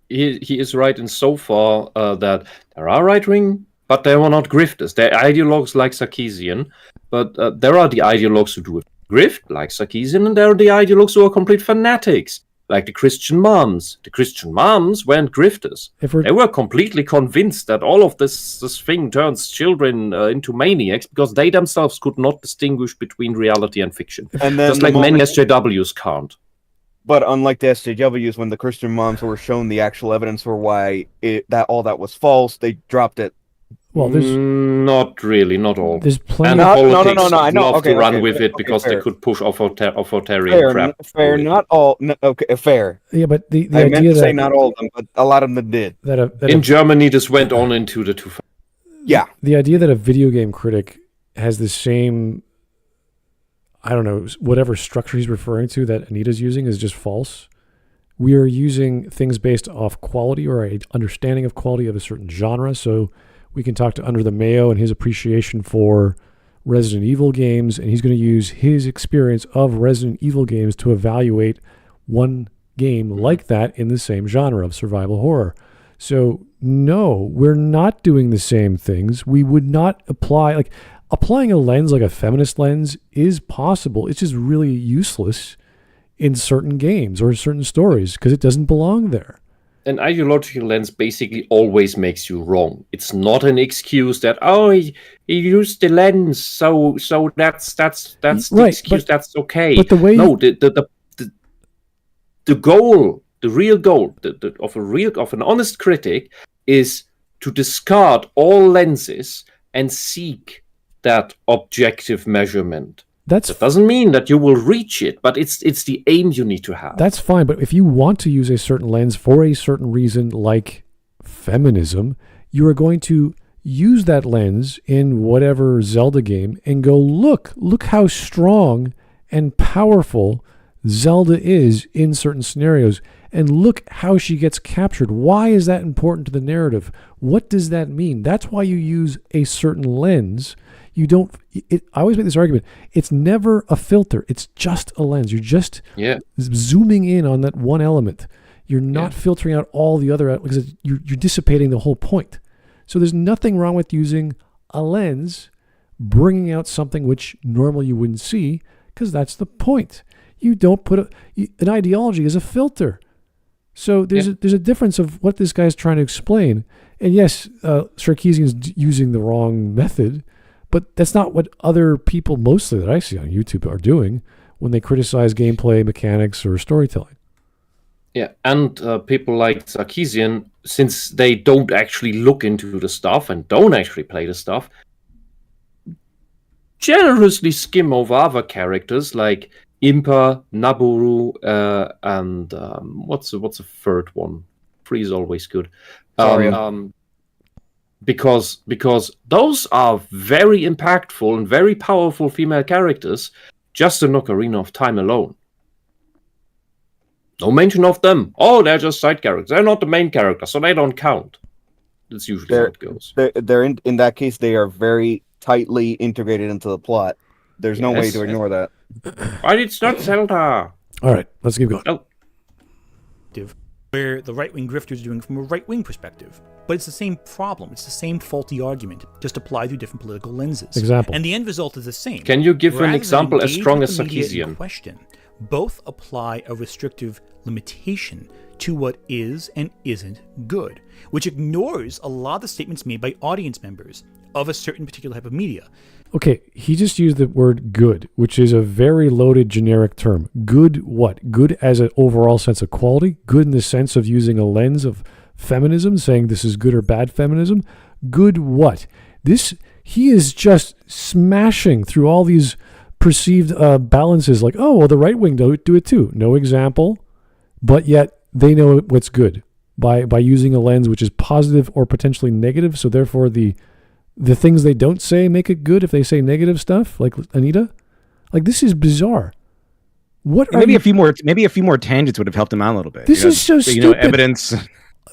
He is right in so far that there are right wing, but they are not grifters. They're ideologues like Sarkeesian, but there are the ideologues who do it grift like Sarkeesian, and there are the ideologues who are complete fanatics like the Christian moms. The Christian moms weren't grifters. They were completely convinced that all of this thing turns children into maniacs because they themselves could not distinguish between reality and fiction. And then just like many SJWs can't. But unlike the SJWs, when the Christian moms were shown the actual evidence for why all that was false, they dropped it Well, there's not really, not all. There's plenty. And No, politics I know. love Okay, to run okay, with it okay, because fair. they could push authoritarian Fair, crap. fair. Not all. No, okay, fair. Yeah, but the I meant idea to say that not all of them, but a lot of them did. In Germany, this went on into the 2000s. Yeah. The idea that a video game critic has the same, I don't know, whatever structure he's referring to that Anita's using is just false. We are using things based off quality or a understanding of quality of a certain genre. So we can talk to Under the Mayo and his appreciation for Resident Evil games, and he's going to use his experience of Resident Evil games to evaluate one game like that in the same genre of survival horror. So no, we're not doing the same things. We would not applying a lens like a feminist lens is possible. It's just really useless in certain games or certain stories because it doesn't belong there. An ideological lens basically always makes you wrong. It's not an excuse that he used the lens, so that's the Right, excuse. That's okay. But the way the goal, the real goal of an honest critic is to discard all lenses and seek that objective measurement. That doesn't mean that you will reach it, but it's the aim you need to have. That's fine, but if you want to use a certain lens for a certain reason, like feminism, you are going to use that lens in whatever Zelda game and go, look how strong and powerful Zelda is in certain scenarios, and look how she gets captured. Why is that important to the narrative? What does that mean? That's why you use a certain lens. You don't. I always make this argument. It's never a filter. It's just a lens. You're just zooming in on that one element. You're not filtering out all the other because you're dissipating the whole point. So there's nothing wrong with using a lens, bringing out something which normally you wouldn't see, because that's the point. You don't put an ideology as a filter. So there's a difference of what this guy's trying to explain. And yes, Sarkeesian's using the wrong method. But that's not what other people mostly that I see on YouTube are doing when they criticize gameplay, mechanics, or storytelling. Yeah, and people like Sarkeesian, since they don't actually look into the stuff and don't actually play the stuff, generously skim over other characters like Impa, Naburu, and what's the third one? 3 is always good. Because those are very impactful and very powerful female characters just in Ocarina of Time alone. No mention of them. Oh, they're just side characters. They're not the main character, so they don't count. That's usually how it goes. They're in that case, they are very tightly integrated into the plot. There's no way to ignore that. But it's not Zelda. All right, let's keep going. Where the right-wing grifters are doing from a right-wing perspective. But it's the same problem. It's the same faulty argument, just applied through different political lenses. Example. And the end result is the same. Can you give an Rather example than as strong engage as with the media in Sarkeesian? question, both apply a restrictive limitation to what is and isn't good, which ignores a lot of the statements made by audience members of a certain particular type of media. Okay, he just used the word good, which is a very loaded generic term. Good what? Good as an overall sense of quality? Good in the sense of using a lens of feminism, saying this is good or bad feminism? Good what? He is just smashing through all these perceived balances like, oh, well, the right wing do it too. No example, but yet they know what's good by using a lens which is positive or potentially negative, so therefore the things they don't say make it good if they say negative stuff, like Anita. Like, this is bizarre. Maybe a few more tangents would have helped him out a little bit. This is so stupid. Evidence,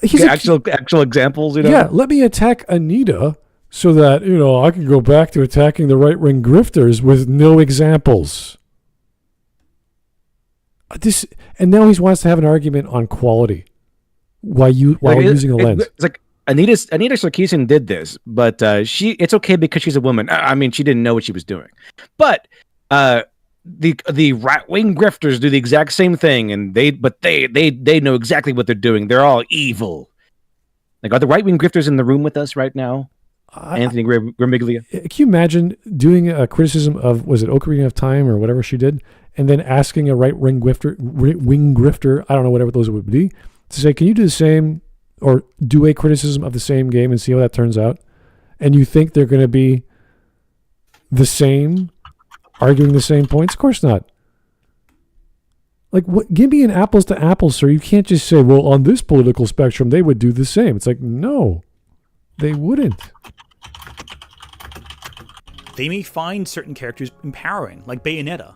actual examples. Yeah, let me attack Anita so that I can go back to attacking the right wing grifters with no examples. And now he wants to have an argument on quality while using a lens. It's like Anita Sarkeesian did this, but it's okay because she's a woman. I mean, she didn't know what she was doing. But the right wing grifters do the exact same thing, and they know exactly what they're doing. They're all evil. Like, are the right wing grifters in the room with us right now? Anthony Gramuglia. Can you imagine doing a criticism of, was it Ocarina of Time or whatever she did, and then asking a right wing grifter, I don't know, whatever those would be, to say, can you do the same or do a criticism of the same game and see how that turns out? and you think they're going to be the same, arguing the same points? Of course not. Like, what? Give me an apples to apples, sir. You can't just say, well, on this political spectrum, they would do the same. It's like, no, they wouldn't. They may find certain characters empowering, like Bayonetta,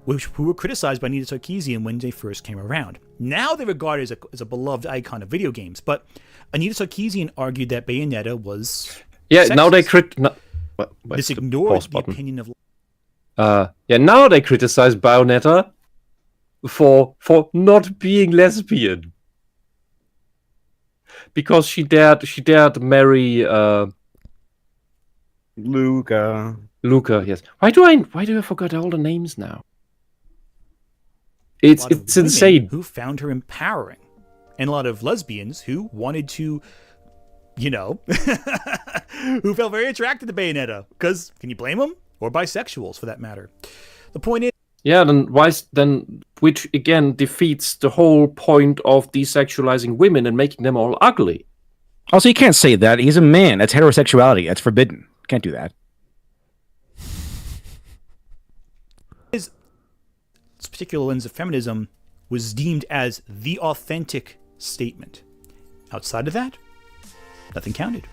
who were criticized by Anita Sarkeesian when they first came around. Now they're regarded as a beloved icon of video games, but Anita Sarkeesian argued that Bayonetta was sexist. Now they This ignores the opinion of... now they criticize Bayonetta for not being lesbian. Because she dared marry Luca, yes. Why do I forget all the names now? It's insane. Who found her empowering, and a lot of lesbians who wanted to, who felt very attracted to Bayonetta. Because can you blame them? Or bisexuals, for that matter. The point is. Yeah, which again defeats the whole point of desexualizing women and making them all ugly. Also, you can't say that. He's a man. That's heterosexuality. That's forbidden. Can't do that. This particular lens of feminism was deemed as the authentic statement. Outside of that, nothing counted.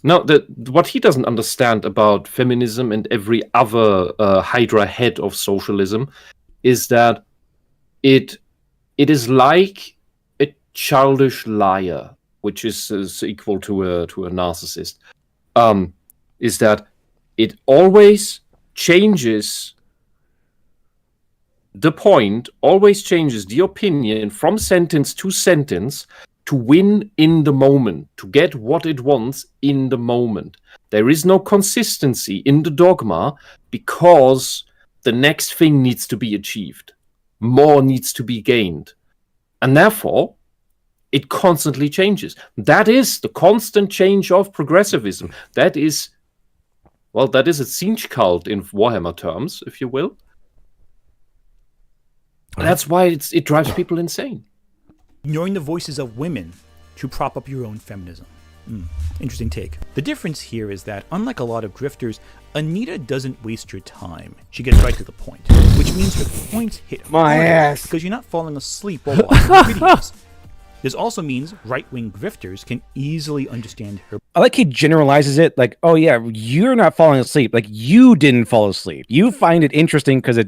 No, what he doesn't understand about feminism and every other Hydra head of socialism is that it is like a childish liar, which is equal to a narcissist. Is that it always changes the point, always changes the opinion from sentence to sentence to win in the moment, to get what it wants in the moment. There is no consistency in the dogma because the next thing needs to be achieved. More needs to be gained. And therefore, it constantly changes. That is the constant change of progressivism. That is a siege cult in Warhammer terms, if you will. That's why it drives people insane. Ignoring the voices of women to prop up your own feminism. Interesting take. The difference here is that, unlike a lot of grifters, Anita doesn't waste your time. She gets right to the point, which means her points hit my ass because you're not falling asleep while watching videos. This also means right-wing grifters can easily understand her. I like he generalizes it like, oh yeah, you're not falling asleep. Like, you didn't fall asleep. You find it interesting because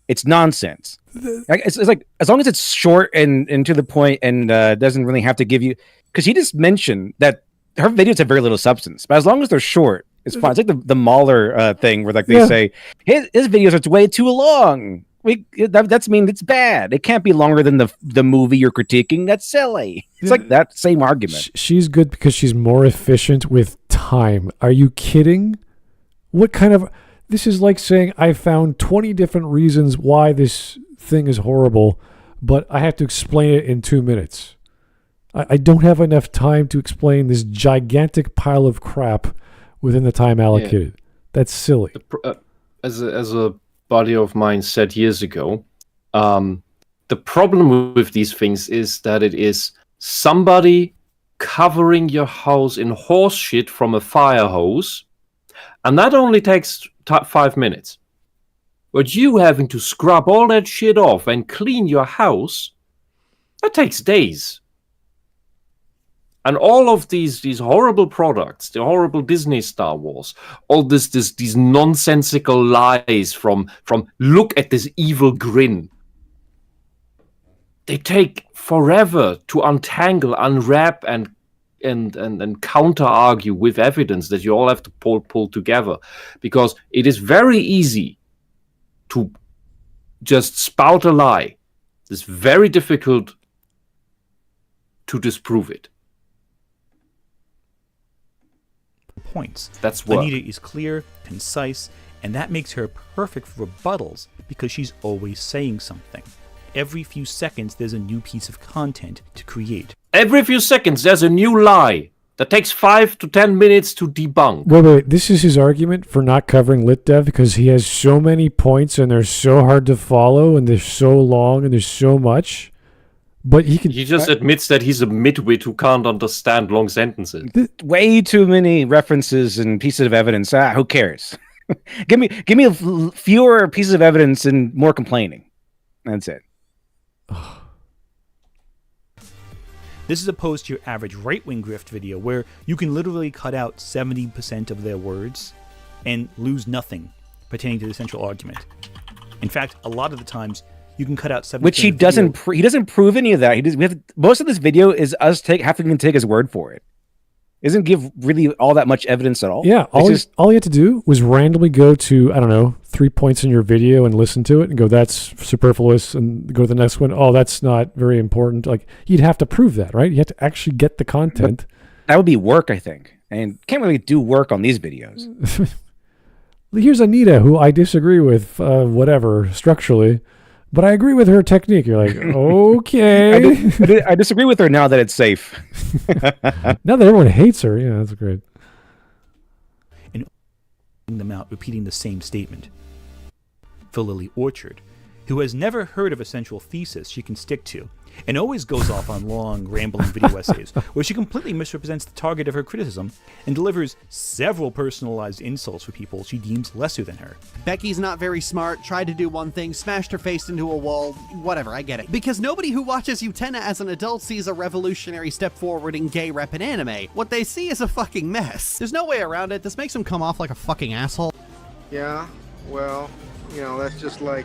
it's nonsense. It's like, as long as it's short and to the point and doesn't really have to give you, because he just mentioned that her videos have very little substance, but as long as they're short, it's fine. It's like the Mahler thing where like they say his videos are way too long. That's mean it's bad. It can't be longer than the movie you're critiquing. That's silly. It's like that same argument. She's good because she's more efficient with time. Are you kidding? What kind of... This is like saying I found 20 different reasons why this thing is horrible, but I have to explain it in 2 minutes. I don't have enough time to explain this gigantic pile of crap within the time allocated. That's silly. As a buddy of mine said years ago, the problem with these things is that it is somebody covering your house in horse shit from a fire hose, and that only takes 5 minutes. But you having to scrub all that shit off and clean your house, that takes days. And all of these horrible products, the horrible Disney Star Wars, all these nonsensical lies from look at this evil grin. They take forever to untangle, unwrap, and counter argue with evidence that you all have to pull together, because it is very easy to just spout a lie. It's very difficult to disprove it. Points. That's what Anita is clear, concise, and that makes her perfect for rebuttals because she's always saying something. Every few seconds, there's a new piece of content to create. Every few seconds, there's a new lie that takes 5 to 10 minutes to debunk. Wait. This is his argument for not covering LitDev because he has so many points and they're so hard to follow and they're so long and there's so much. But he just admits that he's a midwit who can't understand long sentences. Way too many references and pieces of evidence. Who cares? give me fewer pieces of evidence and more complaining. That's it. This is opposed to your average right-wing grift video where you can literally cut out 70% of their words and lose nothing pertaining to the central argument. In fact, a lot of the times you can cut out 70%. Which he doesn't. He doesn't prove any of that. Most of this video is us having to take his word for it. It doesn't give really all that much evidence at all. Yeah, all he had to do was randomly go to, I don't know, 3 points in your video and listen to it and go, that's superfluous, and go to the next one. Oh, that's not very important. Like, you'd have to prove that, right? You have to actually get the content. But that would be work, I think. And can't really do work on these videos. Here's Anita, who I disagree with, whatever, structurally. But I agree with her technique. You're like, okay. I disagree with her now that it's safe. Now that everyone hates her, yeah, that's great. And them out repeating the same statement. For Lily Orchard, who has never heard of a central thesis she can stick to, and always goes off on long, rambling video essays where she completely misrepresents the target of her criticism and delivers several personalized insults for people she deems lesser than her. Becky's not very smart, tried to do one thing, smashed her face into a wall, whatever, I get it. Because nobody who watches Utena as an adult sees a revolutionary step forward in gay rep and anime. What they see is a fucking mess. There's no way around it. This makes him come off like a fucking asshole. Yeah, well, that's just like,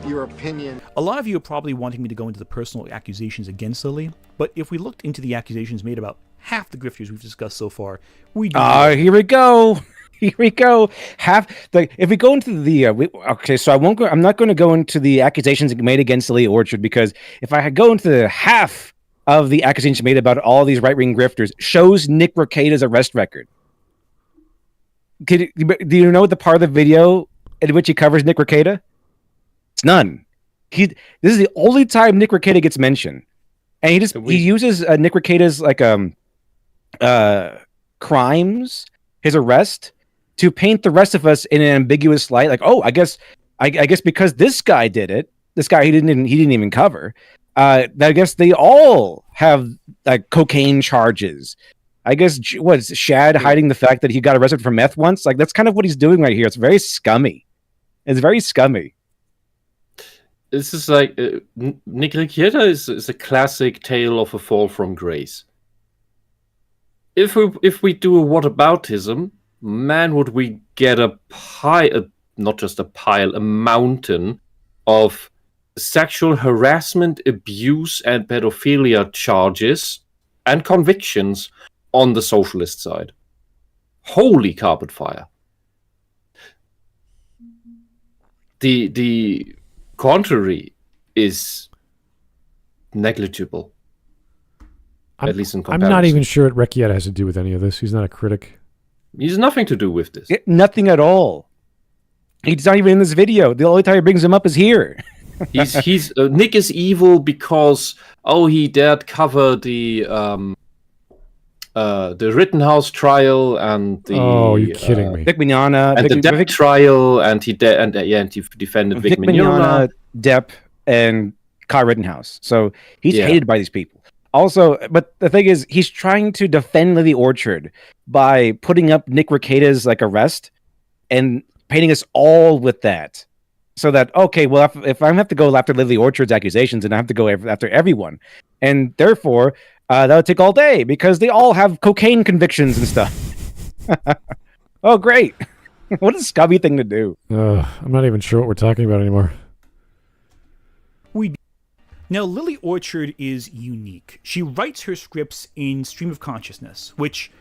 your opinion. A lot of you are probably wanting me to go into the personal accusations against Lily, but if we looked into the accusations made about half the grifters we've discussed so far, we do. Here we go. Here we go. If we go into the okay, so I'm not going to go into the accusations made against Lily Orchard, because if I go into the half of the accusations made about all these right-wing grifters, shows Nick Recada's arrest record. Do you know the part of the video in which he covers Nick Recada? It's none. This is the only time Nick Recadia gets mentioned, and he uses Nick Recada's crimes, his arrest, to paint the rest of us in an ambiguous light. Like, oh, I guess because this guy did it, this guy he didn't even cover. I guess they all have cocaine charges. I guess what's Shad hiding the fact that he got arrested for meth once? Like, that's kind of what he's doing right here. It's very scummy. It's very scummy. This is like Nick Recadia is a classic tale of a fall from grace. If we do a whataboutism, man, would we get a mountain of sexual harassment, abuse, and pedophilia charges and convictions on the socialist side. Holy carpet fire. The contrary is negligible, at least in comparison. I'm not even sure what Rekieta has to do with any of this. He's not a critic. He's nothing to do with this. Nothing at all. He's not even in this video. The only time he brings him up is here. He's Nick is evil because he dared cover the Rittenhouse trial and the you're kidding me. Vic Mignogna and the Depp trial, and he defended Vic Mignogna, Depp, and Kyle Rittenhouse. So he's hated by these people. Also, but the thing is, he's trying to defend Lily Orchard by putting up Nick Recada's arrest and painting us all with that. So that, okay, well, if I have to go after Lily Orchard's accusations, and I have to go after everyone, and therefore that would take all day because they all have cocaine convictions and stuff. Oh, great! What a scummy thing to do. I'm not even sure what we're talking about anymore. Now, Lily Orchard is unique. She writes her scripts in stream of consciousness, which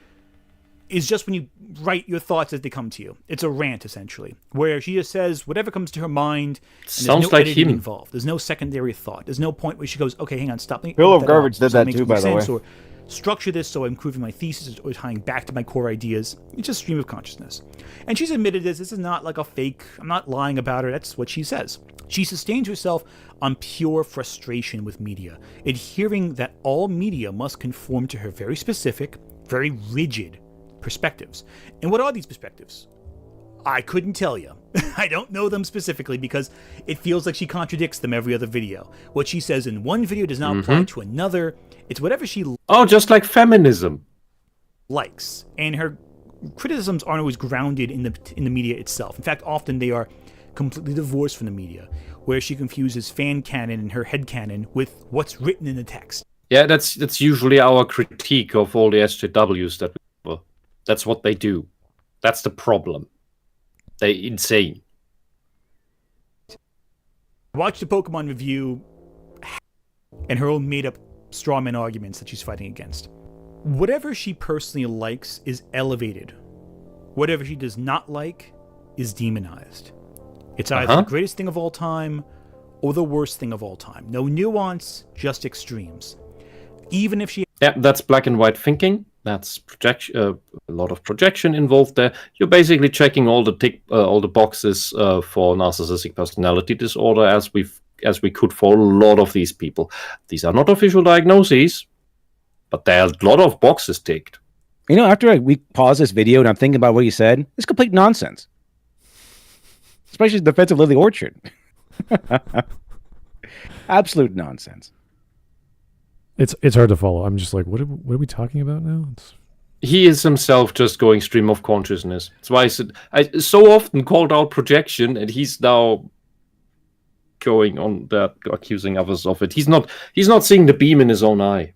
is just when you write your thoughts as they come to you. It's a rant, essentially, where she just says whatever comes to her mind. And sounds there's no like editing him involved. There's no secondary thought. There's no point where she goes, okay, hang on, stop me. Bill of Garbage did that too, by the way. Or structure this so I'm proving my thesis or tying back to my core ideas. It's just stream of consciousness. And she's admitted this. This is not like a fake. I'm not lying about her. That's what she says. She sustains herself on pure frustration with media, adhering that all media must conform to her very specific, very rigid perspectives. And what are these perspectives? I couldn't tell you. I don't know them specifically because it feels like she contradicts them every other video. What she says in one video does not apply to another. It's whatever she just like feminism likes. And her criticisms aren't always grounded in the media itself. In fact, often they are completely divorced from the media, where she confuses fan canon and her head canon with what's written in the text. Yeah, that's usually our critique of all the SJWs that's what they do. That's the problem. They're insane. Watch the Pokemon review and her own made-up strawman arguments that she's fighting against. Whatever she personally likes is elevated. Whatever she does not like is demonized. It's either the greatest thing of all time or the worst thing of all time. No nuance, just extremes. Even if she... Yeah, that's black and white thinking. That's projection. A lot of projection involved there. You're basically checking all the boxes for narcissistic personality disorder, as we could for a lot of these people. These are not official diagnoses, but there are a lot of boxes ticked. You know, after we pause this video and I'm thinking about what you said, it's complete nonsense. Especially the defense of Lily Orchard. Absolute nonsense. It's hard to follow. I'm just like, what are we talking about now? He is himself just going stream of consciousness. That's why I so often called out projection, and he's now going on that, accusing others of it. He's not seeing the beam in his own eye.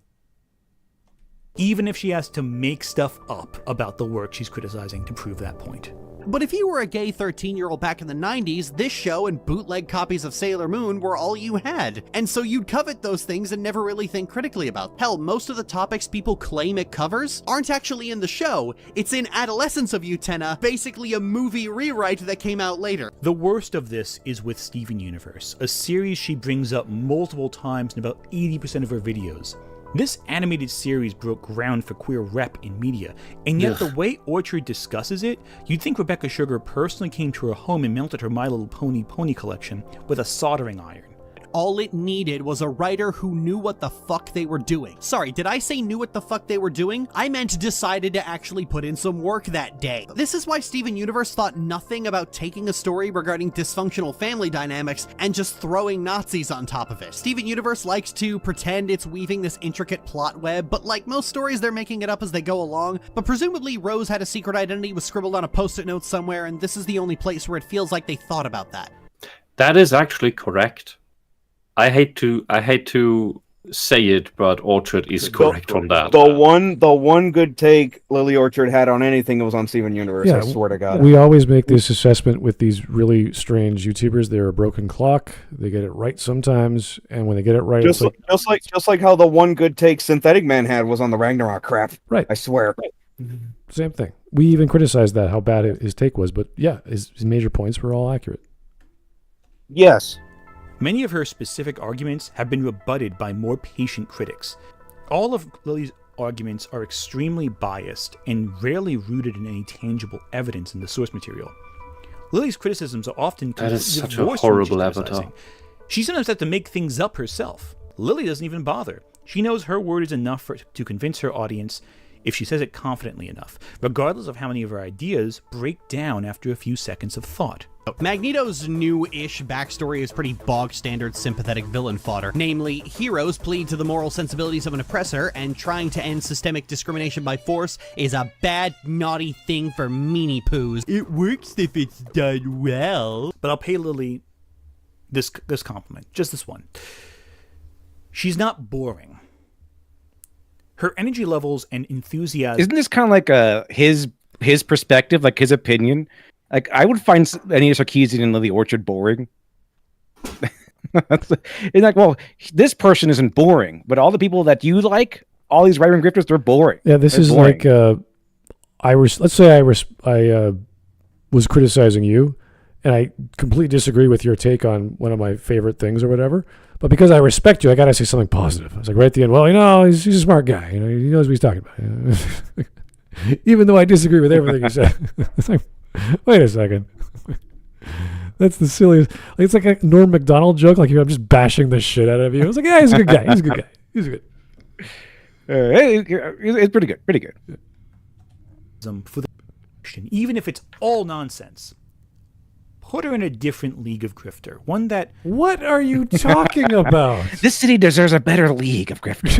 Even if she has to make stuff up about the work she's criticizing to prove that point. But if you were a gay 13-year-old back in the 90s, this show and bootleg copies of Sailor Moon were all you had. And so you'd covet those things and never really think critically about them. Hell, most of the topics people claim it covers aren't actually in the show. It's in Adolescence of Utena, basically a movie rewrite that came out later. The worst of this is with Steven Universe, a series she brings up multiple times in about 80% of her videos. This animated series broke ground for queer rep in media, and yet the way Orchard discusses it, you'd think Rebecca Sugar personally came to her home and melted her My Little Pony collection with a soldering iron. All it needed was a writer who knew what the fuck they were doing. Sorry, did I say knew what the fuck they were doing? I meant decided to actually put in some work that day. This is why Steven Universe thought nothing about taking a story regarding dysfunctional family dynamics and just throwing Nazis on top of it. Steven Universe likes to pretend it's weaving this intricate plot web, but like most stories, they're making it up as they go along. But presumably Rose had a secret identity was scribbled on a post-it note somewhere, and this is the only place where it feels like they thought about that. That is actually correct. I hate to say it, but Orchard is correct on that. The one good take Lily Orchard had on anything that was on Steven Universe, I swear to God. We always make this assessment with these really strange YouTubers. They're a broken clock. They get it right sometimes, and when they get it right, just like how the one good take Synthetic Man had was on the Ragnarok crap. Right. I swear. Same thing. We even criticized that, how bad his take was, but yeah, his major points were all accurate. Yes. Many of her specific arguments have been rebutted by more patient critics. All of Lily's arguments are extremely biased and rarely rooted in any tangible evidence in the source material. Lily's criticisms are often that is such a horrible avatar. She sometimes has to make things up herself. Lily doesn't even bother. She knows her word is enough to convince her audience if she says it confidently enough, regardless of how many of her ideas break down after a few seconds of thought. Magneto's new-ish backstory is pretty bog-standard sympathetic villain fodder. Namely, heroes plead to the moral sensibilities of an oppressor, and trying to end systemic discrimination by force is a bad, naughty thing for meanie poos. It works if it's done well. But I'll pay Lily this compliment, just this one. She's not boring. Her energy levels and enthusiasm... Isn't this kind of like his perspective, like his opinion? Like, I would find Anita Sarkeesian and Lily Orchard boring. It's like, well, this person isn't boring, but all the people that you like, all these right-wing grifters, they're boring. Yeah, this is boring. Like, let's say I was criticizing you, and I completely disagree with your take on one of my favorite things or whatever. But because I respect you, I got to say something positive. I was like, right at the end, well, he's a smart guy. He knows what he's talking about. Even though I disagree with everything you said. It's like, wait a second. That's the silliest. Like, it's like a Norm Macdonald joke. Like, I'm just bashing the shit out of you. I was like, yeah, he's a good guy. He's a good guy. He's good. It's pretty good. Pretty good. For the even if it's all nonsense. put her in a different league of grifter. One that... What are you talking about? This city deserves a better league of grifters.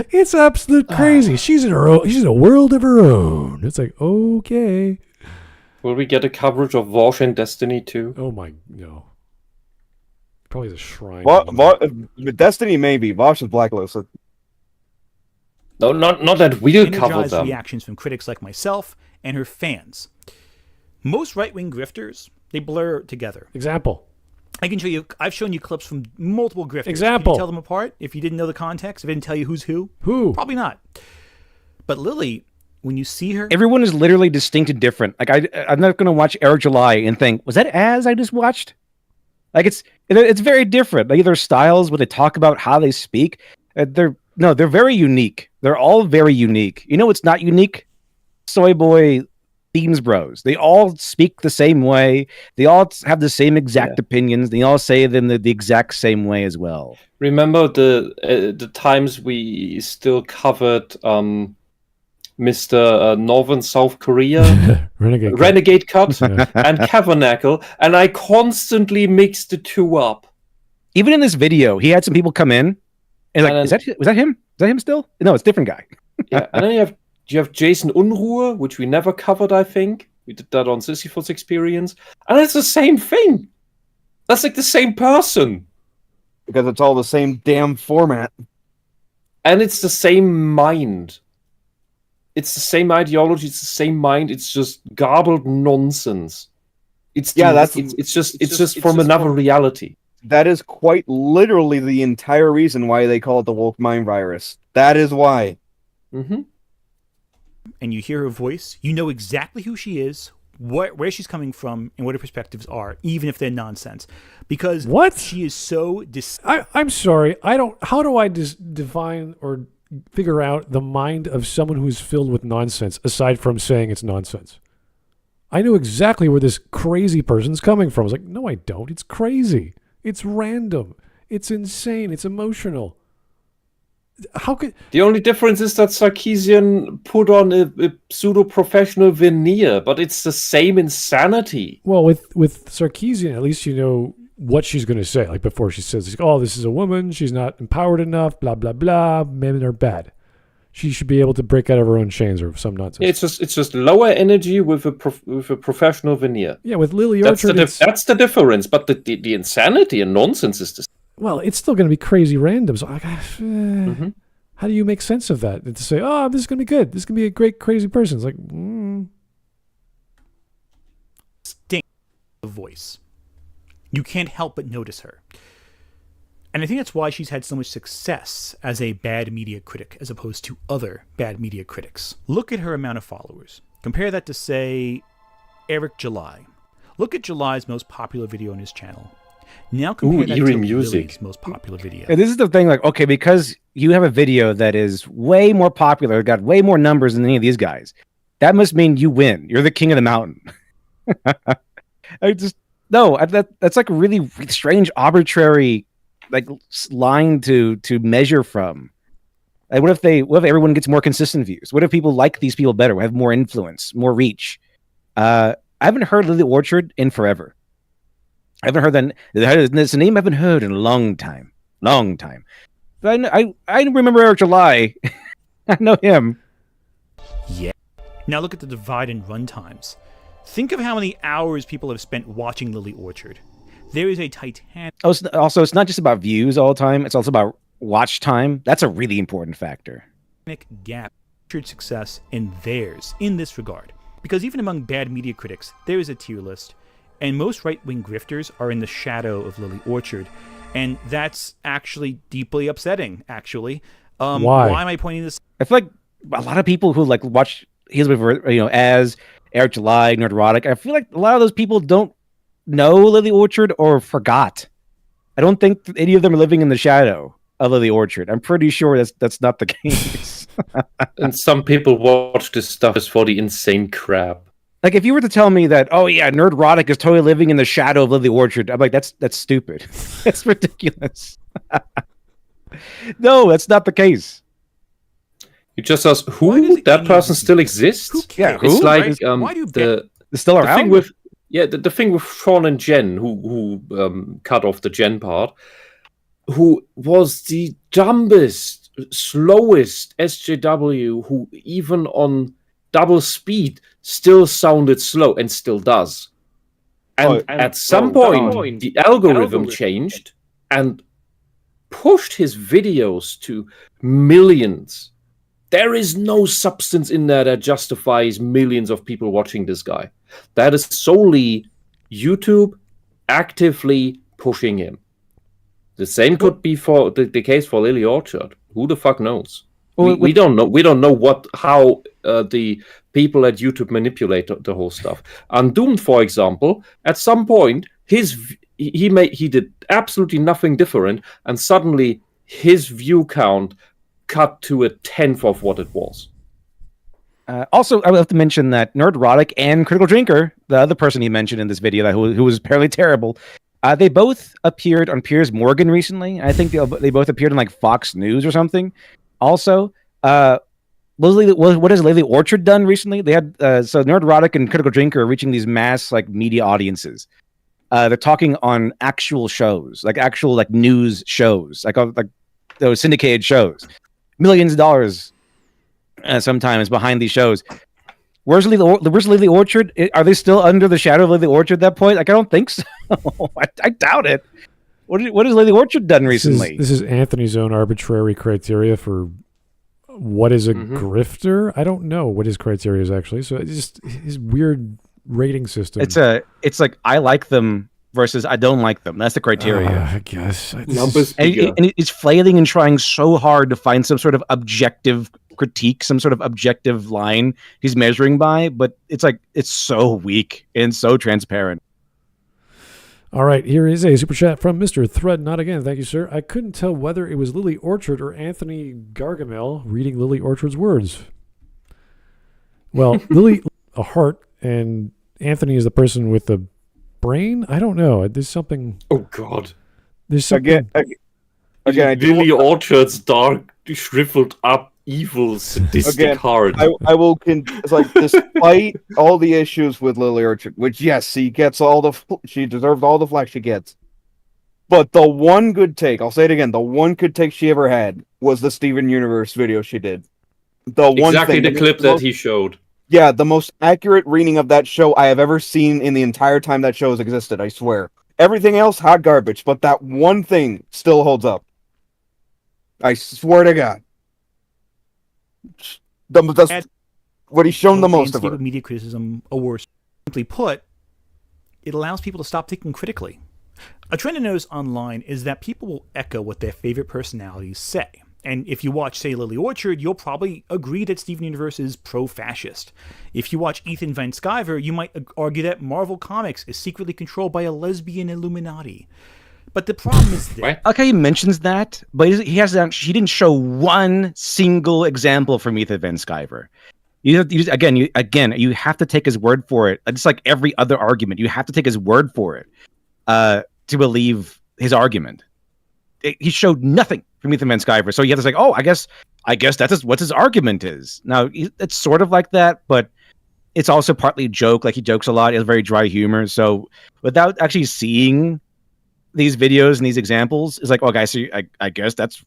It's absolute crazy. She's in a world of her own. It's like, okay. Will we get a coverage of Vosh and Destiny too? Oh my, no. Probably the shrine. Destiny maybe. Vosh is blacklisted. No, not that we'll cover Energized them. reactions from critics like myself and her fans. Most right-wing grifters, they blur together. Example. I can show you. I've shown you clips from multiple grifters. Example. Can you tell them apart if you didn't know the context? If I didn't tell you who's who? Who? Probably not. But Lily, when you see her, Everyone is literally distinct and different. Like I'm not going to watch Eric July and think, was that as I just watched? Like it's very different. Like their styles, when they talk about how they speak, they're very unique. They're all very unique. You know what's not unique? Soy Boy Themes Bros. They all speak the same way. They all have the same exact opinions. They all say them the exact same way as well. Remember the times we still covered Mr. Northern South Korea, Renegade Cut, and Tabernacle, and I constantly mixed the two up. Even in this video, he had some people come in and like, was that him? Is that him still? No, it's a different guy. Yeah, and then you have Jason Unruhe, which we never covered, I think. We did that on Sisyphus Experience. And it's the same thing. That's like the same person. Because it's all the same damn format. And it's the same mind. It's the same ideology, it's the same mind, it's just garbled nonsense. It's just from another reality. That is quite literally the entire reason why they call it the woke mind virus. That is why. Mm-hmm. And you hear her voice, you know exactly who she is, where she's coming from, and what her perspectives are, even if they're nonsense. Because she is so... I'm sorry. How do I define or figure out the mind of someone who's filled with nonsense, aside from saying it's nonsense? I know exactly where this crazy person's coming from. I was like, no, I don't. It's crazy. It's random. It's insane. It's emotional. How could... The only difference is that Sarkeesian put on a pseudo-professional veneer, but it's the same insanity. Well, with Sarkeesian, at least you know what she's going to say. Like before she says, oh, this is a woman, she's not empowered enough, blah, blah, blah, men are bad. She should be able to break out of her own chains or some nonsense. It's just lower energy with a professional veneer. Yeah, with Lily Orchard, that's the difference, but the insanity and nonsense is the same. Well, it's still going to be crazy random. So how do you make sense of that? And to say, oh, this is going to be good. This is going to be a great, crazy person. It's like, Stink the voice. You can't help but notice her. And I think that's why she's had so much success as a bad media critic as opposed to other bad media critics. Look at her amount of followers. Compare that to, say, Eric July. Look at July's most popular video on his channel. Now compare that to Lily's most popular video. And this is the thing, like, okay, because you have a video that is way more popular, got way more numbers than any of these guys, that must mean you win. You're the king of the mountain. That's like a really strange, arbitrary, like line to measure from. Like, what if everyone gets more consistent views? What if people like these people better, have more influence, more reach? I haven't heard Lily Orchard in forever. I haven't heard that. It's a name I haven't heard in a long time. But I remember Eric July. I know him. Yeah. Now look at the divide in run times. Think of how many hours people have spent watching Lily Orchard. There is a titanic... Also, it's not just about views all the time. It's also about watch time. That's a really important factor. Gap Orchard's success and theirs in this regard. Because even among bad media critics, there is a tier list. And most right-wing grifters are in the shadow of Lily Orchard. And that's actually deeply upsetting, actually. Why am I pointing this? I feel like a lot of people who like watch Heels Before, as Eric July, Nerdrotic, I feel like a lot of those people don't know Lily Orchard or forgot. I don't think any of them are living in the shadow of Lily Orchard. I'm pretty sure that's not the case. And some people watch this stuff just for the insane crap. Like, if you were to tell me that, oh yeah, Nerdrotic is totally living in the shadow of Lily Orchard, I'm like, that's stupid. That's ridiculous. No, that's not the case. You just ask, who? That person still exists? Yeah, who? It's like Why do they're still around. Yeah, the thing with Sean and Jen, who cut off the Jen part, who was the dumbest, slowest SJW, who even on double speed still sounded slow and still does. And at some point, the algorithm changed and pushed his videos to millions. There is no substance in there that justifies millions of people watching this guy. That is solely YouTube actively pushing him. The same could be for the case for Lily Orchard. Who the fuck knows? We don't know. We don't know how the people at YouTube manipulate the whole stuff. Undoomed, for example, at some point, he did absolutely nothing different, and suddenly his view count cut to a tenth of what it was. Also, I would have to mention that Nerdrotic and Critical Drinker, the other person he mentioned in this video who was apparently terrible, they both appeared on Piers Morgan recently. I think they both appeared on like Fox News or something. Also, what has Lily Orchard done recently? They had so Nerdrotic and Critical Drinker are reaching these mass like media audiences. They're talking on actual shows, like actual like news shows, like those syndicated shows, millions of dollars sometimes behind these shows. Where's Lily Orchard? Are they still under the shadow of Lily Orchard at that point? Like, I don't think so. I doubt it. What has Lily Orchard done recently? This is Anthony's own arbitrary criteria for what is a grifter. I don't know what his criteria is actually. So it's just his weird rating system. It's like I like them versus I don't like them. That's the criteria. I guess. And he's flailing and trying so hard to find some sort of objective critique, some sort of objective line he's measuring by, but it's so weak and so transparent. All right, here is a super chat from Mr. Thread. Not again, thank you, sir. I couldn't tell whether it was Lily Orchard or Anthony Gargamel reading Lily Orchard's words. Well, Lily, a heart, and Anthony is the person with the brain. I don't know. There's something. Oh God. There's something. Again, Lily Orchard's dark, shriveled up, evil, sadistic heart. I will. It's like despite all the issues with Lily Orchard, which yes, she deserves all the flack she gets. But the one good take, I'll say it again, the one good take she ever had was the Steven Universe video she did. Exactly the clip that he showed. Yeah, the most accurate reading of that show I have ever seen in the entire time that show has existed, I swear. Everything else, hot garbage, but that one thing still holds up. I swear to God. That's what he's shown the most of her. Media criticism, or worse, simply put, it allows people to stop thinking critically. A trend to notice online is that people will echo what their favorite personalities say. And if you watch, say, Lily Orchard, you'll probably agree that Steven Universe is pro-fascist. If you watch Ethan Van Sciver, you might argue that Marvel Comics is secretly controlled by a lesbian Illuminati. But the problem is that... I like how he mentions that, but he didn't show one single example from Ethan Van Sciver. You have to take his word for it. It's like every other argument. You have to take his word for it to believe his argument. He showed nothing from Ethan Van Sciver, so you have to say, "Oh, I guess that's what his argument is." Now, it's sort of like that, but it's also partly a joke. Like he jokes a lot. He has very dry humor. So, without actually seeing these videos and these examples, it's like, "Oh, guys, so I guess that's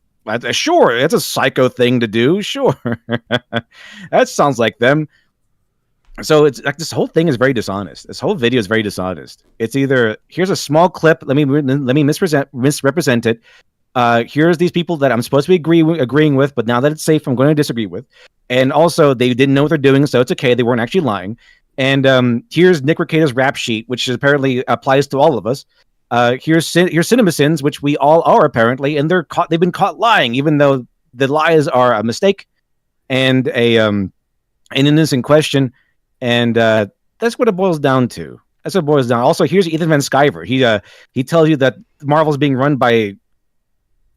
sure. That's a psycho thing to do. Sure, that sounds like them." So it's like this whole thing is very dishonest. This whole video is very dishonest. It's either here's a small clip. Let me misrepresent it. Here's these people that I'm supposed to be agreeing with, but now that it's safe, I'm going to disagree with. And also, they didn't know what they're doing, so it's okay. They weren't actually lying. And here's Nick Recado's rap sheet, which apparently applies to all of us. Here's CinemaSins, which we all are apparently, and they've been caught lying, even though the lies are a mistake and an innocent question. And that's what it boils down to. That's what it boils down. Also, here's Ethan Van Sciver. He tells you that Marvel's being run by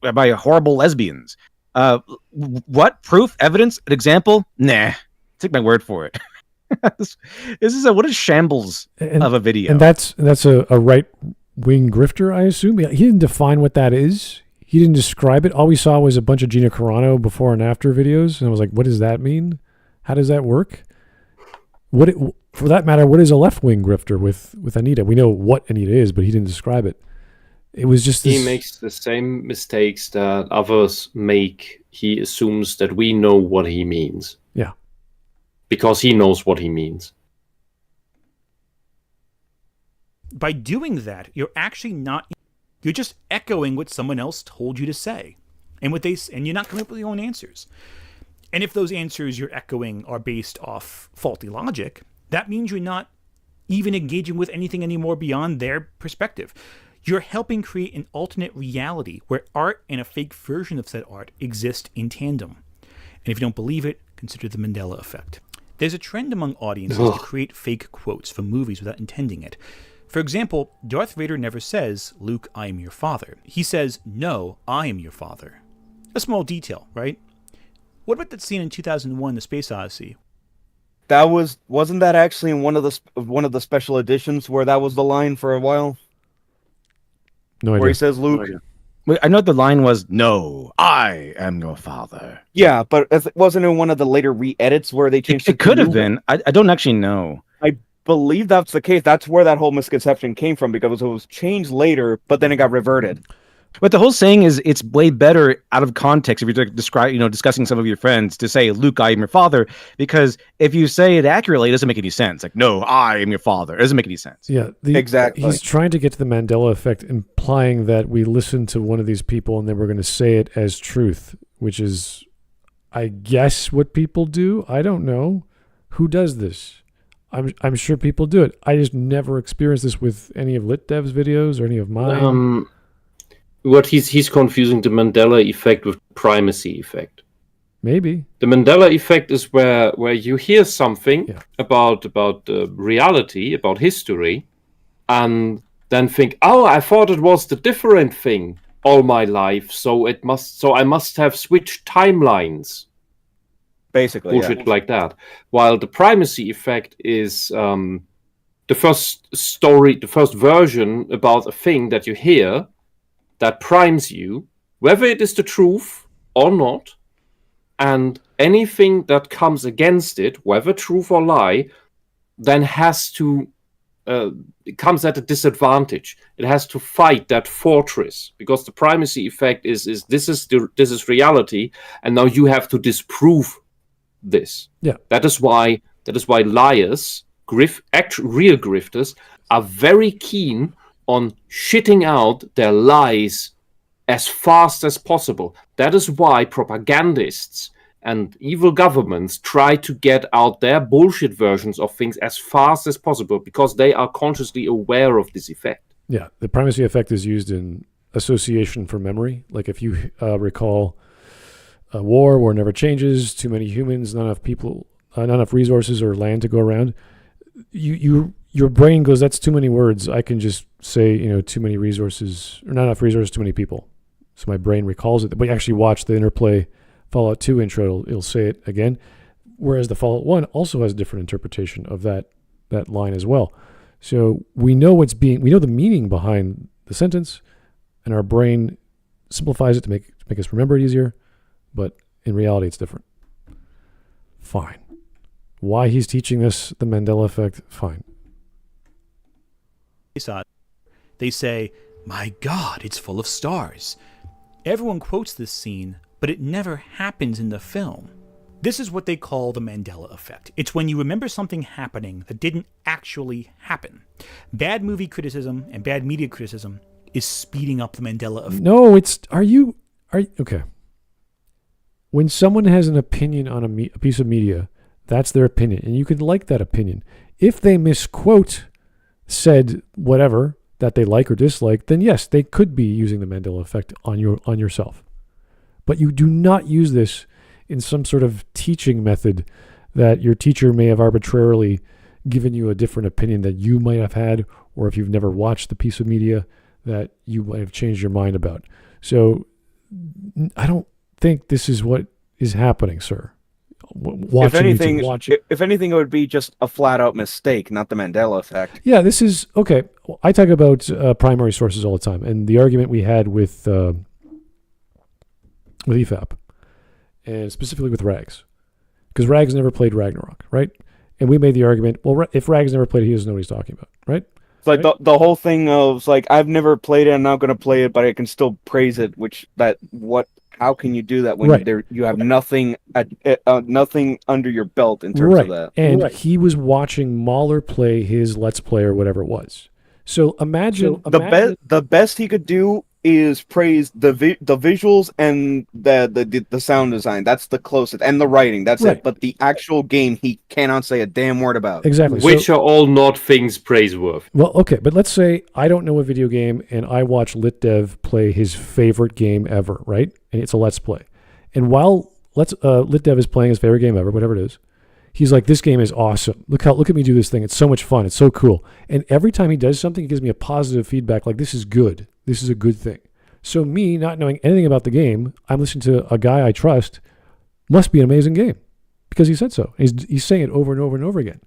horrible lesbians. What? Proof? Evidence? An example? Nah. Take my word for it. This is what a shambles of a video. And that's a right-wing grifter, I assume. He didn't define what that is. He didn't describe it. All we saw was a bunch of Gina Carano before and after videos. And I was like, what does that mean? How does that work? for that matter, what is a left-wing grifter with Anita? We know what Anita is, but he didn't describe it. It was just this... He makes the same mistakes that others make. He assumes that we know what he means. Yeah. Because he knows what he means. By doing that, you're actually not... You're just echoing what someone else told you to say. And you're not coming up with your own answers. And if those answers you're echoing are based off faulty logic, that means you're not even engaging with anything anymore beyond their perspective. You're helping create an alternate reality where art and a fake version of said art exist in tandem. And if you don't believe it, consider the Mandela effect. There's a trend among audiences to create fake quotes from movies without intending it. For example, Darth Vader never says, "Luke, I am your father." He says, "No, I am your father." A small detail, right? What about that scene in 2001, The Space Odyssey? Wasn't that actually in one of the special editions where that was the line for a while? No idea. Where he says, "Luke." I know the line was, "No, I am your father." Yeah, but it wasn't in one of the later re-edits where they changed it. It could have been. I don't actually know. I believe that's the case. That's where that whole misconception came from, because it was changed later, but then it got reverted. But the whole saying is, it's way better out of context if you're discussing some of your friends to say, "Luke, I am your father," because if you say it accurately, it doesn't make any sense. Like, "No, I am your father." It doesn't make any sense. Yeah, exactly. He's trying to get to the Mandela effect, implying that we listened to one of these people and then we're going to say it as truth, which is, I guess, what people do. I don't know. Who does this? I'm sure people do it. I just never experienced this with any of LitDev's videos or any of mine. What he's confusing the Mandela effect with primacy effect. Maybe the Mandela effect is where you hear something about reality, about history, and then think, "Oh, I thought it was the different thing all my life, so I must have switched timelines." Basically, bullshit like that. While the primacy effect is the first story, the first version about a thing that you hear that primes you, whether it is the truth or not, and anything that comes against it, whether truth or lie, then it comes at a disadvantage. It has to fight that fortress, because the primacy effect is this is reality, and now you have to disprove this. Yeah, that is why liars, real grifters, are very keen on shitting out their lies as fast as possible. That is why propagandists and evil governments try to get out their bullshit versions of things as fast as possible, because they are consciously aware of this effect. Yeah, the primacy effect is used in association for memory. Like if you recall a war never changes, too many humans, not enough people, not enough resources or land to go around, your brain goes, "That's too many words. I can just say, too many resources, or not enough resources, too many people." So my brain recalls it. But you actually watch the Interplay Fallout 2 intro, it'll say it again. Whereas the Fallout 1 also has a different interpretation of that line as well. So we know we know the meaning behind the sentence, and our brain simplifies it to make us remember it easier. But in reality, it's different. Fine. Why he's teaching us the Mandela effect? Fine. They say, "My God, it's full of stars." Everyone quotes this scene, but it never happens in the film. This is what they call the Mandela effect. It's when you remember something happening that didn't actually happen. Bad movie criticism and bad media criticism is speeding up the Mandela effect. No, are you okay. When someone has an opinion on a piece of media, that's their opinion, and you can like that opinion. If they misquote said whatever that they like or dislike, then yes, they could be using the Mandela effect on yourself. But you do not use this in some sort of teaching method that your teacher may have arbitrarily given you a different opinion that you might have had, or if you've never watched the piece of media that you might have changed your mind about. So I don't think this is what is happening, sir. If anything, it would be just a flat-out mistake, not the Mandela effect. Yeah, this is okay. I talk about primary sources all the time, and the argument we had with EFAP, and specifically with Rags, because Rags never played Ragnarok, right? And we made the argument, well, if Rags never played it, he doesn't know what he's talking about, right? It's like the whole thing of like, I've never played it, I'm not going to play it, but I can still praise it. How can you do that when you have nothing nothing under your belt in terms of that? And he was watching Mahler play his Let's Play or whatever it was. So imagine the best he could do is praise the visuals and the sound design. That's the closest, and the writing. That's it. But the actual game, he cannot say a damn word about. Exactly. Which are all not things praiseworthy. Well, okay, but let's say I don't know a video game and I watch LitDev play his favorite game ever, right? And it's a Let's Play. And while LitDev is playing his favorite game ever, whatever it is, he's like, this game is awesome. Look at me do this thing. It's so much fun. It's so cool. And every time he does something, he gives me a positive feedback like, this is good. This is a good thing. So me, not knowing anything about the game, I'm listening to a guy I trust, must be an amazing game because he said so. He's saying it over and over and over again.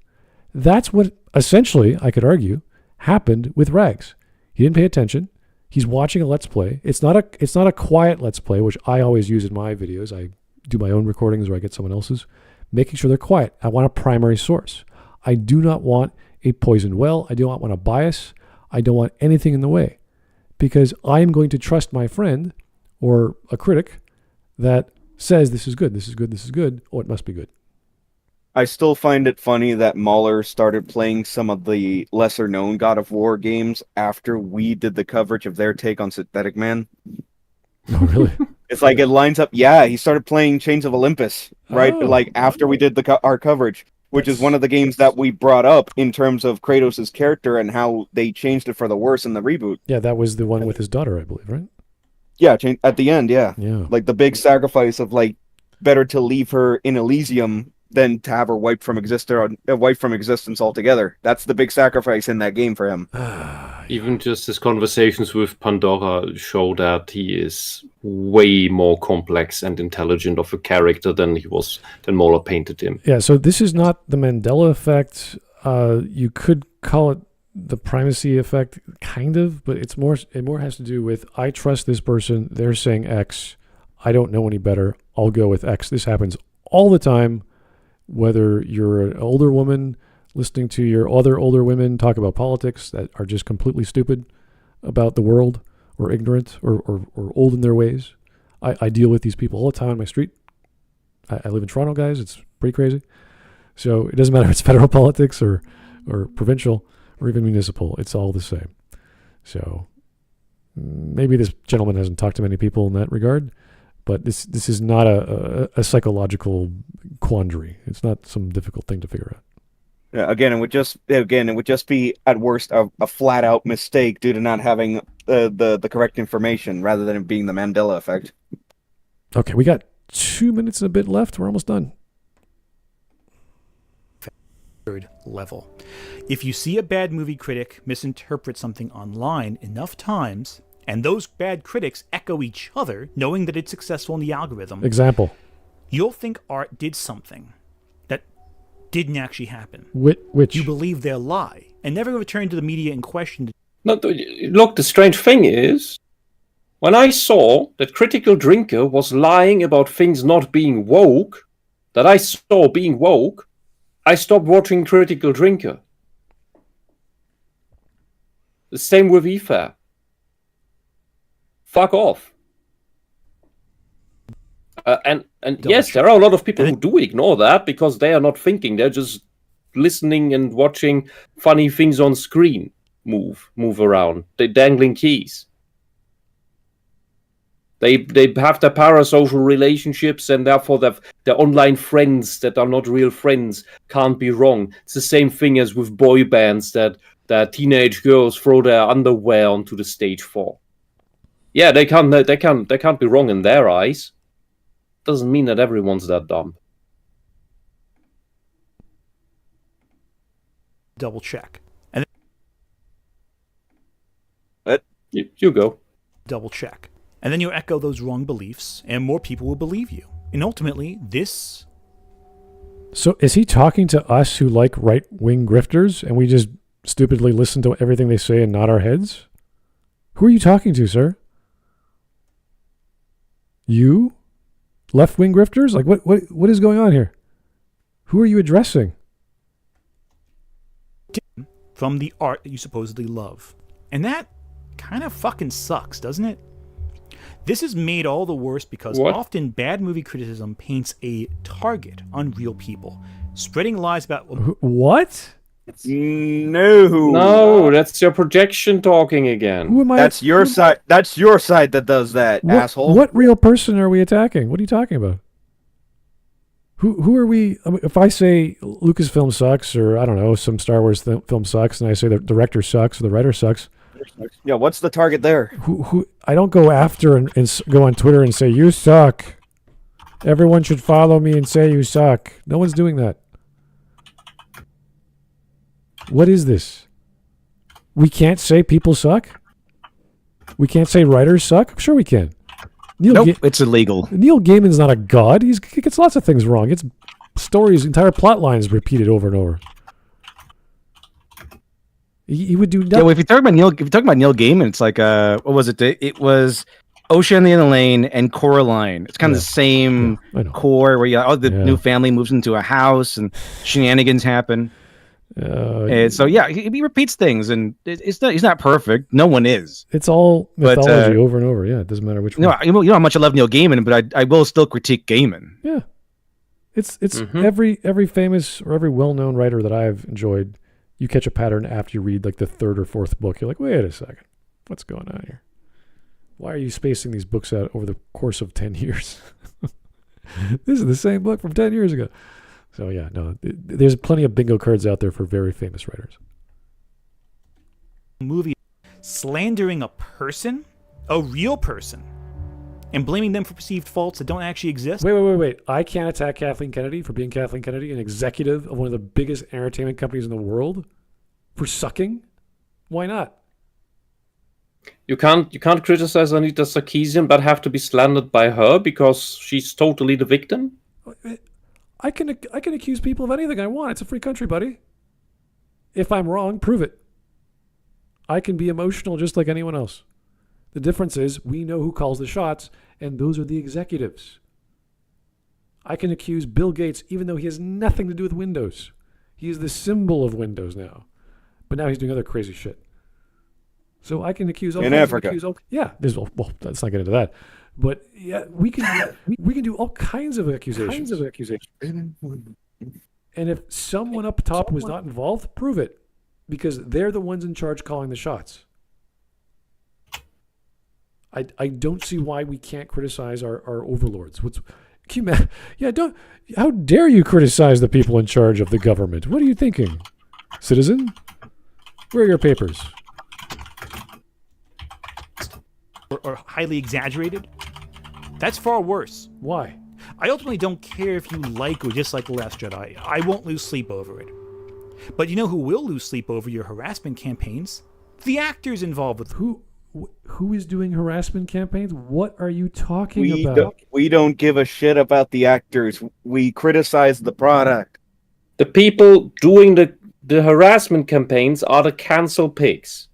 That's what essentially, I could argue, happened with Rags. He didn't pay attention. He's watching a Let's Play. It's not a quiet Let's Play, which I always use in my videos. I do my own recordings or I get someone else's, making sure they're quiet. I want a primary source. I do not want a poisoned well. I do not want a bias. I don't want anything in the way. Because I'm going to trust my friend or a critic that says this is good, this is good, this is good. Oh, it must be good. I still find it funny that Mahler started playing some of the lesser-known God of War games after we did the coverage of their take on Synthetic Man. Oh, really? It's like it lines up. Yeah, he started playing Chains of Olympus, right? Oh. Like after we did our coverage, which is one of the games that we brought up in terms of Kratos' character and how they changed it for the worse in the reboot. Yeah, that was the one with his daughter, I believe, right? Yeah, at the end, yeah. Yeah. The big sacrifice of like, better to leave her in Elysium than to have her wiped from existence altogether. That's the big sacrifice in that game for him. Even just his conversations with Pandora show that he is way more complex and intelligent of a character than Mahler painted him. Yeah, so this is not the Mandela effect. You could call it the primacy effect, kind of, but it more has to do with, I trust this person, they're saying X, I don't know any better, I'll go with X. This happens all the time, whether you're an older woman listening to your other older women talk about politics that are just completely stupid about the world or ignorant or old in their ways. I deal with these people all the time on my street. I live in Toronto, guys. It's pretty crazy. So it doesn't matter if it's federal politics or provincial or even municipal. It's all the same. So maybe this gentleman hasn't talked to many people in that regard, but this is not a psychological quandary. It's not some difficult thing to figure out. Yeah, again, it would just be at worst a flat out mistake due to not having the correct information rather than it being the Mandela effect. Okay, we got 2 minutes and a bit left. We're almost done. Third level. If you see a bad movie critic misinterpret something online enough times, and those bad critics echo each other, knowing that it's successful in the algorithm. Example. You'll think art did something that didn't actually happen. Which? You believe their lie, and never return to the media in question. No, look, the strange thing is, when I saw that Critical Drinker was lying about things not being woke, that I saw being woke, I stopped watching Critical Drinker. The same with EFA. Fuck off. And yes, there are a lot of people who do ignore that because they are not thinking. They're just listening and watching funny things on screen move around. They're dangling keys. They have their parasocial relationships, and therefore their online friends that are not real friends can't be wrong. It's the same thing as with boy bands that teenage girls throw their underwear onto the stage for. Yeah, they can't be wrong in their eyes. Doesn't mean that everyone's that dumb. Double check. And you go. Double check. And then you echo those wrong beliefs, and more people will believe you. And ultimately, this... So is he talking to us who like right-wing grifters, and we just stupidly listen to everything they say and nod our heads? Who are you talking to, sir? You? Left-wing grifters? Like, what is going on here? Who are you addressing? from the art that you supposedly love. And that kind of fucking sucks, doesn't it? This is made all the worse because often bad movie criticism paints a target on real people, spreading lies about... What? No, that's your projection talking again. Who am I? That's your side. That's your side that does that, asshole. What real person are we attacking? What are you talking about? Who are we? I mean, if I say Lucasfilm sucks, or I don't know, some Star Wars film sucks, and I say the director sucks or the writer sucks. Yeah, what's the target there? Who? I don't go after and go on Twitter and say you suck. Everyone should follow me and say you suck. No one's doing that. What is this? We can't say people suck? We can't say writers suck? Sure we can. It's illegal. Neil Gaiman's not a god. He gets lots of things wrong. It's stories, entire plot lines repeated over and over. He would do nothing. Yeah, well, if you're talking about Neil Gaiman, it's like what was it? It was Ocean and the Lane and Coraline. It's kind of the same core where the new family moves into a house and shenanigans happen. And so he repeats things, and he's not perfect. No one is. It's all mythology over and over. Yeah, it doesn't matter which one. You know how much I love Neil Gaiman, but I will still critique Gaiman. Yeah, it's every famous or every well-known writer that I've enjoyed. You catch a pattern after you read like the third or fourth book. You're like, wait a second, what's going on here? Why are you spacing these books out over the course of 10 years? This is the same book from 10 years ago. So yeah, no, there's plenty of bingo cards out there for very famous writers. Movie slandering a person, a real person, and blaming them for perceived faults that don't actually exist. Wait. I can't attack Kathleen Kennedy for being Kathleen Kennedy, an executive of one of the biggest entertainment companies in the world, for sucking? Why not? You can't criticize Anita Sarkeesian, but have to be slandered by her because she's totally the victim? I can accuse people of anything I want. It's a free country, buddy. If I'm wrong, prove it. I can be emotional just like anyone else. The difference is we know who calls the shots, and those are the executives. I can accuse Bill Gates even though he has nothing to do with Windows. He is the symbol of Windows now. But now he's doing other crazy shit. So I can accuse... In Africa. Let's not get into that. But yeah, we can do all kinds of accusations. And if someone up top was not involved, prove it, because they're the ones in charge calling the shots. I don't see why we can't criticize our overlords. How dare you criticize the people in charge of the government? What are you thinking, citizen? Where are your papers? Or highly exaggerated? That's far worse. Why? I ultimately don't care if you like or dislike The Last Jedi. I won't lose sleep over it. But you know who will lose sleep over your harassment campaigns? The actors involved with who is doing harassment campaigns? What are you talking about? We don't give a shit about the actors. We criticize the product. The people doing the harassment campaigns are the cancel pigs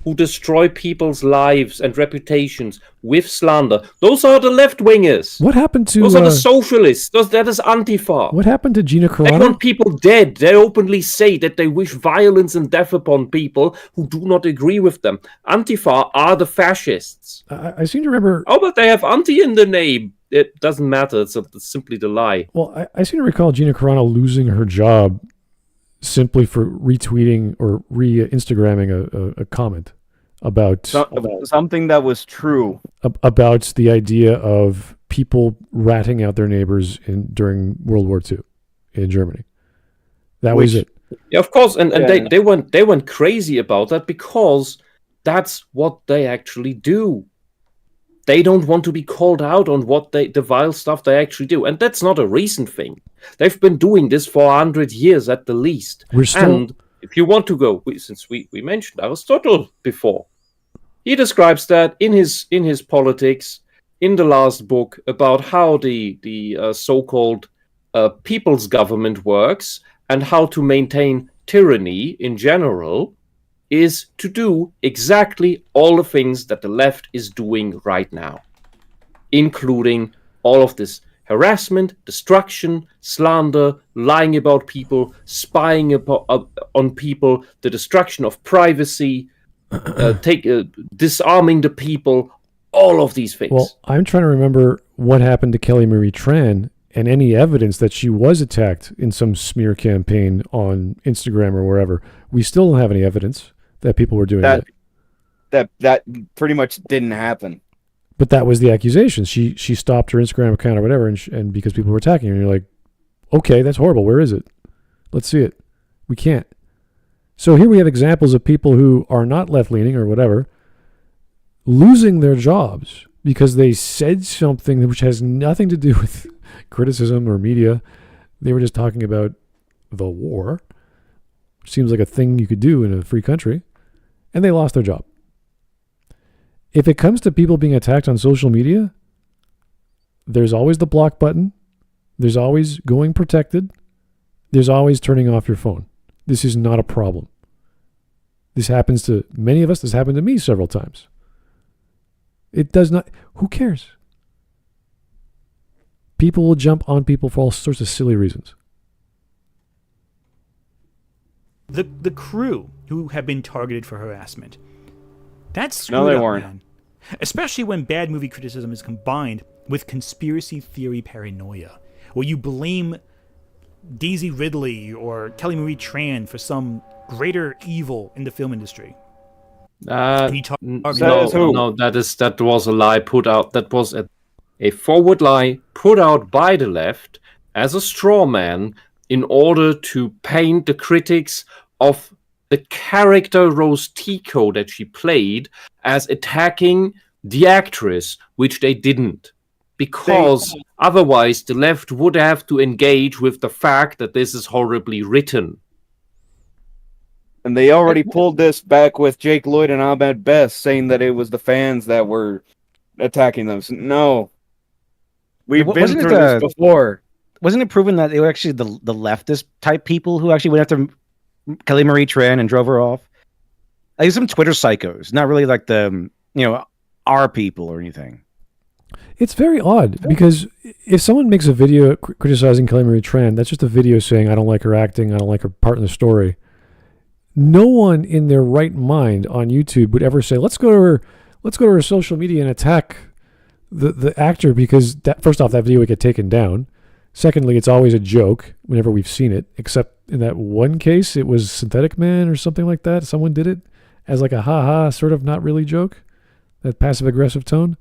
who destroy people's lives and reputations with slander. Those are the left-wingers. What happened to... Those are the socialists. That is Antifa. What happened to Gina Carano? They want people dead. They openly say that they wish violence and death upon people who do not agree with them. Antifa are the fascists. I seem to remember... Oh, but they have anti in the name. It doesn't matter. It's simply the lie. Well, I seem to recall Gina Carano losing her job simply for retweeting or re-Instagramming a comment about something that was true about the idea of people ratting out their neighbors during World War II in Germany. That was it. Yeah, of course, and they went crazy about that because that's what they actually do. They don't want to be called out on the vile stuff they actually do, and that's not a recent thing. They've been doing this for 100 years at the least. And if you want to go, since we mentioned Aristotle before, he describes that in his Politics, in the last book, about how the so-called people's government works and how to maintain tyranny in general, is to do exactly all the things that the left is doing right now, including all of this harassment, destruction, slander, lying about people, spying on people, the destruction of privacy, disarming the people, all of these things. Well, I'm trying to remember what happened to Kelly Marie Tran and any evidence that she was attacked in some smear campaign on Instagram or wherever. We still don't have any evidence that people were doing that. That pretty much didn't happen. But that was the accusation. She stopped her Instagram account or whatever, and because people were attacking her, and you're like, okay, that's horrible. Where is it? Let's see it. We can't. So here we have examples of people who are not left-leaning or whatever, losing their jobs because they said something which has nothing to do with criticism or media. They were just talking about the war, which seems like a thing you could do in a free country, and they lost their job. If it comes to people being attacked on social media, there's always the block button. There's always going protected. There's always turning off your phone. This is not a problem. This happens to many of us. This happened to me several times. It does not. Who cares? People will jump on people for all sorts of silly reasons. The crew who have been targeted for harassment. That's screwed No, they up, weren't. man. Especially when bad movie criticism is combined with conspiracy theory paranoia, where you blame Daisy Ridley or Kelly Marie Tran for some greater evil in the film industry. No, that was a lie put out. That was a forward lie put out by the left as a straw man in order to paint the critics of the character Rose Tico that she played as attacking the actress, which they didn't. Because otherwise the left would have to engage with the fact that this is horribly written. And they already pulled this back with Jake Lloyd and Ahmed Best, saying that it was the fans that were attacking them. So, no. We've been through this before. Wasn't it proven that they were actually the leftist type people who actually went after Kelly Marie Tran and drove her off? Like some Twitter psychos, not really like our people or anything. It's very odd because if someone makes a video criticizing Kelly Marie Tran, that's just a video saying, I don't like her acting, I don't like her part in the story. No one in their right mind on YouTube would ever say, let's go to her social media and attack the actor because first off, that video would get taken down. Secondly, it's always a joke whenever we've seen it, except in that one case, it was Synthetic Man or something like that. Someone did it as like a ha-ha sort of not really joke, that passive-aggressive tone.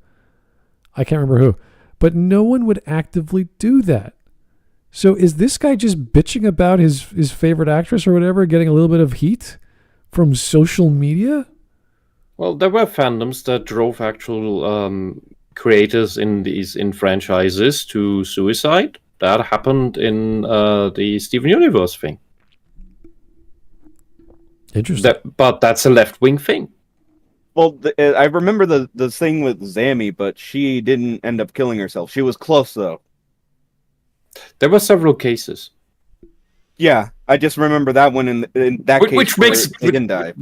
I can't remember who. But no one would actively do that. So is this guy just bitching about his favorite actress or whatever, getting a little bit of heat from social media? Well, there were fandoms that drove actual creators in franchises to suicide. That happened in the Steven Universe thing. Interesting. But that's a left-wing thing. Well, I remember the thing with Zammy, but she didn't end up killing herself. She was close, though. There were several cases. Yeah, I just remember that one in that case. Which makes they didn't die,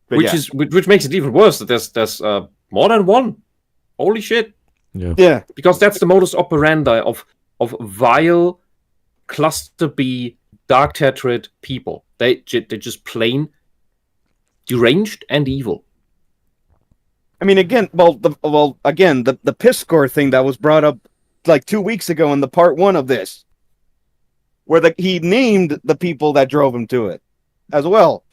which makes it even worse that there's more than one. Holy shit! Yeah. Because that's the modus operandi of vile cluster B dark tetrad people. They're just plain deranged and evil. I mean, again, the piss score thing that was brought up like 2 weeks ago in the part 1 of this, where he named the people that drove him to it as well.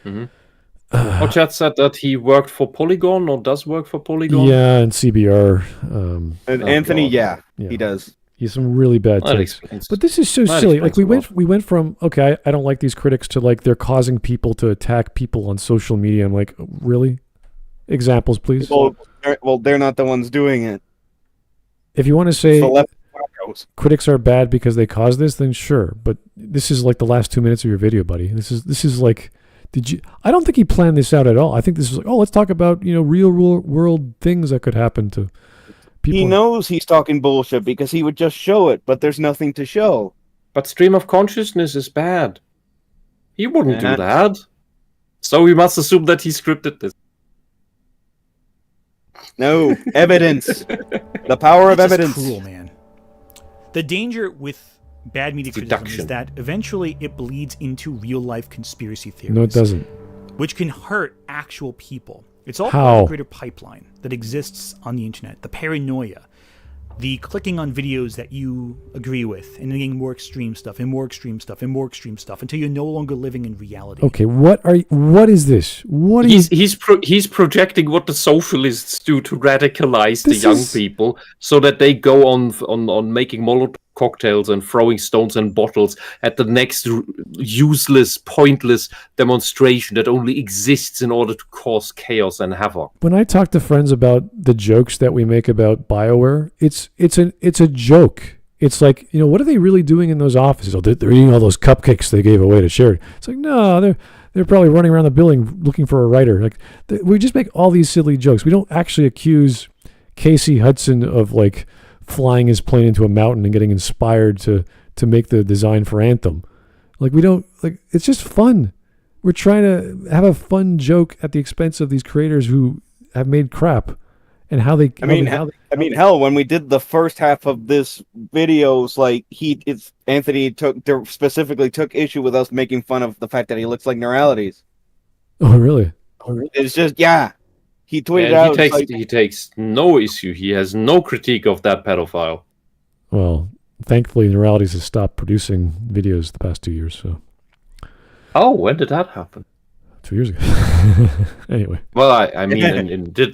Mm-hmm. Chat said that he worked for Polygon or does work for Polygon. Yeah, and CBR. And Anthony, he does. He has some really bad takes. But this is so silly. Like we went from, okay, I don't like these critics to like they're causing people to attack people on social media. I'm like, really? Examples, please. Well, they're not the ones doing it. If you want to say critics are bad because they caused this, then sure. But this is like the last 2 minutes of your video, buddy. This is like, I don't think he planned this out at all. I think this is like, let's talk about, real world things that could happen to people. He knows he's talking bullshit because he would just show it, but there's nothing to show. But stream of consciousness is bad. He wouldn't do that. So we must assume that he scripted this. No, evidence. The power of evidence. Cruel, man. The danger with bad media criticism is that eventually it bleeds into real-life conspiracy theories. No, it doesn't. Which can hurt actual people. It's all How? part of the greater pipeline that exists on the internet. The paranoia, the clicking on videos that you agree with, and getting more extreme stuff, and more extreme stuff, and more extreme stuff, until you're no longer living in reality. Okay, what is this? What is He's projecting what the socialists do to radicalize the young people, so that they go on making Molotov cocktails and throwing stones and bottles at the next useless, pointless demonstration that only exists in order to cause chaos and havoc. When I talk to friends about the jokes that we make about BioWare, it's a joke. It's like, what are they really doing in those offices? Oh, they're eating all those cupcakes they gave away to charity. It's like, no, they're probably running around the building looking for a writer. Like, we just make all these silly jokes. We don't actually accuse Casey Hudson of like flying his plane into a mountain and getting inspired to make the design for Anthem. Like, we don't, like, it's just fun. We're trying to have a fun joke at the expense of these creators who have made crap and how they. Hell, when we did the first half of this videos, like Anthony specifically took issue with us making fun of the fact that he looks like Neuralities. Oh, really? It's just, He tweeted out. He takes no issue. He has no critique of that pedophile. Well, thankfully, Neuralities has stopped producing videos the past 2 years. So. Oh, when did that happen? 2 years ago. Anyway. Well, I mean,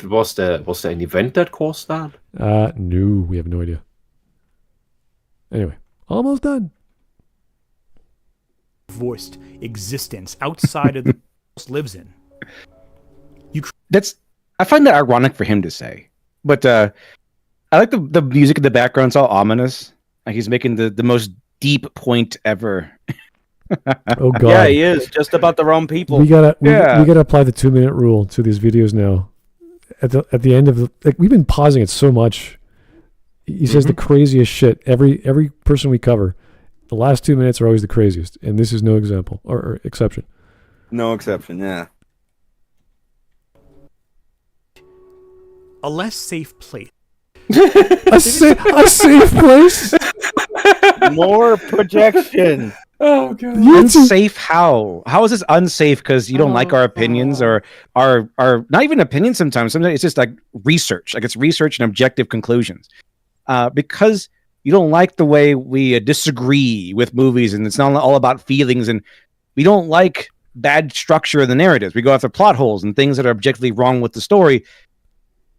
was there an event that caused that? No, we have no idea. Anyway, almost done. Voiced existence outside of the lives in. I find that ironic for him to say, but I like the music in the background. It's all ominous. Like he's making the most deep point ever. Oh God! Yeah, he is just about the wrong people. We gotta apply the 2-minute rule to these videos now. At the end of we've been pausing it so much. He says the craziest shit. Every person we cover, the last 2 minutes are always the craziest, and this is no example or exception. No exception. Yeah. A less safe place. a safe place? More projection. Oh God! Unsafe? How? How is this unsafe? Because you don't like our opinions or our not even opinions. Sometimes it's just like research. Like it's research and objective conclusions. Because you don't like the way we disagree with movies, and it's not all about feelings, and we don't like bad structure of the narratives. We go after plot holes and things that are objectively wrong with the story.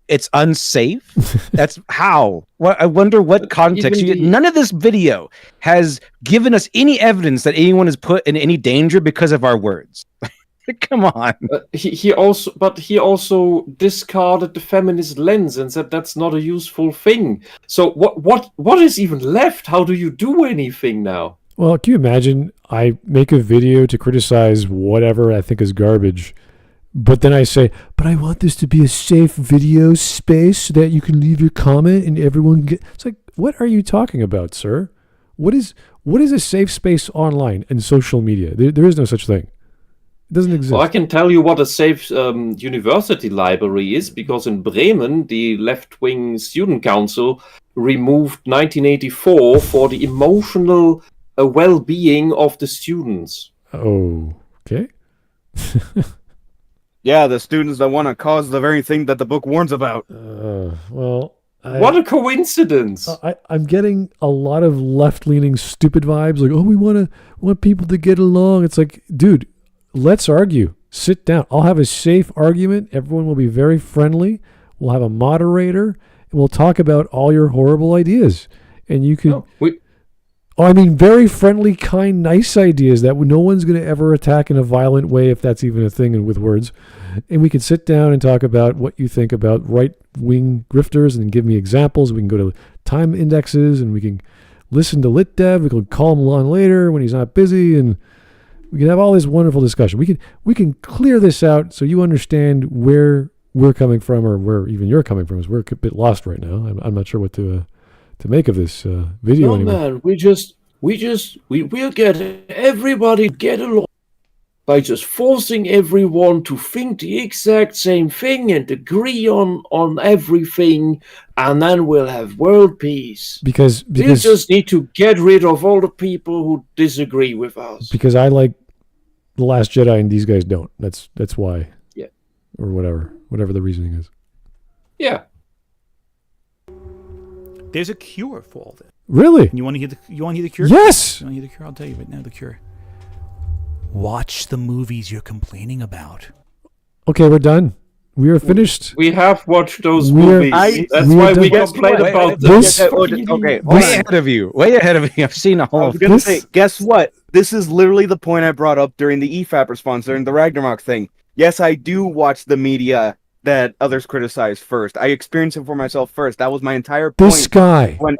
It's unsafe. That's how. I wonder what context. None of this video has given us any evidence that anyone is put in any danger because of our words. Come on. He also discarded the feminist lens and said that's not a useful thing. So what is even left? How do you do anything now? Well, can you imagine? I make a video to criticize whatever I think is garbage. But then I say, but I want this to be a safe video space so that you can leave your comment and everyone it's like, what are you talking about, sir? What is a safe space online and social media? There is no such thing. It doesn't exist. Well, I can tell you what a safe university library is, because in Bremen, the left-wing student council removed 1984 for the emotional well-being of the students. Oh, okay. Yeah, the students that want to cause the very thing that the book warns about. Well, what a coincidence! I'm getting a lot of left-leaning stupid vibes, like, oh, we want people to get along. It's like, dude, let's argue. Sit down. I'll have a safe argument. Everyone will be very friendly. We'll have a moderator, and we'll talk about all your horrible ideas. And you could. Very friendly, kind, nice ideas that no one's going to ever attack in a violent way, if that's even a thing and with words. And we can sit down and talk about what you think about right-wing grifters and give me examples. We can go to time indexes and we can listen to LitDev. We can call him on later when he's not busy, and we can have all this wonderful discussion. We can clear this out so you understand where we're coming from, or where even you're coming from. Because we're a bit lost right now. I'm not sure what to make of this video anymore. Man, we'll get everybody get along. by just forcing everyone to think the exact same thing and agree on everything, and then we'll have world peace. Because we just need to get rid of all the people who disagree with us. Because I like The Last Jedi and these guys don't. That's why. Yeah. Or whatever the reasoning is. Yeah. There's a cure for all this. Really? You want to hear the cure? Yes. You want to hear the cure? I'll tell you right now the cure. Watch the movies you're complaining about. Okay, we're done. We are finished. We have watched those movies. That's why we complain about this. Okay, way ahead of you. Way ahead of you. I've seen a whole. I was gonna say, guess what? This is literally the point I brought up during the EFAP response during the Ragnarok thing. Yes, I do watch the media that others criticize first. I experienced it for myself first. That was my entire point. This guy. When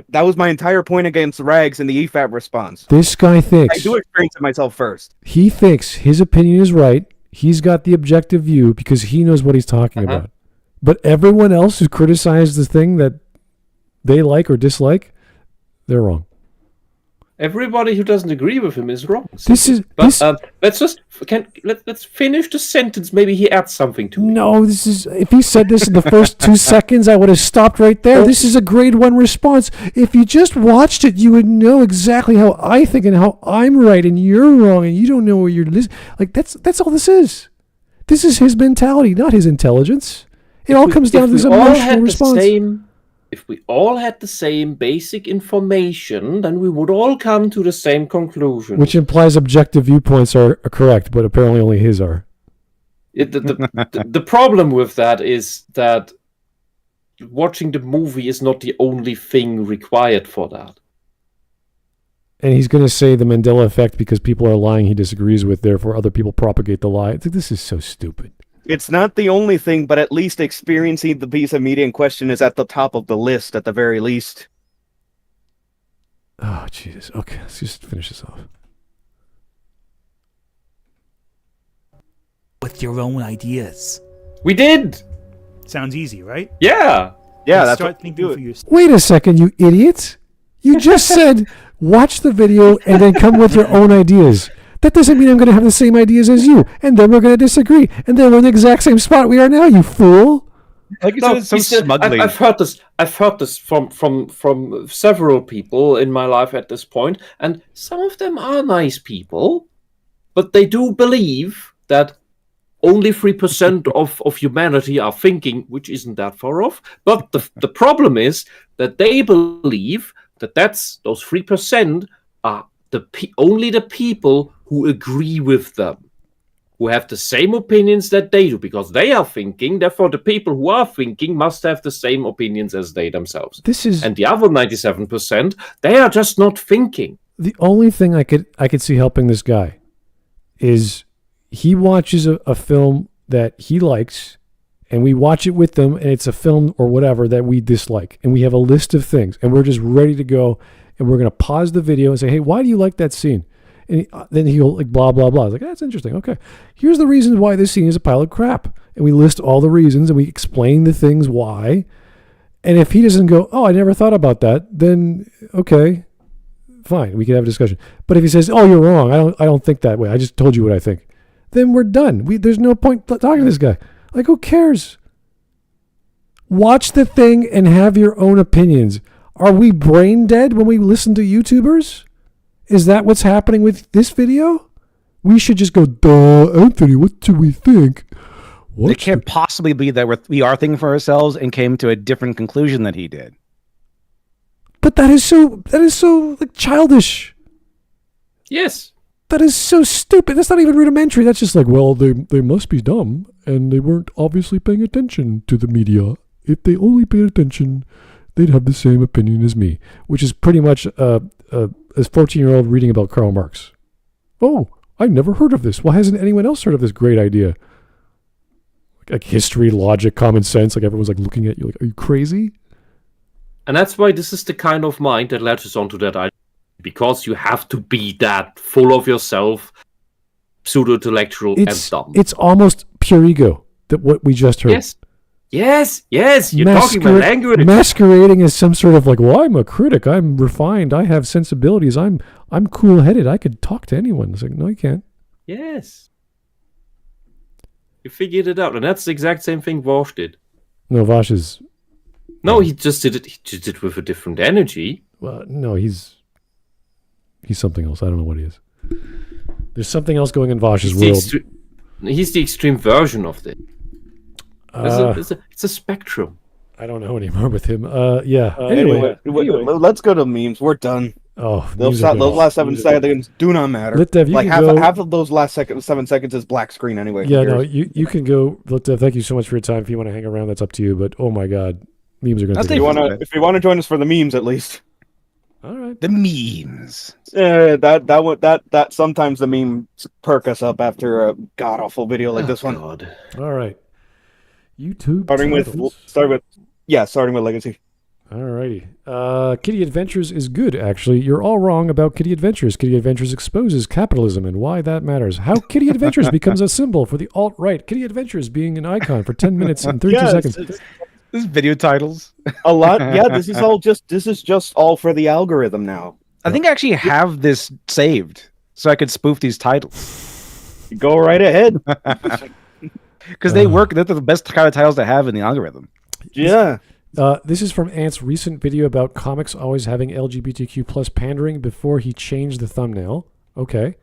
that was my entire point against Rags in the EFAP response. This guy thinks. I do experience it myself first. He thinks his opinion is right. He's got the objective view because he knows what he's talking about. But everyone else who criticized the thing that they like or dislike, they're wrong. Everybody who doesn't agree with him is wrong. Let's finish the sentence. Maybe he adds something to it. No, if he said this in the first 2 seconds, I would have stopped right there. This is a grade 1 response. If you just watched it, you would know exactly how I think and how I'm right and you're wrong and you don't know where you're listening. Like that's all this is. This is his mentality, not his intelligence. It all comes down to this emotional response. If we all had the same basic information, then we would all come to the same conclusion. Which implies objective viewpoints are correct, but apparently only his are. The problem with that is that watching the movie is not the only thing required for that. And he's going to say the Mandela effect because people are lying he disagrees with, therefore other people propagate the lie. This is so stupid. It's not the only thing, but at least experiencing the piece of media in question is at the top of the list, at the very least. Oh, Jesus. Okay, let's just finish this off. With your own ideas. We did! Sounds easy, right? Yeah! Yeah, that's start what thinking for yourself. Wait a second, you idiot. You just said watch the video and then come with your own ideas. That doesn't mean I'm going to have the same ideas as you, and then we're going to disagree, and then we're in the exact same spot we are now, you fool. Like smugly. I've heard this from several people in my life at this point, and some of them are nice people, but they do believe that only 3% of humanity are thinking, which isn't that far off. But the problem is that they believe that those 3% are only the people who agree with them, who have the same opinions that they do, because they are thinking. Therefore, the people who are thinking must have the same opinions as they themselves. And the other 97%, they are just not thinking. The only thing I could see helping this guy is he watches a film that he likes, and we watch it with them, and it's a film or whatever that we dislike, and we have a list of things, and we're just ready to go, and we're going to pause the video and say, hey, why do you like that scene? And then he'll like blah, blah, blah. It's like, that's interesting. Okay. Here's the reasons why this scene is a pile of crap. And we list all the reasons and we explain the things why. And if he doesn't go, oh, I never thought about that, then okay, fine. We can have a discussion. But if he says, oh, you're wrong. I don't think that way. I just told you what I think. Then we're done. There's no point talking to this guy. Like, who cares? Watch the thing and have your own opinions. Are we brain dead when we listen to YouTubers? Is that what's happening with this video? We should just go, duh, Anthony, what do we think? It can't possibly be that we are thinking for ourselves and came to a different conclusion than he did. But that is so like childish. Yes. That is so stupid. That's not even rudimentary. That's just like, well, they must be dumb and they weren't obviously paying attention to the media. If they only paid attention, they'd have the same opinion as me, which is pretty much a 14-year-old reading about Karl Marx. Oh, I've never heard of this. Well, hasn't anyone else heard of this great idea? Like history, logic, common sense. Like everyone's like looking at you like, are you crazy? And that's why this is the kind of mind that latches onto that idea. Because you have to be that full of yourself, pseudo-intellectual and dumb. It's almost pure ego, that what we just heard. Yes. You're talking my language. Masquerading as some sort of like, well, I'm a critic. I'm refined. I have sensibilities. I'm cool-headed. I could talk to anyone. It's like, no, you can't. Yes. You figured it out, and that's the exact same thing Vosh did. No, Vosh is... No, he just did it. He just did it with a different energy. Well, no, he's something else. I don't know what he is. There's something else going in Vosh's world. He's the extreme version of this. It's a spectrum. I don't know anymore with him. Yeah. Anyway, let's go to memes. We're done. Oh, those last 7 seconds do not matter. LitDev, you like can go... half of those last 7 seconds is black screen anyway. Yeah, no, you can go. LitDev, thank you so much for your time. If you want to hang around, that's up to you. But oh my God, memes are going to. If you want to join us for the memes, at least. All right. The memes. That sometimes the memes perk us up after a god awful video like this one. God. All right. YouTube. Starting with Legacy. Alrighty. Kitty Adventures is good, actually. You're all wrong about Kitty Adventures. Kitty Adventures exposes capitalism and why that matters. How Kitty Adventures becomes a symbol for the alt-right. Kitty Adventures being an icon for 10 minutes and 32 seconds. This is video titles. A lot. Yeah, this is just all for the algorithm now. I think I actually have this saved so I could spoof these titles. Go right ahead. Because they work. They're the best kind of titles to have in the algorithm. Yeah. This is from Ant's recent video about comics always having LGBTQ plus pandering before he changed the thumbnail. Okay.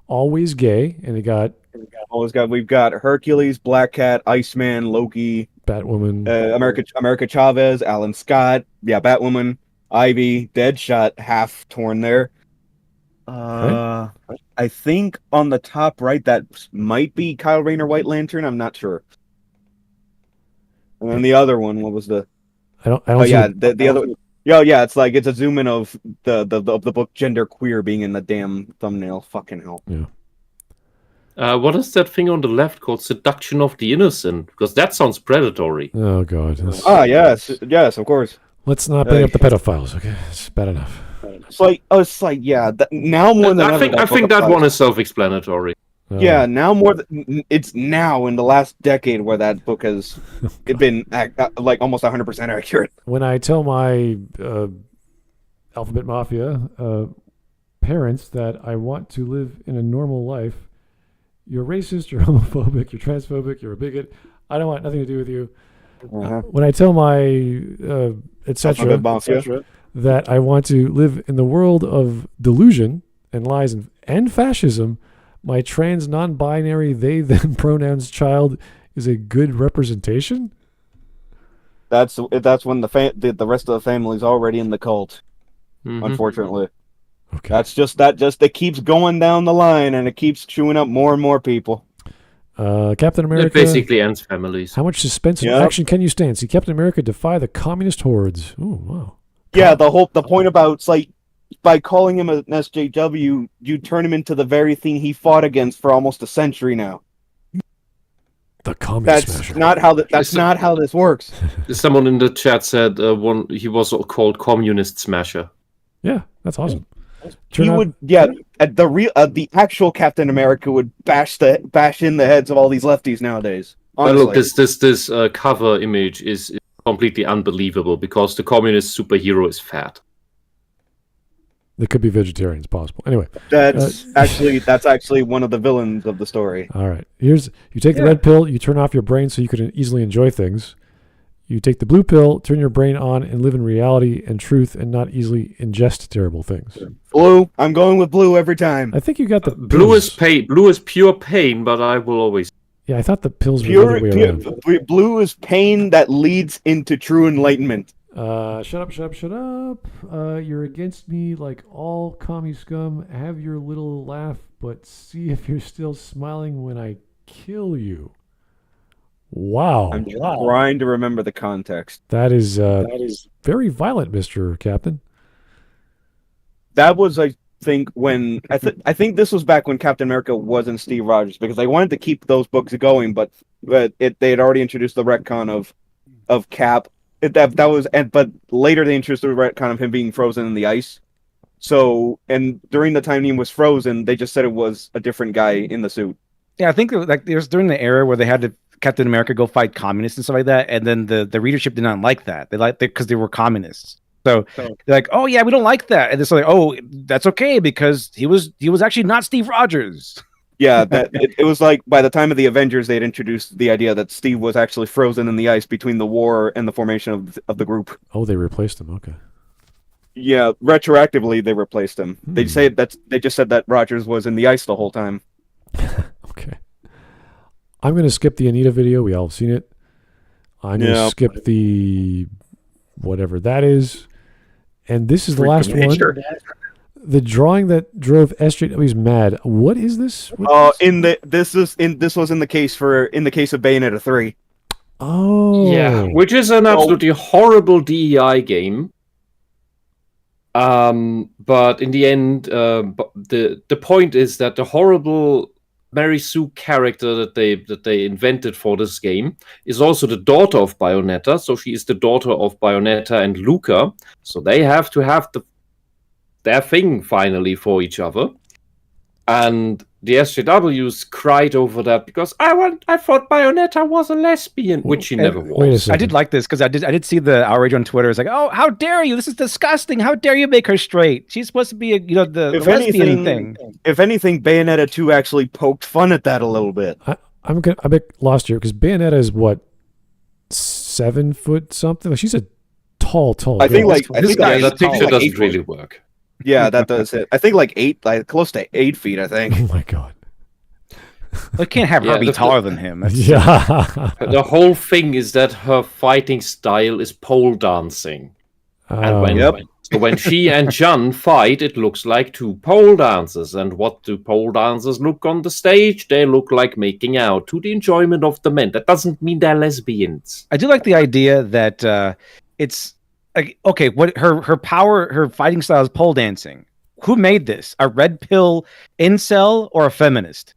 Always gay. And we've got Hercules, Black Cat, Iceman, Loki, Batwoman, America Chavez, Alan Scott, Batwoman, Ivy, Deadshot, half torn there. I think on the top right that might be Kyle Rayner White Lantern. I'm not sure. And then the other one, what was the? I don't. The other. It's like it's a zoom in of the book Gender Queer being in the damn thumbnail. Fucking hell. Yeah. What is that thing on the left called Seduction of the Innocent? Because that sounds predatory. Oh God. Yes, of course. Let's not bring up the pedophiles. Okay, it's bad enough. Now more than ever. I think that one is self-explanatory. Yeah, now it's now in the last decade where that book has been like almost 100% accurate. When I tell my Alphabet Mafia parents that I want to live in a normal life, you're racist, you're homophobic, you're transphobic, you're a bigot, I don't want nothing to do with you. When I tell my etc. that I want to live in the world of delusion and lies and fascism, my trans non-binary they them pronouns child is a good representation. That's when the rest of the family's already in the cult. Mm-hmm. Unfortunately. Okay. That's that keeps going down the line and it keeps chewing up more and more people. Captain America. It basically ends families. How much suspense and action can you stand? See, Captain America defy the communist hordes. Oh wow. Yeah, the point about it's like by calling him an SJW, you turn him into the very thing he fought against for almost a century now. The communist That's not how this works. Someone in the chat said he was called Communist Smasher. Yeah, that's awesome. The actual Captain America would bash in the heads of all these lefties nowadays. Honestly. Look, this cover image is completely unbelievable because the communist superhero is fat. They could be vegetarians, possible. Anyway, that's actually one of the villains of the story. All right, you take the red pill, you turn off your brain so you can easily enjoy things. You take the blue pill, turn your brain on, and live in reality and truth, and not easily ingest terrible things. Blue, I'm going with blue every time. I think you got the blue is pain. Blue is pure pain, but I will always. Yeah, I thought the pills were the other way around. Blue is pain that leads into true enlightenment. Shut up. You're against me like all commie scum. Have your little laugh, but see if you're still smiling when I kill you. Wow. I'm trying to remember the context. That is very violent, Mr. Captain. That was, I think, when... I think this was back when Captain America wasn't Steve Rogers, because they wanted to keep those books going, but they had already introduced the retcon of Cap. But later they introduced the retcon of him being frozen in the ice. So, and during the time he was frozen, they just said it was a different guy in the suit. Yeah, I think it was during the era where they had Captain America go fight communists and stuff like that, and then the readership did not like that. They liked it because they were communists. So they're like, oh yeah, we don't like that, and it's like, oh, that's okay because he was actually not Steve Rogers. Yeah, that it was like by the time of the Avengers, they'd introduced the idea that Steve was actually frozen in the ice between the war and the formation of the group. Oh, they replaced him. Okay. Yeah, retroactively they replaced him. They just said that Rogers was in the ice the whole time. Okay. I'm going to skip the Anita video. We all have seen it. I'm going to skip the whatever that is. And this is the last one. The drawing that drove SJWs mad. What is this? This was in the case of Bayonetta 3. Oh. Yeah, which is an absolutely horrible DEI game. But in the end, the point is that the horrible Mary Sue character that they invented for this game is also the daughter of Bayonetta. So she is the daughter of Bayonetta and Luca. So they have to have their thing finally for each other. And the SJWs cried over that because I thought Bayonetta was a lesbian, which she never was. I did like this because I did see the outrage on Twitter. It's like, oh, how dare you? This is disgusting. How dare you make her straight? She's supposed to be the lesbian thing. If anything, Bayonetta 2 actually poked fun at that a little bit. I'm a bit lost here because Bayonetta is what, 7 foot something? She's a tall I think girl. That picture doesn't really work. Yeah, that does it. I think close to 8 feet, I think. Oh my god. I can't have her be taller than him. The whole thing is that her fighting style is pole dancing. And when she and John fight, it looks like two pole dancers. And what do pole dancers look on the stage? They look like making out to the enjoyment of the men. That doesn't mean they're lesbians. I do like the idea that it's like, okay, what her power, her fighting style is pole dancing. Who made this? A red pill incel or a feminist?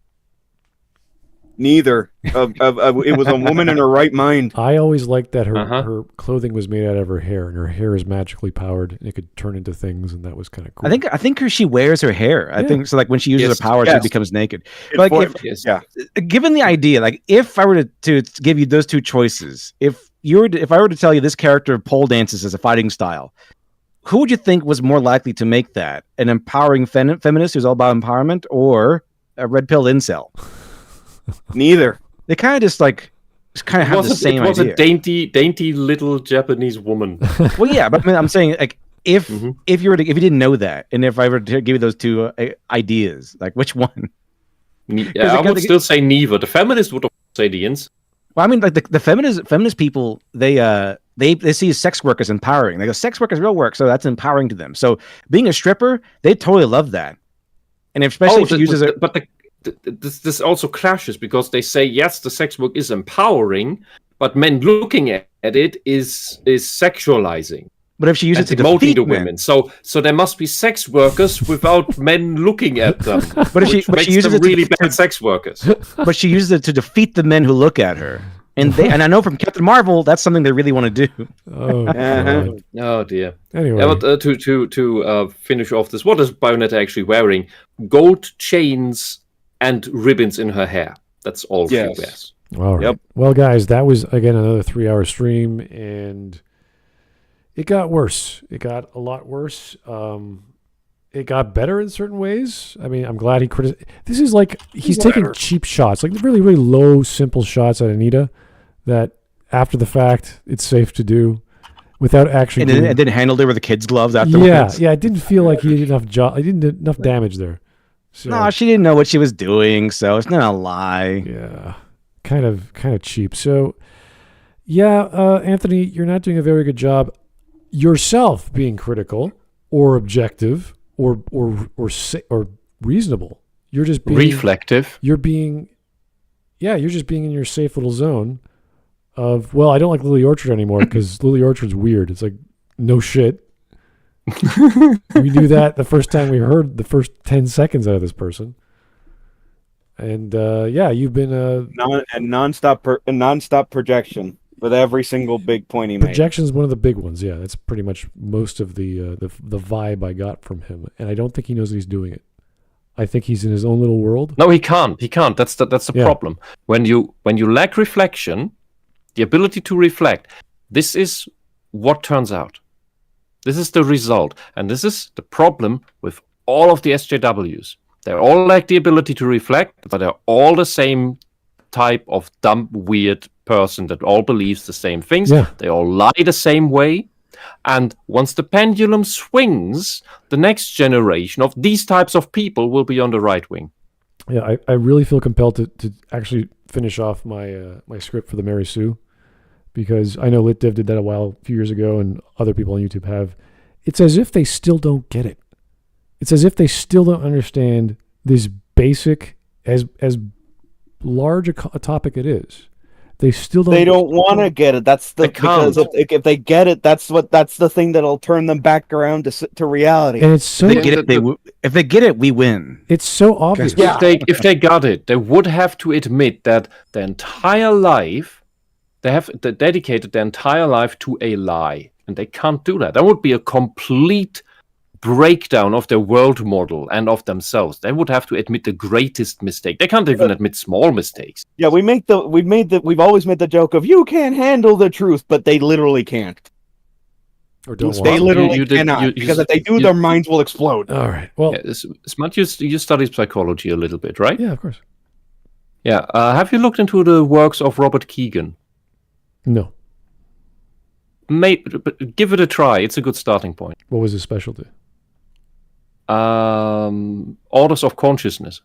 Neither. It was a woman in her right mind. I always liked that her clothing was made out of her hair, and her hair is magically powered, and it could turn into things, and that was kind of cool. I think she wears her hair. I think so. Like when she uses her power, she becomes naked. But given the idea, like if I were to give you those two choices, if I were to tell you this character pole dances as a fighting style, who would you think was more likely to make that? An empowering feminist who's all about empowerment, or a red pill incel? Neither. They kind of just have the same idea. It was a dainty little Japanese woman. Well, yeah, but I mean, I'm saying like if you didn't know that, and if I were to give you those two ideas, like which one? Yeah, I would still say neither. The feminist would say the ins. Well, I mean, like the feminist people, they see sex work as empowering. They go, sex work is real work, so that's empowering to them. So being a stripper, they totally love that. And especially if she uses it. But this also clashes because they say, yes, the sex work is empowering, but men looking at it is sexualizing. But if she uses it to demoting defeat the women, so there must be sex workers without men looking at them. But if she uses it really bad sex workers. But she uses it to defeat the men who look at her, and I know from Captain Marvel that's something they really want to do. Oh dear. Anyway, yeah, but to finish off this, what is Bayonetta actually wearing? Gold chains and ribbons in her hair. That's all she wears. All right. Yep. Well, guys, that was again another 3-hour stream, and it got worse. It got a lot worse. It got better in certain ways. I mean, I'm glad he criticized. This is like he's taking cheap shots, like really, really low, simple shots at Anita that after the fact it's safe to do without actually. And then handled it with the kids' gloves afterwards. Yeah. It didn't feel like he did enough he didn't do enough damage there. So, no, she didn't know what she was doing, so it's not a lie. Yeah, kind of cheap. So, yeah, Anthony, you're not doing a very good job yourself being critical or objective or reasonable. You're just being reflective. You're just being in your safe little zone of, well, I don't like Lily Orchard anymore because Lily Orchard's weird. It's like, no shit. We knew that the first time we heard the first 10 seconds out of this person. And you've been non-stop projection with every single big point he made. Projection is one of the big ones. Yeah, that's pretty much most of the vibe I got from him, and I don't think he knows that he's doing it. I think he's in his own little world. No, he can't. That's the problem. When you lack reflection, the ability to reflect, this is what turns out. This is the result, and this is the problem with all of the SJWs. They all lack the ability to reflect, but they're all the same type of dumb, weird person that all believes the same things. Yeah. They all lie the same way. And once the pendulum swings, the next generation of these types of people will be on the right wing. Yeah, I really feel compelled to actually finish off my my script for the Mary Sue, because I know LitDev did that a few years ago, and other people on YouTube have. It's as if they still don't get it. It's as if they still don't understand this basic, as large a topic it is. They still don't. They don't want to get it. That's the because if they get it, that's the thing that'll turn them back around to reality. And it's so. If they get it, we win. It's so obvious. Yeah. If they got it, they would have to admit that their entire life, they have dedicated their entire life to a lie, and they can't do that. That would be a complete breakdown of their world model and of themselves. They would have to admit the greatest mistake. They can't even admit small mistakes. Yeah, we've always made the joke of you can't handle the truth, but they literally can't. Or don't They literally cannot, because if they do, their minds will explode. All right. Well, Smut, you study psychology a little bit, right? Yeah, of course. Yeah. Have you looked into the works of Robert Keegan? No. Give it a try. It's a good starting point. What was his specialty? Orders of consciousness.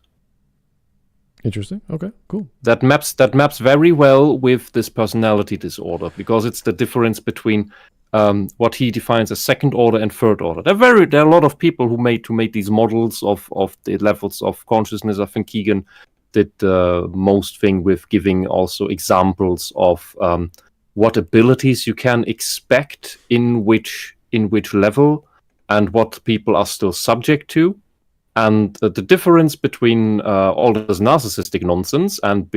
Interesting. Okay, cool. That maps very well with this personality disorder, because it's the difference between what he defines as second order and third order. There are a lot of people who made these models of the levels of consciousness. I think Keegan did the most thing with giving also examples of what abilities you can expect in which level, and what people are still subject to. And the difference between all this narcissistic nonsense and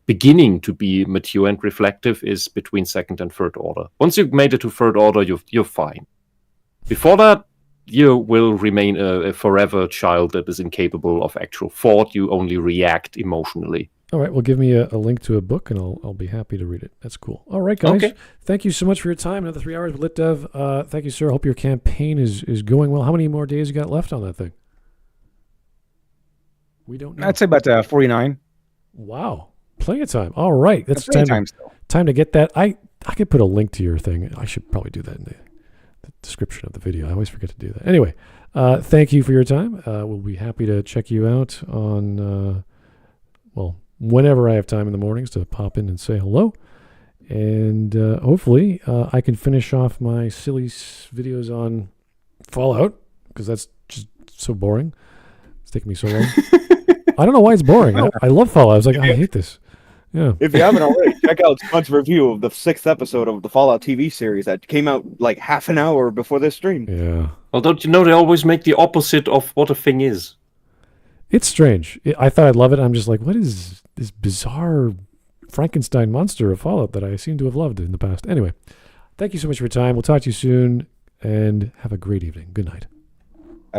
beginning to be mature and reflective is between second and third order. Once you've made it to third order, you're fine. Before that, you will remain a forever child that is incapable of actual thought. You only react emotionally. All right, well, give me a link to a book, and I'll be happy to read it. That's cool. All right, guys. Okay. Thank you so much for your time. Another 3 hours with LitDev. Thank you, sir. Hope your campaign is going well. How many more days you got left on that thing? We don't know. I'd say about 49. Wow. Plenty of time. All right. That's time to get that. I could put a link to your thing. I should probably do that in the description of the video. I always forget to do that. Anyway, thank you for your time. We'll be happy to check you out on, whenever I have time in the mornings to pop in and say hello. And hopefully I can finish off my silly videos on Fallout, because that's just so boring. It's taking me so long. I don't know why it's boring. I love Fallout. I was like, I hate this. Yeah. If you haven't already, check out Smud's review of the 6th episode of the Fallout TV series that came out like half an hour before this stream. Yeah. Well, don't you know they always make the opposite of what a thing is? It's strange. I thought I'd love it. I'm just like, what is this bizarre Frankenstein monster of Fallout that I seem to have loved in the past? Anyway, thank you so much for your time. We'll talk to you soon, and have a great evening. Good night.